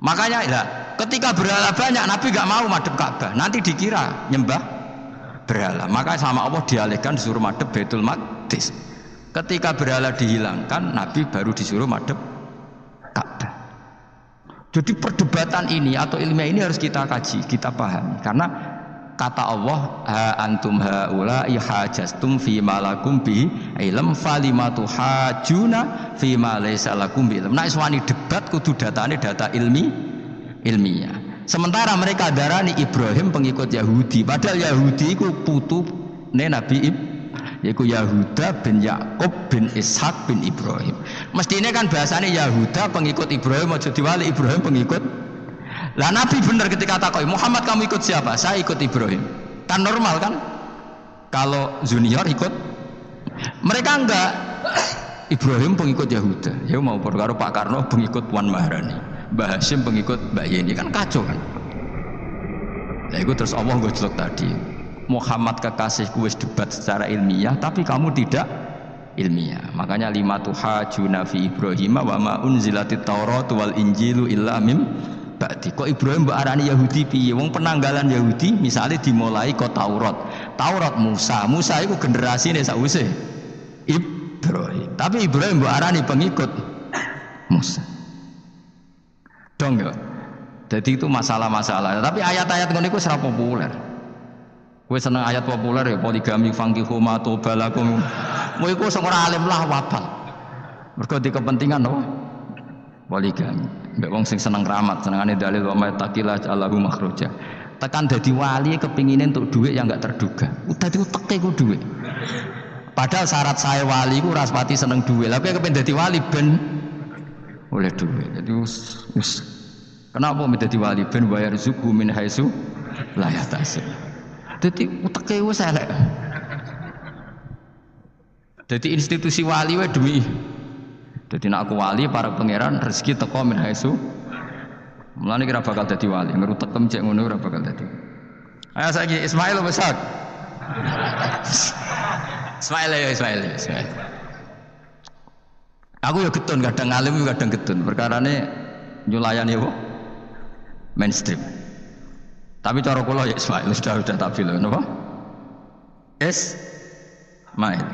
Makanya lah ketika berhala banyak Nabi gak mau madhep Ka'bah, nanti dikira nyembah berhala. Maka sama Allah dialihkan disuruh madhep Baitul Maqdis. Ketika berhala dihilangkan Nabi baru disuruh madhep Ka'bah. Jadi perdebatan ini atau ilmiah ini harus kita kaji, kita pahami. Karena kata Allah, ha antum haula ihajastum fi ma lakum bi ilm falimatu hajuna fi ma laysa lakum bi ilm. Nek wani debat kudu datane data ilmiah. Sementara mereka darani Ibrahim pengikut Yahudi, padahal Yahudi iku putune Nabi Ibrahim, yaitu Yahuda bin Yakub bin Ishak bin Ibrahim. Mestinya kan bahasanya Yahuda pengikut Ibrahim, aja diwali Ibrahim pengikut. Lah Nabi benar ketika takoi Muhammad kamu ikut siapa? Saya ikut Ibrahim. Kan normal kan? Kalau junior ikut, mereka enggak. Ibrahim pengikut Yahuda. Ya mau perkara Pak Karno pengikut Puan Maharani, Mbah Hashim pengikut Mbak Yeni, kan kacau kan? Nah itu terus Allah gojlok tadi. Muhammad kekasihku wis debat secara ilmiah tapi kamu tidak ilmiah. Makanya lima tuhajuna fi Ibrahim wa ma unzilatit Taurat wal Injilu illa mim ba'di. Kok Ibrahim mbok arani Yahudi piye? Wong penanggalan Yahudi misalnya dimulai kok Taurat Musa iku generasine sakwise Ibrahim. Tapi Ibrahim mbok arani pengikut Musa. Dong ya. Jadi itu masalah-masalah. Tapi ayat-ayat ngono iku ora populer. Kowe seneng ayat populer ya poligami fankihu ma tobalakum. Kowe iku sing ora alim lah wapal. Mergo di kepentingan apa? Poligami. Mbek wong sing seneng keramat, senengane dalil wa ma taqila Allahu makhraja. Tekan dadi wali kepinginin untuk duit yang enggak terduga. Udah diuteke ku duit. Padahal syarat saya wali ku raspati seneng duit. Lah kowe kepen dadi wali ben oleh duit. Jadi kenapa menjadi wali ben bayar zuku min haitsu la yahtasib. Dadi uteke wis elek. Dadi institusi wali wae demi. Dadi nek aku wali para pangeran rezeki teko min haitsu. Mulane kira bakal dadi wali, ngerutekem cek ngono ora bakal dadi. Ayo saiki Ismail besok. Ismail. Aku ya getun kadang alim kadang getun. Perkarane nyulayani apa? Mainstream. Tapi cara kula ya Ismail sudah tak bilang napa? Ismail.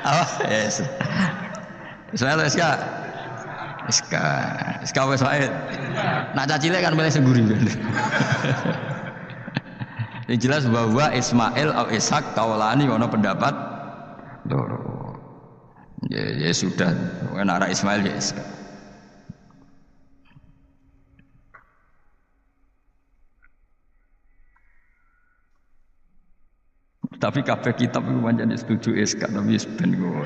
Apa? Yes. Ismail Iska wis wae. Nak cacile kan milih sengguri. Yang jelas bahwa Ismail atau Ishak kaulani ono pendapat loro. Ya sudah, kan arah Ismail ya Ishak. Tapi kabeh kitab itu pancen setuju Ishak tapi ben ngono.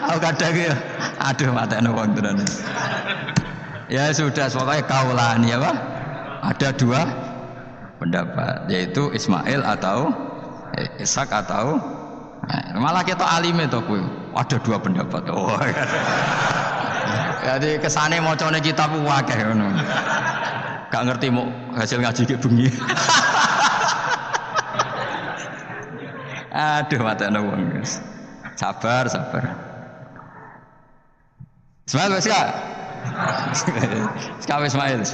Aku kadang ya, aduh matane wong tenan. Ya sudah, pokoknya kaulani apa? Ada dua pendapat, yaitu Ismail atau Ishak atau malah kita alime to kowe. Ada dua pendapat. Oh. Jadi kesane macane kitab akeh ngono. Gak ngerti mau hasil ngaji ki bengi. Aduh matane wong, guys. Sabar. Ismail wis gak? Ismail.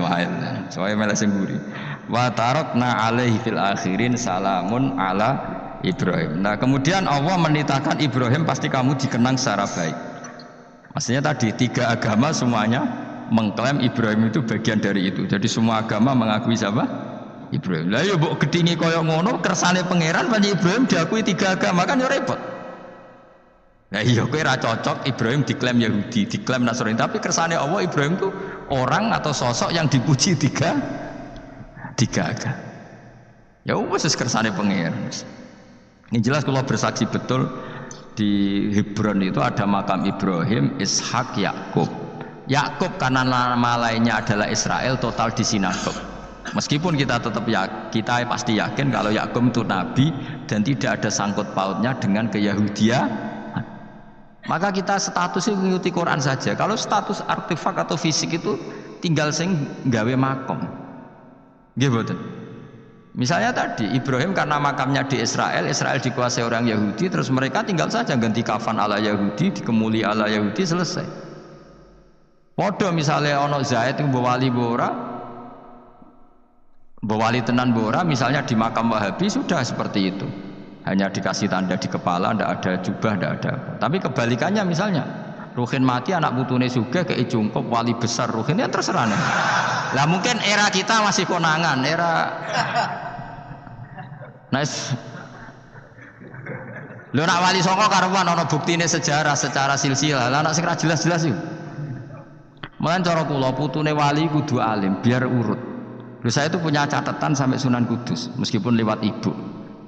Soale malah sengguri. Wa tarakna alaihi fil akhirin salamun ala Ibrahim. Nah, kemudian Allah menitahkan Ibrahim pasti kamu dikenang secara baik. Maksudnya tadi tiga agama semuanya mengklaim Ibrahim itu bagian dari itu. Jadi semua agama mengakui siapa? Ibrahim. Lah ya mbok gedhingi kaya ngono kersane pangeran panjenengan Ibrahim diakui tiga agama kan ya repot. Nah iya kowe ra cocok Ibrahim diklaim Yahudi, diklaim Nasrani, tapi kersane Allah Ibrahim itu orang atau sosok yang dipuji tiga agama. Ya wis kersane pangeran. Ini jelas kalau bersaksi betul di Hebron itu ada makam Ibrahim, Ishak, Yakub. Yakub karena nama lainnya adalah Israel total di sinagog. Meskipun kita tetap kita pasti yakin kalau Yakub itu nabi dan tidak ada sangkut pautnya dengan keyahudian. Maka kita statusnya mengikuti Quran saja. Kalau status artefak atau fisik itu tinggal sing gawe makom. Nggih mboten. Misalnya tadi Ibrahim karena makamnya di Israel dikuasai orang Yahudi, terus mereka tinggal saja ganti kafan ala Yahudi, dikemuli ala Yahudi, selesai. Podo misalnya ono Zaid yang bawali bora, bawali tenan bora, misalnya di makam Wahabi sudah seperti itu. Hanya dikasih tanda di kepala, tidak ada jubah, tidak ada apa. Tapi kebalikannya misalnya Ruhin mati anak putune sugih kei jungkup wali besar Ruhin ya terserah nih. Lah mungkin era kita masih konangan, era nice. Lho nak wali songo karuan ana buktine sejarah secara silsilah. Lah nak sing ra jelas-jelas iki. Mulane cara kula putune wali kudu alim biar urut. Lho saya itu punya catatan sampai Sunan Kudus meskipun lewat ibu.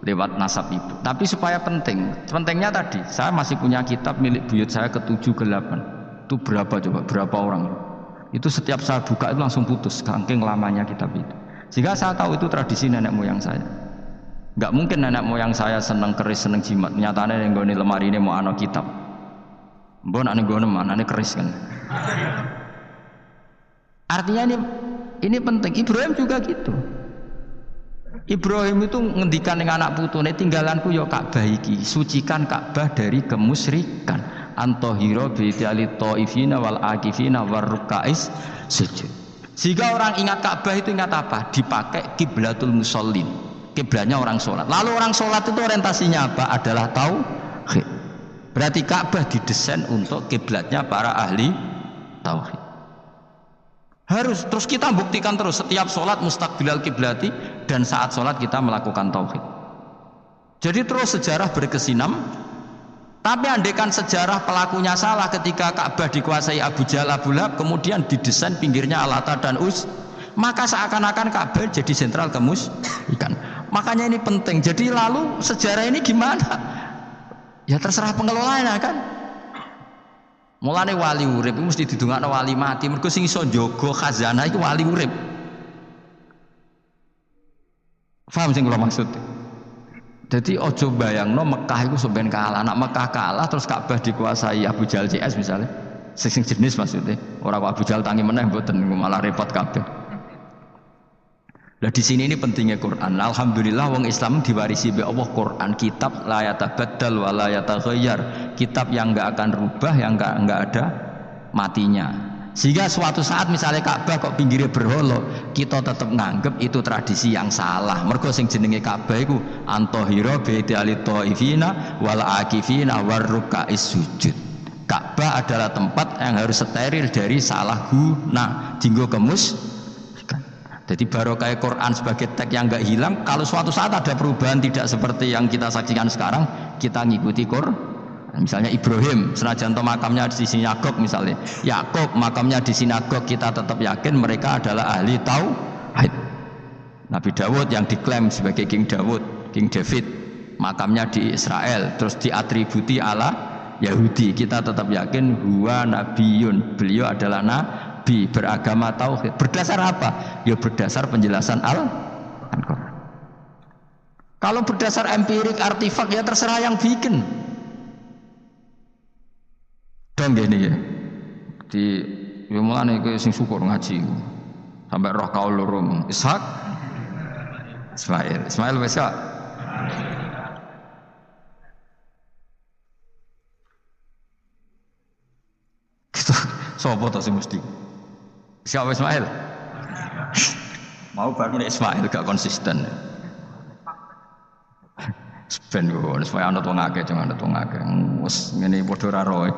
Lewat nasab ibu, tapi supaya pentingnya tadi saya masih punya kitab milik buyut saya ke-7 ke-8 itu berapa coba, berapa orang itu setiap saya buka itu langsung putus saking lamanya kitab itu, sehingga saya tahu itu tradisi nenek moyang saya. Nggak mungkin nenek moyang saya seneng keris seneng jimat, nyatanya yang gue lemari ini mau anak kitab mbok nak gue mana ini keris kan. Artinya ini penting. Ibrahim juga gitu. Ibrahim itu ngendikan dengan anak putune tinggalanku ya Ka'bah iki, sucikan Ka'bah dari kemusyrikan. Antahira bi taifina wal akifina war rukais sujud. Sehingga orang ingat Ka'bah itu ingat apa? Dipakai kiblatul musallin. Kiblatnya orang sholat. Lalu orang sholat itu orientasinya apa? Adalah tauhid. Berarti Ka'bah didesain untuk kiblatnya para ahli tauhid. Harus terus kita buktikan terus setiap sholat mustaqbilal kiblati dan saat sholat kita melakukan tauhid. Jadi terus sejarah berkesinam Tapi andaikan sejarah pelakunya salah ketika Ka'bah dikuasai Abu Jahal Abu Lahab, kemudian didesain pinggirnya Al-Lata dan maka seakan-akan Ka'bah jadi sentral kemusyrikan. Makanya ini penting. Jadi lalu sejarah ini gimana? Ya terserah pengelolanya kan. Mulane wali urip mesti didongakno wali mati. Mergo sing iso njaga khazanah iku wali urip. Paham sing kula maksud? Jadi ojo bayangno Mekah itu sampean kalah. Nak Mekah kalah terus Ka'bah dikuasai Abu Jahal CS misalnya. Sing jenis maksudnya. Orang Abu Jahal tangi meneh mboten malah repot kabeh. Lah di sini ini pentingnya Quran. Alhamdulillah wong Islam diwarisi be Allah Quran, kitab la yatabaddal wa la yataghayyar. Kitab yang enggak akan rubah, yang enggak ada matinya. Sehingga suatu saat misalnya Ka'bah kok pinggirnya berholo, kita tetap nganggep itu tradisi yang salah. Mergo sing jenenge Ka'bah iku antahira baiti alitaifina wal akifina warruka'is sujud. Ka'bah adalah tempat yang harus steril dari salah guna, dinggo jadi barokah Quran sebagai teks yang enggak hilang. Kalau suatu saat ada perubahan tidak seperti yang kita saksikan sekarang, kita ngikuti Quran. Misalnya Ibrahim, senajan makamnya di sinagog misalnya, Yakub makamnya di sinagog, kita tetap yakin mereka adalah ahli tauhid. Nabi Dawud yang diklaim sebagai King David, makamnya di Israel, terus diatributi ala Yahudi, kita tetap yakin huwa nabiyun, beliau adalah nabi beragama tauhid. Berdasar apa? Ya berdasar penjelasan Al-Quran. Kalau berdasar empirik artifak ya terserah yang bikin. Dong gini ya, di mulane kowe sing syukur ngaji sampai roh kaul loro Ishak Ismail wis ya. Gitu. Sopo to sing mesti? Siapa Ismail? Mau bangun Ismail gak konsisten. Ben kok supaya ana wong akeh jangan ana wong akeh. Wes ngene padha ra roe.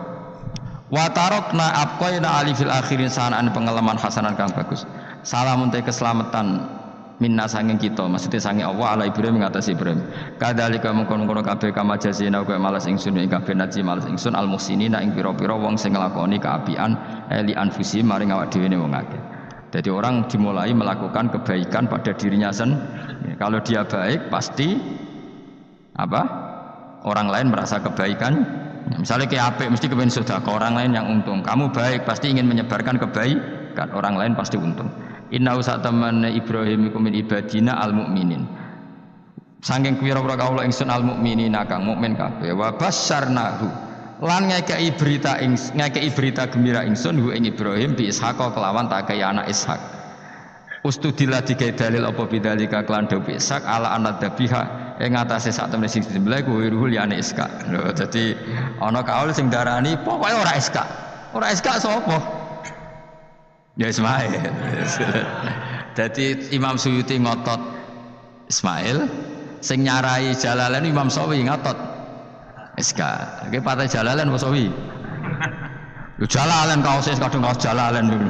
Wa tarakna abqaina ali fil akhirin sanaan pengalaman hasanan kang bagus. Salamun te keselamatan minna sanging kita, maksudnya sanging Allah ala Ibrahim ngatasi Ibrahim. Kadzalika mengkono-kono kabeh kama jazina kaya malas ingsun ing kabeh naji malas ingsun al muhsinina ing pira-pira wong sing nglakoni kaapian li anfusi maring awak dhewe ne wong akeh. Jadi orang dimulai melakukan kebaikan pada dirinya sendiri. Kalau dia baik pasti apa? Orang lain merasa kebaikan. Misalnya kayak apik mesti kepengen sedekah, orang lain yang untung. Kamu baik pasti ingin menyebarkan kebaikan, orang lain pasti untung. Inna usataman Ibrahim iku min ibadina al mukminin. Saking pira-pira kaula ingsun al mukminina kang mukmin kabeh. Wa basyarnahu. Lan ngekei berita gembira ingsun hu ing Ibrahim bi Ishaq kelawan tak kaya anak Ishak. Ustudillah dikai dalil apa bidzalika kelan dawu Ishaq ala anad dabiha ing atase sak temene sing disembelih kuwi ruhul yani Ishaq. Lho dadi ana kaul sing darani pokoke ora Ishaq. Ora Ishaq sapa? Ya Ismail. Jadi Imam Suyuti ngotot Ismail, sing nyarai Jalalain Imam Sawi ngotot Ishaq. Iki patah Jalalain apa Sawi? Yo Jalalain kaose kadung kaos Jalalain dulu.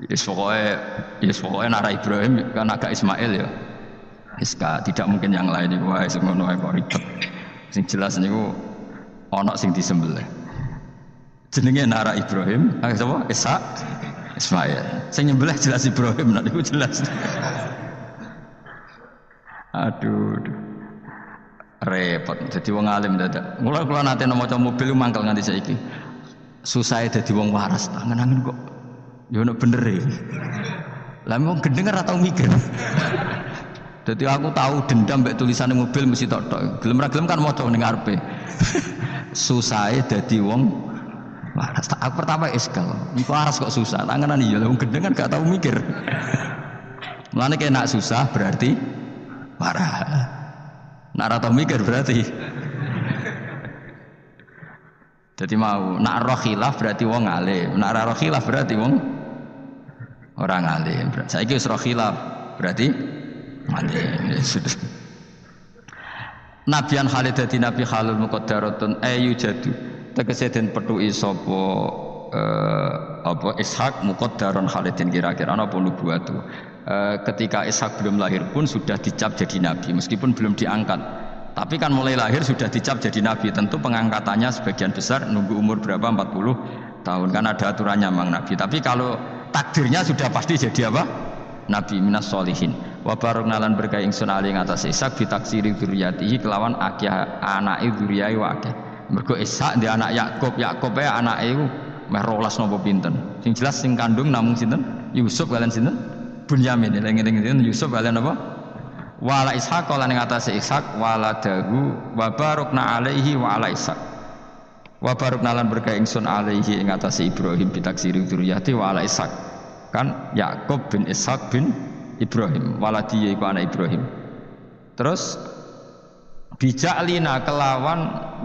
Yes pokoknya nara Ibrahim kan agak Ismail ya. Ishaq tidak mungkin yang lain iku wae sing ngono ae kok ribet. Sing jelas niku ana sing disembelih. Jenenge nara Ibrahim, sapa? Ishaq Ismail. Sing nyembelih jelas Ibrahim, nek niku jelas. Aduh. Repot. Jadi wong alim dadak. Mula kula nate maca mobil mangkel nganti saiki. Susah dadi wong waras, tangan-tangan kok ya ono bener e. Lah wong gendeng ora tau mikir. Dadi aku tahu dendam mbek tulisane mobil mesti tok-tok. Gelem ra gelem kan maca ning ngarepe. Susahe dadi wong waras. Aku pertama iskal. Iku waras kok susah. Tanganan iya wong gendeng kan gak tau mikir. Mulane kena susah berarti waras. Nek ora tau mikir berarti jadi mau nak roh khilaf berarti wong alim, nak roh khilaf berarti wong orang alim. Saiki wis roh khilaf berarti alim. Nabian Khalid dadi nabi halul muqaddaratun ayu jadu. Tegese den pethuki sapa apa Ishak muqaddaron Khalidin kira-kira ana apa nubuwatu. Ketika Ishak belum lahir pun sudah dicap jadi nabi meskipun belum diangkat. Tapi kan mulai lahir sudah dicap jadi nabi. Tentu pengangkatannya sebagian besar nunggu umur berapa 40 tahun kan ada aturannya memang nabi. Tapi kalau takdirnya sudah pasti jadi apa? Nabi minas solihin. Wa barokna lan berkah ingsun ali ing atas Ishak bitaksiri dzurriyyatihi kelawan akeh anake dzurriyahe wa akeh. Mergo Ishak di anak Yakub, Yakub anake meh 12 napa pinten. Sing jelas sing kandung namung sinten? Yusuf kalian sinten? Bunyamin. Eling-eling Yusuf kalian apa? Wala Ishaq lan ing atase Ishaq waladahu wa barokna alaihi wa ala Ishaq. Wa barokna lan berkah ingsun alaihi ing atase Ibrahim bitaksiri dzurriyyati wa ala Ishaq. Kan Yakub bin Ishaq bin Ibrahim waladi iku anak Ibrahim. Terus bijaklina kelawan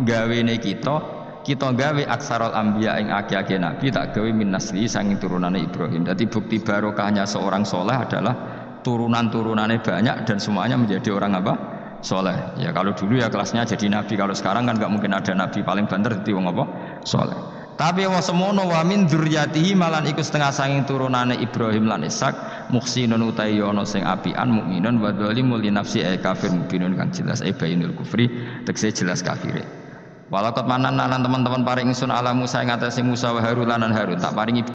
gawene kita gawe aksarul anbiya ing akeh-akeh nabi tak gawe min nasli sanging turunane Ibrahim. Jadi bukti barokahnya seorang soleh adalah turunan-turunannya banyak dan semuanya menjadi orang apa? Soleh. Ya kalau dulu ya kelasnya jadi nabi, kalau sekarang kan nggak mungkin ada nabi, paling banter jadi wong apa? Soleh. Tapi wa semono wa min dzurriyyatihi malan iku setengah sanging turunane Ibrahim lan Ishak muhsinun utai ana sing apian mukminun wa dzalimul li nafsi kafir mubinun kang jelas bainul kufri tekse jelas kafire. Walakot manan lan teman-teman paring ingsun ala Musa ing atase Musa wa Harun lan Harun tak paringi